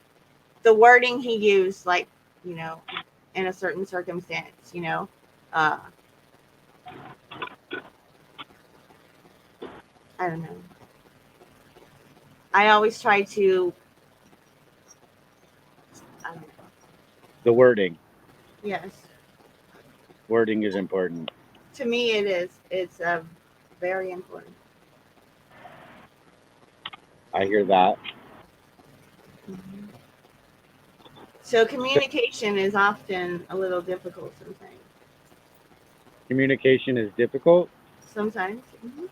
the wording he used, like, in a certain circumstance, I don't know. I always try to, I don't know. the wording. Yes. Wording is important. To me, it is. It's very important. I hear that. Mhm. So communication is often a little difficult sometimes. Communication is difficult Sometimes. Mhm.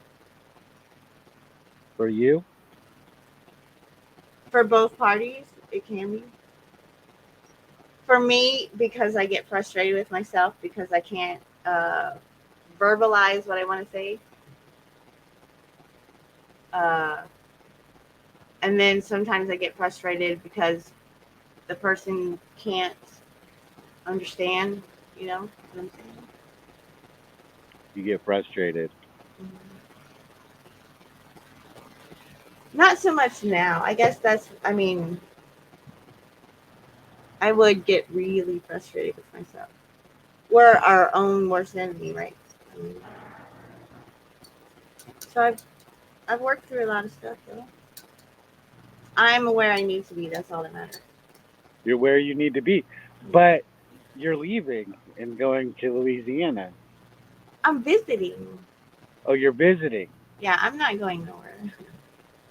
for you. For both parties, it can be. For me, because I get frustrated with myself because I can't verbalize what I want to say. And then sometimes I get frustrated because the person can't understand, you know what I'm saying? You get frustrated. Not so much now. I guess I mean, I would get really frustrated with myself. We're our own worst enemy, right? I mean, so I've worked through a lot of stuff, though. I'm where I need to be. That's all that matters. You're where you need to be. But you're leaving and going to Louisiana. I'm visiting. Oh, you're visiting. Yeah, I'm not going nowhere.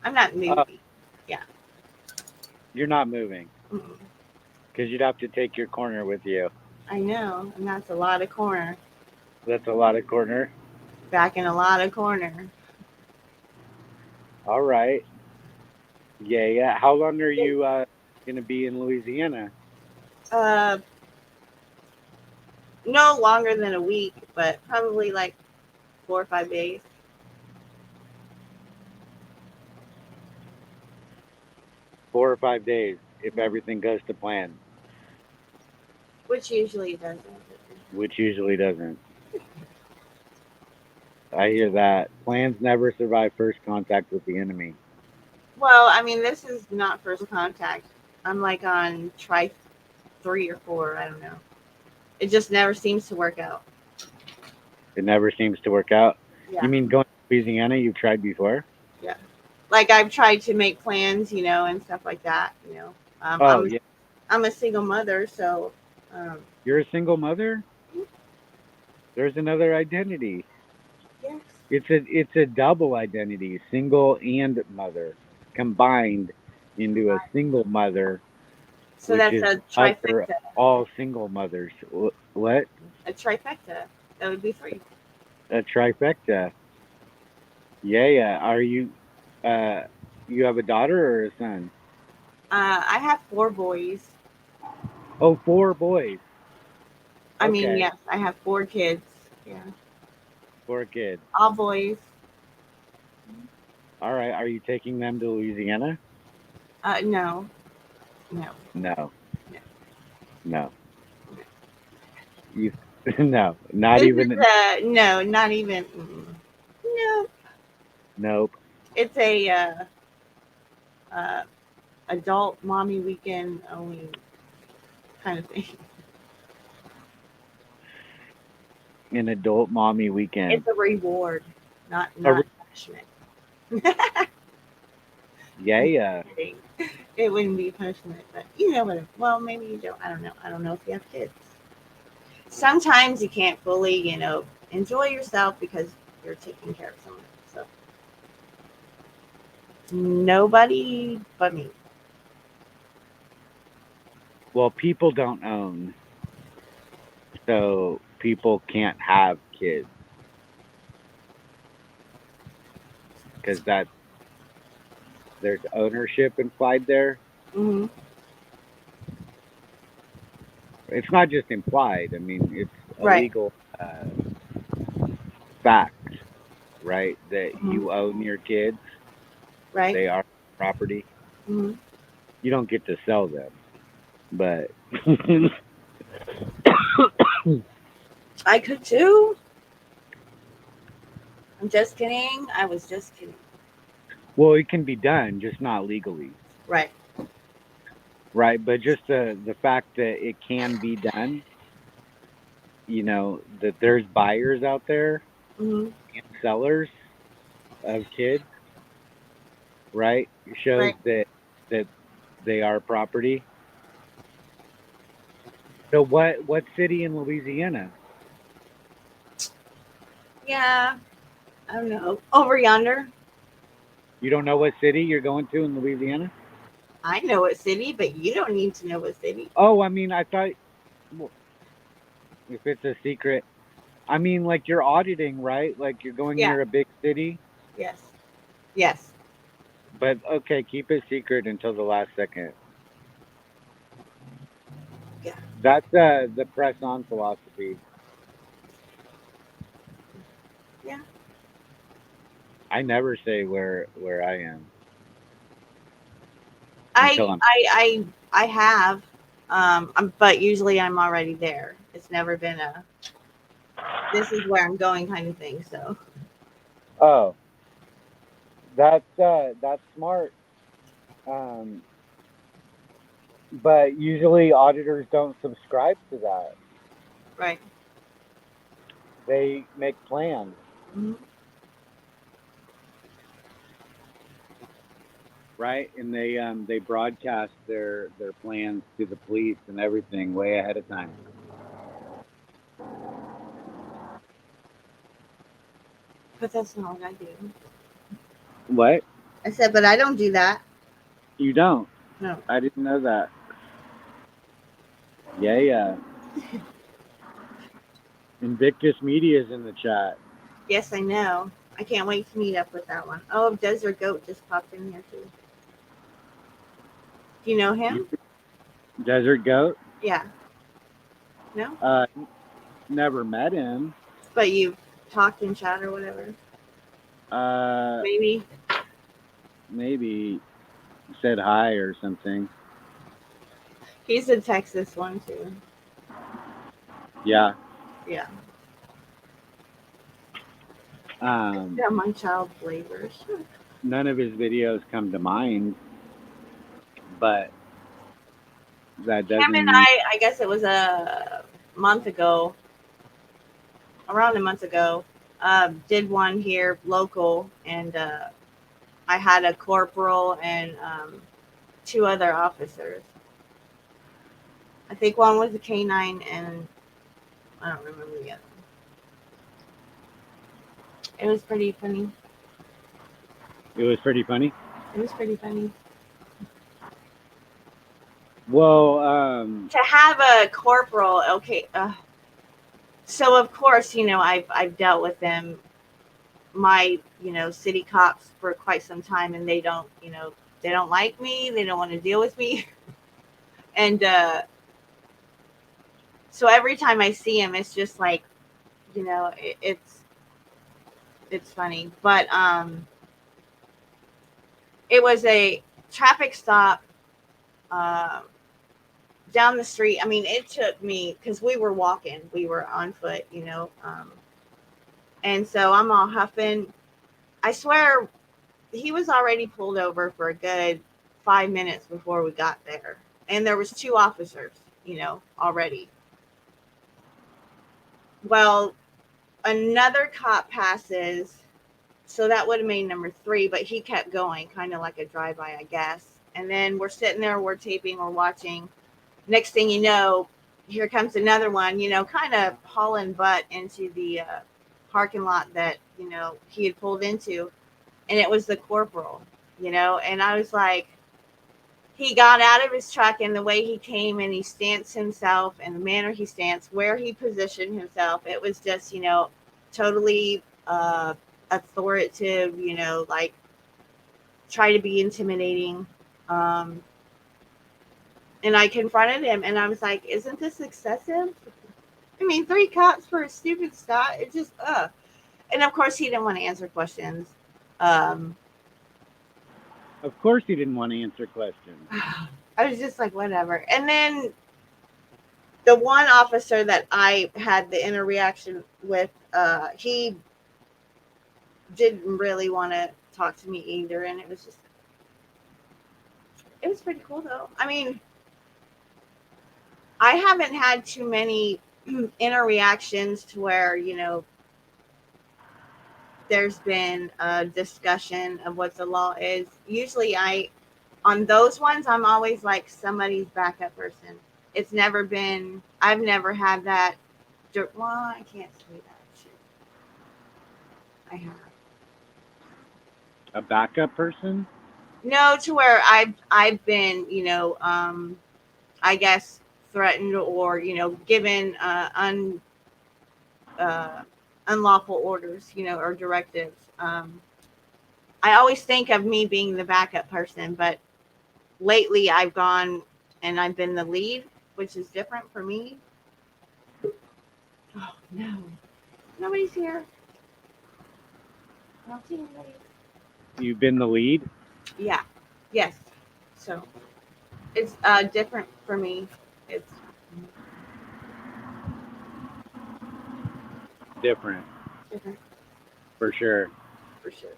I'm not moving. You're not moving Mm-mm. because you'd have to take your corner with you. I know, and that's a lot of corner. That's a lot of corner. Back in a lot of corner. All right. Yeah. How long are you going to be in Louisiana? No longer than a week, but probably like 4 or 5 days. Four or 5 days if everything goes to plan, Which usually doesn't. which usually doesn't. I hear that. Plans never survive first contact with the enemy. Well, I mean, this is not first contact. I'm like on try 3 or 4. I don't know. It just never seems to work out. It never seems to work out. Yeah. You mean going to Louisiana you've tried before? Yeah. Like I've tried to make plans, and stuff like that. Yeah. I'm a single mother, so. You're a single mother? There's another identity. Yes. It's a double identity, single and mother, combined into a single mother, So which that's is a the mother of trifecta. all single mothers. What? A trifecta. That would be 3. A trifecta. Yeah. Are you you have a daughter or a son? I have 4 boys. Oh, 4 boys. I mean, Okay. yes, I have 4 kids. Yeah. 4 kids. All boys. All right. Are you taking them to Louisiana? No. No. You no, not This even. is no, not even. No. Nope. It's a adult mommy weekend only kind of thing. An adult mommy weekend. It's a reward, not punishment. Yeah. It wouldn't be punishment, but you know what? Well, maybe you don't. I don't know. I don't know if you have kids. Sometimes you can't fully, enjoy yourself because you're taking care of someone. So nobody but me. Well, people don't own, so people can't have kids because there's ownership implied there. Hmm. It's not just implied. I mean, it's a Right. legal fact, right? That Mhm. you own your kids. Right. They are property. Hmm. You don't get to sell them, but I could too. I'm just kidding. I was just kidding. well, it can be done, just not legally. Right. Right, but just the fact that it can be done, that there's buyers out there Hmm. and sellers of kids, right? Shows Right. that they are property. So what city in Louisiana? Yeah. I don't know. Over yonder. You don't know what city you're going to in Louisiana? I know what city, but you don't need to know what city. Oh, I mean, I thought, well, if it's a secret, I mean, like you're auditing, right? Like you're going Yeah. near a big city. Yes. Yes. But okay, keep it secret until the last second. Yeah. That's the press on philosophy. Yeah. I never say where I am until I have, but usually I'm already there. It's never been a this is where I'm going kind of thing. So Oh, that's smart. Um, but usually auditors don't subscribe to that. right. They make plans, Mhm. right? And they broadcast their plans to the police and everything way ahead of time. But that's not what I do. What? I said, but I don't do that. You don't? No. I didn't know that. Yeah. Invictus Media's in the chat. Yes, I know. I can't wait to meet up with that one. Oh, Desert Goat just popped in here too. Do you know him? Desert Goat? Yeah. No? Never met him. But you've talked in chat or whatever. Maybe. Maybe said hi or something. He's a Texas one too. Yeah. Yeah. Um, Got my child flavors. none of his videos come to mind, but that doesn't Him and mean I guess it was a month ago, around a month ago, did one here local, and I had a corporal and 2 other officers. I think one was a K9 and I don't remember the other one. It was pretty funny. it was pretty funny. It was pretty funny. Well, To have a corporal, okay. So of course, I've dealt with them, my city cops for quite some time, and they don't like me. They don't want to deal with me, and so every time I see him, it's just like, it's funny. But it was a traffic stop down the street. I mean, it took me, because we were walking, we were on foot, and so I'm all huffing. I swear he was already pulled over for a good 5 minutes before we got there, and there was 2 officers, already. Well, another cop passes, so that would have made number 3, but he kept going, kind of like a drive-by, I guess. And then we're sitting there, we're taping, we're watching. Next thing you know, here comes another one, kind of hauling butt into the parking lot that, he had pulled into. And it was the corporal, and I was like, he got out of his truck, and the way he came and he stanced himself and the manner he stanced, where he positioned himself, it was just, totally authoritative, like try to be intimidating. And I confronted him and I was like, isn't this excessive? I mean, 3 cops for a stupid stop. It just, And of course he didn't want to answer questions. of course he didn't want to answer questions. I was just like, whatever. And then the one officer that I had the interaction with, he didn't really want to talk to me either. And it was pretty cool though. I mean, I haven't had too many interactions to where, there's been a discussion of what the law is. Usually on those ones, I'm always like somebody's backup person. It's never been, I've never had that. Well, I can't say that shit. I have. A backup person? No, to where I've been, I guess threatened or, given unlawful orders, or directives. I always think of me being the backup person, but lately I've gone and I've been the lead, which is different for me. Oh no, nobody's here. I'll team lead. You've been the lead? Yeah. Yes. So it's different for me. It's Different, different for sure. for sure.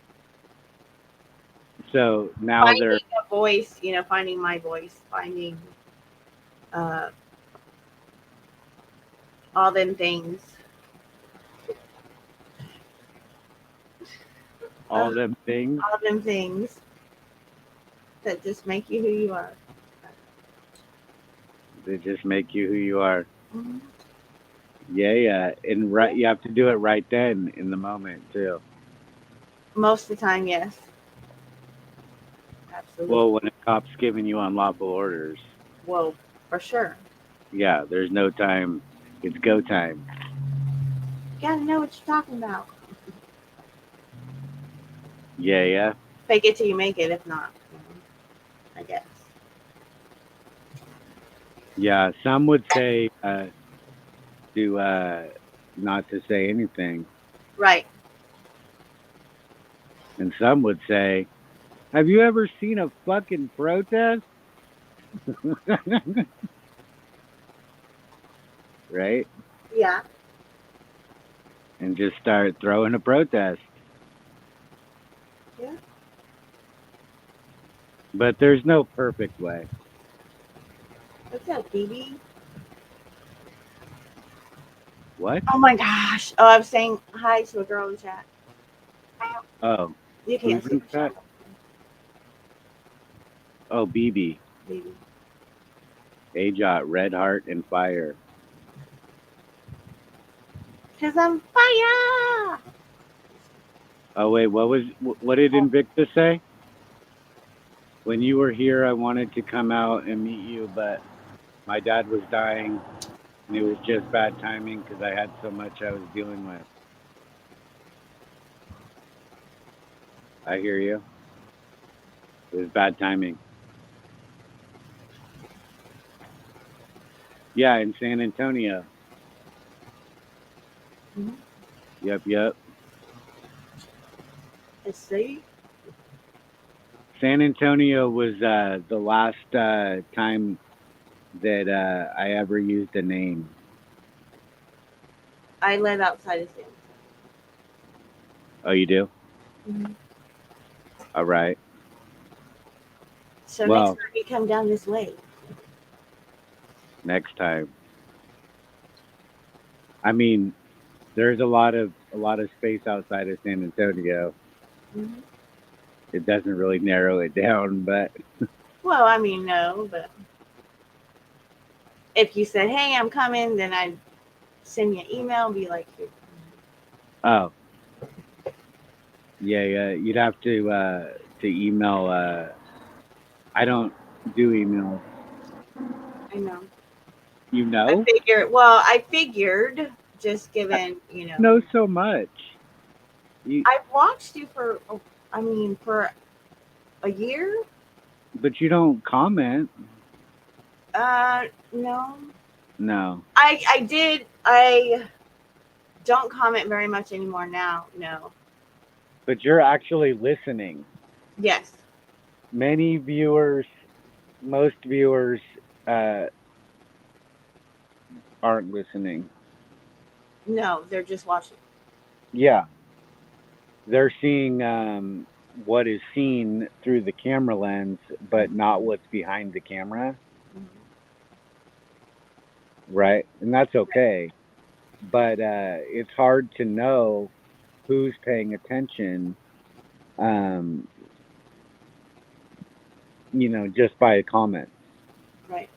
So now Finding they're a voice, finding my voice, finding uh, all them things. all them things. All them things that just make you who you are. They just make you who you are. Mhm. Yeah. And right, you have to do it right then in the moment too. Most of the time, yes. Absolutely. Well, when a cop's giving you unlawful orders, Whoa, for sure. yeah, there's no time. It's go time. You gotta know what you're talking about. Yeah. Fake it till you make it, if not, I guess. Yeah, some would say to not to say anything, Right. and some would say, "Have you ever seen a fucking protest?" Right? Yeah. And just start throwing a protest. Yeah. But there's no perfect way. What's up, BB? What? Oh my gosh. Oh, I was saying hi to a girl in chat. Oh, You can't who's see in her chat? chat. Oh, BB, BB. AJOT, Red Heart, and Fire. Cause I'm fire. Oh wait, what did Invicta say? When you were here, I wanted to come out and meet you, but my dad was dying, and it was just bad timing because I had so much I was dealing with. I hear you. It was bad timing. Yeah, in San Antonio. Mhm. Yep. Let's see. San Antonio was the last time that I ever used a name. I live outside of San Oh, you do? Antonio. All right. So Well, next time you come down this way. next time. I mean, there's a lot of space outside of San Antonio. Mhm. It doesn't really narrow it down, but Well, I mean, no, but if you said, "Hey, I'm coming," then I'd send you an email and be like, "Here." oh, yeah. You'd have to email. I don't do emails. I know. You know? I figured, just I given, know so much. I've watched you for a year. But you don't comment. No. No. I did. I don't comment very much anymore now. No. But you're actually listening. Yes. Most viewers aren't listening. No, they're just watching. Yeah. They're seeing what is seen through the camera lens, but not what's behind the camera. Mhm. Right? And that's okay. But it's hard to know who's paying attention, just by a comment. Right.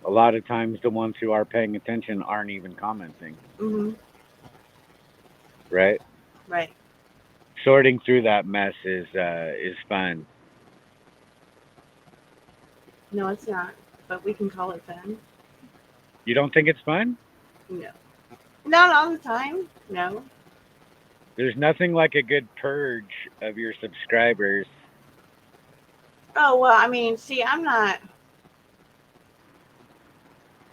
A lot of times the ones who are paying attention aren't even commenting. Mhm. Right? Right. Sorting through that mess is fun. No, it's not. But we can call it fun. You don't think it's fun? No. Not all the time. No. There's nothing like a good purge of your subscribers. Oh well, I mean, see, I'm not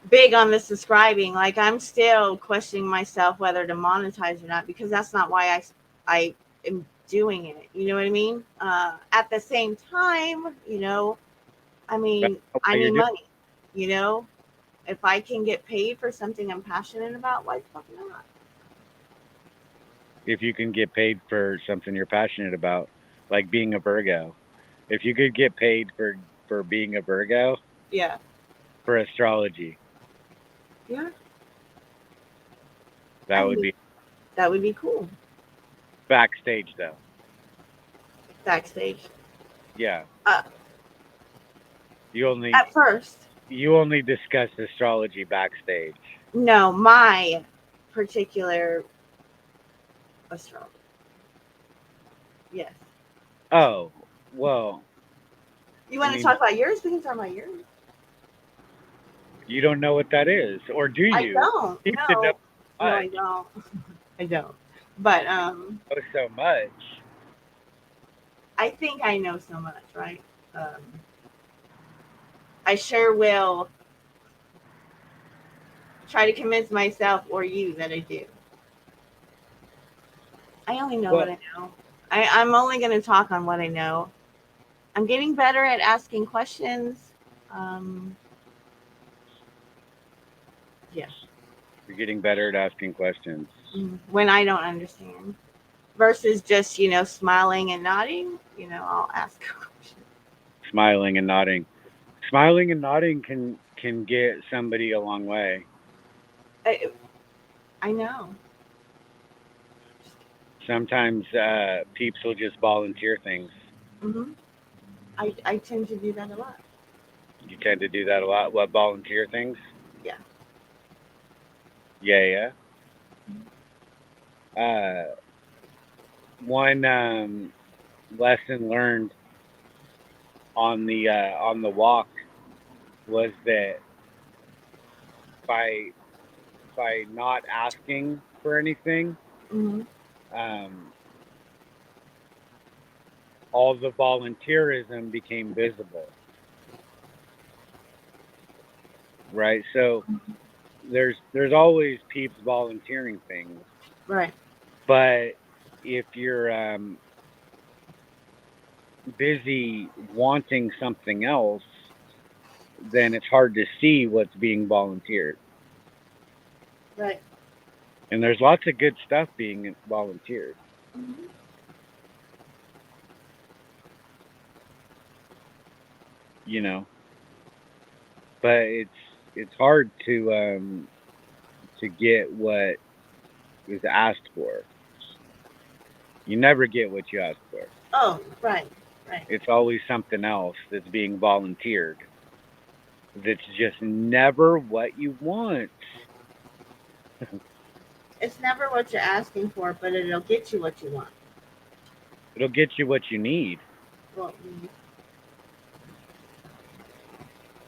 big on the subscribing. Like I'm still questioning myself whether to monetize or not, because that's not why I am doing it. You know what I mean? At the same time, I mean, I You're need doing- money. If I can get paid for something I'm passionate about, why the fuck not? If you can get paid for something you're passionate about, like being a Virgo, if you could get paid for being a Virgo Yeah, for astrology, yeah, that I would mean, be that would be cool. backstage though. Backstage, Yeah. uh, You only at first, discuss astrology backstage. no, my particular astrologer. Yes. Oh, well, You want I to mean, talk about yours? We can talk about yours. you don't know what that is, or do I you? don't. You should know No, I much. don't. I don't. But Know so much. I think I know so much, right? I sure will try to convince myself or you that I do. I only know what Well, I know. I'm only going to talk on what I know. I'm getting better at asking questions. Um, yeah, you're getting better at asking questions. when I don't understand, versus just smiling and nodding. I'll ask a question. Smiling and nodding. Smiling and nodding can get somebody a long way. I know. Sometimes peeps will just volunteer things. hmm I tend to do that a lot. You tend to do that a lot. What, volunteer things? Yeah. Yeah. One lesson learned on the walk was that by not asking for anything, hmm all the volunteerism became visible. Right? So there's always peeps volunteering things, Right. but if you're busy wanting something else, then it's hard to see what's being volunteered. Right. And there's lots of good stuff being volunteered. Mm-hmm. But it's hard to get what is asked for. You never get what you ask for. Oh, right. It's always something else that's being volunteered. That's just never what you want. It's never what you're asking for, but it'll get you what you want. It'll get you what you need, Well,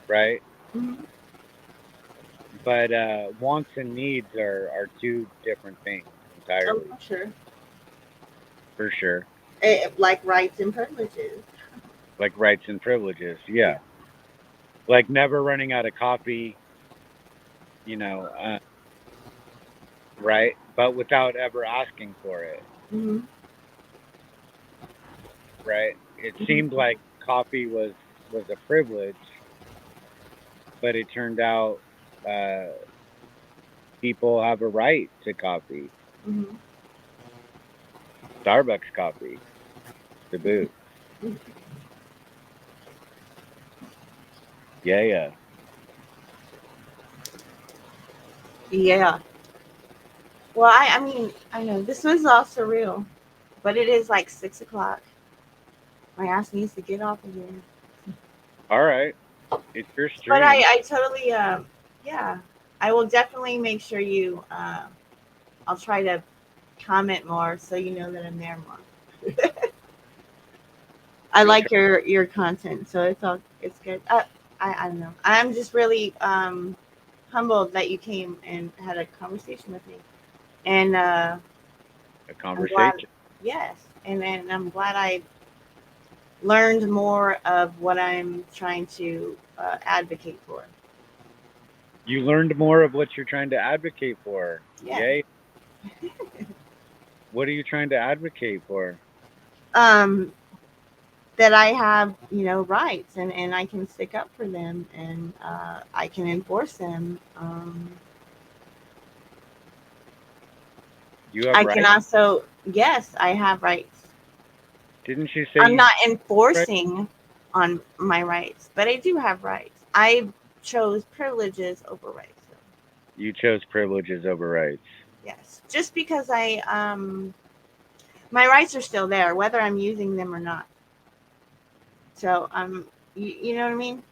right? mm-hmm. But wants and needs are two different things entirely. Oh, sure. For sure. Like rights and privileges. Like rights and privileges, yeah. Like never running out of coffee, right? But without ever asking for it, Mm-hmm. right? It seemed like coffee was a privilege, but it turned out people have a right to coffee. Mm-hmm. Starbucks coffee, to boot. Yeah. Yeah. Well, I mean, I know this was all surreal, but it is like 6:00. My ass needs to get off of here. All right. It's your stream. But I totally, yeah, I will definitely make sure you, I'll try to comment more so you know that I'm there more. I like your content, so it's good. I don't know. I'm just really humbled that you came and had a conversation with me, and a conversation. Yes, and I'm glad I learned more of what I'm trying to advocate for. You learned more of what you're trying to advocate for. Yeah. Yay. What are you trying to advocate for? That I have, rights, and I can stick up for them, and I can enforce them. You have I can rights? also, yes, I have rights. Didn't you say I'm you not enforcing on my rights, but I do have rights. I chose privileges over rights. So, you chose privileges over rights? yes, just because my rights are still there, whether I'm using them or not. So, you know what I mean?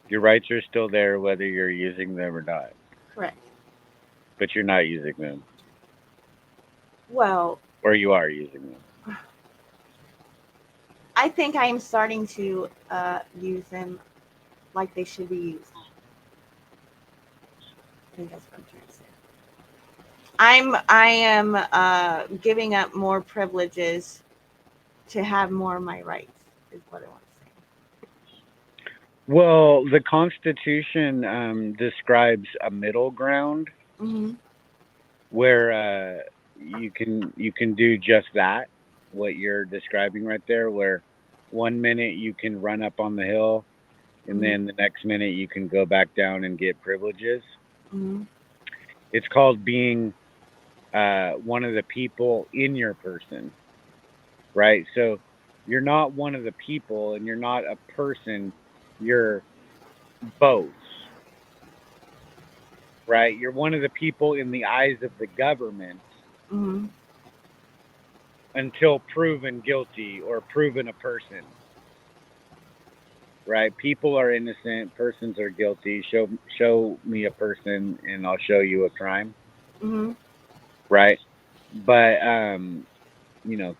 Your rights are still there whether you're using them or not, Correct. but you're not using them, Well, or you are using them. I think I am starting to use them like they should be used. I think that's what I'm trying to say. I am giving up more privileges to have more of my rights, is what I want to say. Well, the Constitution describes a middle ground Mm-hmm. where you can do just that, what you're describing right there, where 1 minute you can run up on the hill, and Mm-hmm. then the next minute you can go back down and get privileges. Mm-hmm. It's called being one of the people in your person, right? So you're not one of the people, and you're not a person. You're both, right? You're one of the people in the eyes of the government Mm-hmm. until proven guilty or proven a person, right? People are innocent, persons are guilty. Show me a person and I'll show you a crime, Mm-hmm. right? But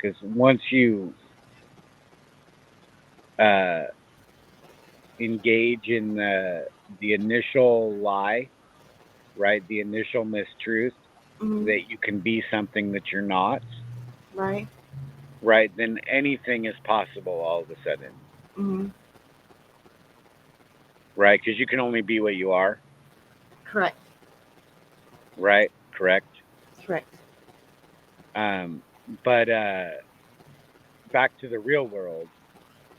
cuz once you uh engage in the initial lie, right? The initial mistruth Mm-hmm. that you can be something that you're not, Right. right? Then anything is possible all of a sudden, Mm-hmm. right? Because you can only be what you are, Correct. right? Correct. Correct. But back to the real world,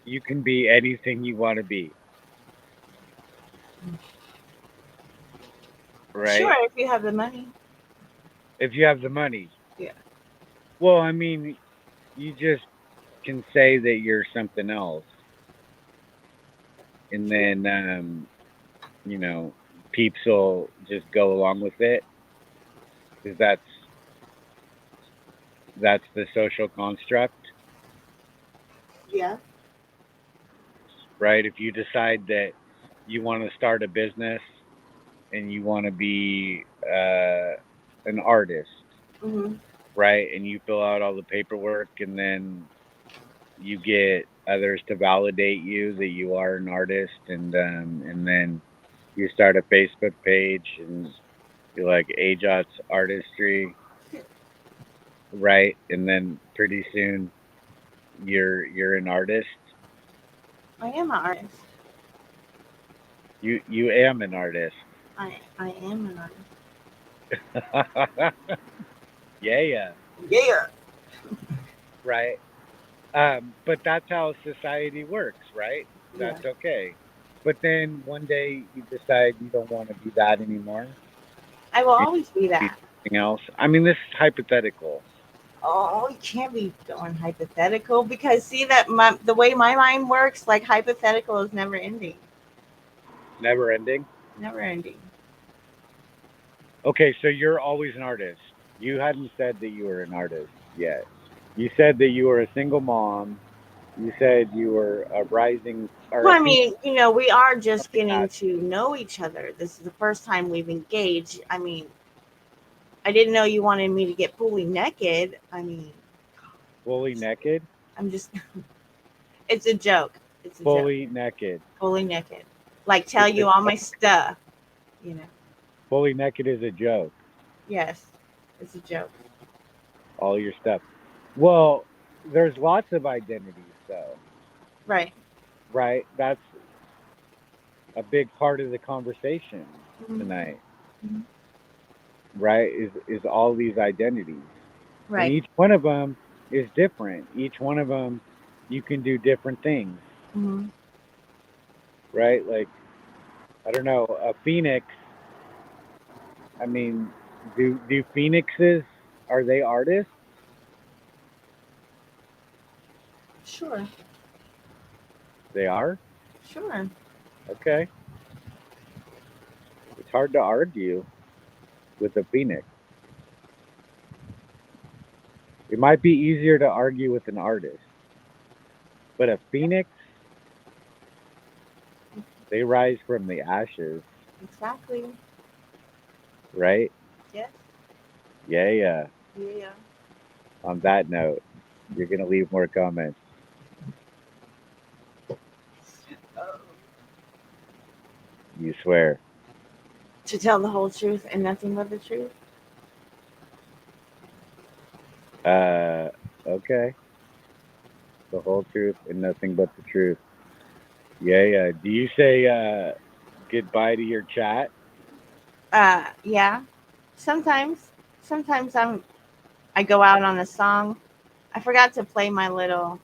you can be anything you want to be, Sure, right? if you have the money. If you have the money. Yeah. Well, I mean, you just can say that you're something else, and True. then peeps will just go along with it because that's the social construct, Yeah. right? If you decide that you want to start a business and you want to be an artist, Mm-hmm. right? And you fill out all the paperwork, and then you get others to validate you that you are an artist, and then you start a Facebook page, and you're like AJOT's Artistry, right? And then pretty soon you're an artist. I am an artist. You am an artist. I am an artist. Yeah, Yeah. right. But that's how society works, right? Yeah. That's okay. But then one day you decide you don't want to be that anymore. I will You always be be that. something else. I mean, this is hypothetical. Oh, you can't be going hypothetical because see that the way my mind works, like hypothetical is never ending. Never ending. Never ending. Okay, so you're always an artist. You hadn't said that you were an artist yet. You said that you were a single mom. You said you were a rising or Well, a I female. mean, we are just getting to know each other. This is the first time we've engaged. I mean, I didn't know you wanted me to get fully naked. I mean, Fully naked. I'm just, it's a joke. It's a joke. Fully naked. Fully naked. Like tell It's you a all my stuff, you know. fully naked is a joke. Yes, it's a joke. All your stuff. Well, there's lots of identities though, Right. right? a big part of the conversation Mhm. tonight, Mhm. right? Is all these identities, and Right. each one of them is different. Each one of them, you can do different things, Mhm. right? Like, I don't know, a phoenix. I mean, do phoenixes, are they artists? Sure. They are. Sure. Okay, it's hard to argue with a phoenix. It might be easier to argue with an artist, but a phoenix, they rise from the ashes, Exactly. right? Yes. Yeah, yeah. Yeah. On that note, you're gonna leave more comments. Oh. You swear. To tell the whole truth and nothing but the truth. Okay. The whole truth and nothing but the truth. Yeah, yeah. Do you say goodbye to your chat? Yeah. Sometimes. Sometimes I go out on a song. I forgot to play my little.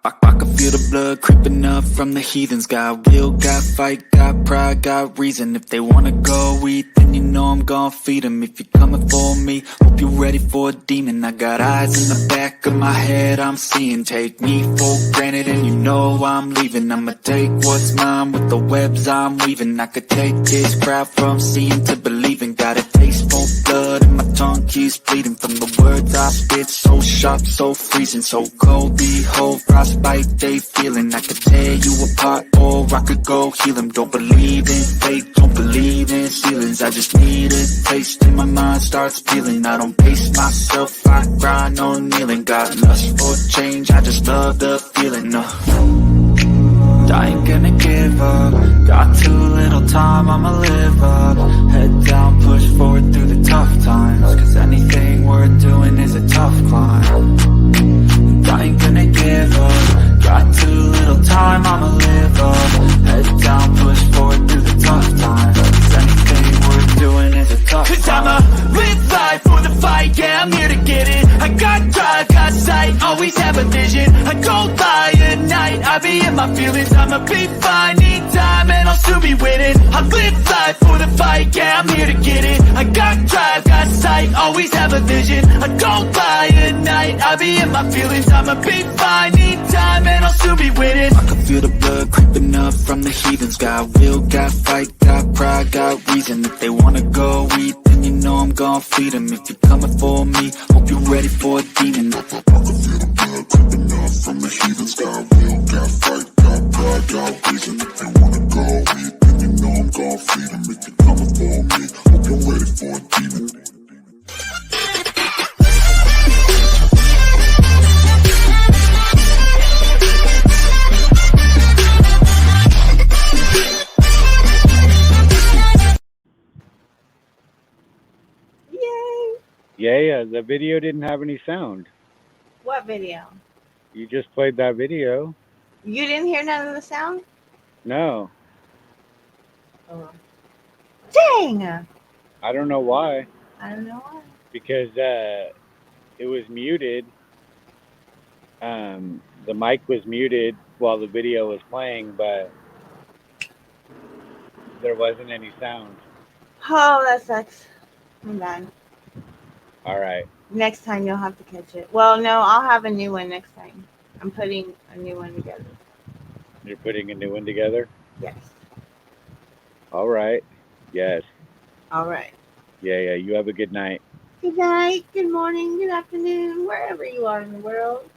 I can feel the blood creeping up from the heathens. Got will, got fight, got pride, got reason. If they wanna go eat, then you know I'm gon' feed them. If you're coming for me, hope you're ready for a demon. I got eyes in the back of my head, I'm seeing. Take me for granted and you know I'm leaving. I'ma take what's mine with the webs I'm weaving. I could take this crowd from seeing to believing. Got a taste for blood and my tongue keeps bleeding. From the words I spit, so sharp, so freezing, so cold. Behold, frostbite they feeling. I could tear you apart or I could go heal them. Don't believe in fate, don't believe in ceilings. I just need a taste and my mind starts peeling. I don't pace myself, I grind on kneeling. Got lust for change, I just love the feeling. I ain't gonna give up. Got too little time, I'ma live up. Head down, push forward through the tough times. Cause anything worth doing is a tough climb. I ain't gonna give up. Got too little time, I'ma live up. Head down, push forward through the tough times. Cause anything worth doing is a tough climb. Cause I'ma live life for the fight, yeah, I'm here to get it. I got drive, got sight, always have a vision. I go by at night, I be in my feelings. I'ma be fine, need time, and I'll soon be winning. I live life for the fight, yeah, I'm here to get it. I got drive, got sight, always have a vision. I go by at night, I be in my feelings. I'ma be fine, need time, and I'll soon be winning. I can feel the blood creeping up from the heathens. Got will, got fight, got pride, got reason. If they wanna go eat, then you know I'm gon' feed them. If you're coming for me, hope you're ready for a demon. I can feel the blood creeping up from the heathens. Got will, got fight, got pride, got reason. If they wanna go eat, then you know I'm gon' feed them. If you're coming for me, hope you're ready for a demon. Yay! Yeah, yeah. The video didn't have any sound. What video? You just played that video. You didn't hear none of the sound? No, Oh. Dang! I don't know why. I don't know why. Because it was muted. The mic was muted while the video was playing, but there wasn't any sound. Oh, that sucks. I'm bad. All right. Next time you'll have to catch it. Well, no, I'll have a new one next time. I'm putting a new one together. You're putting a new one together? Yes. All right. Yes. All right. Yeah, yeah. You have a good night. Good night, good morning, good afternoon, wherever you are in the world.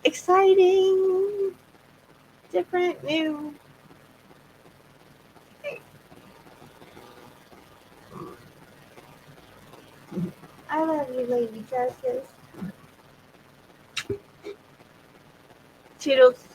Exciting, different, new. I love you, Lady Justice. Toodles.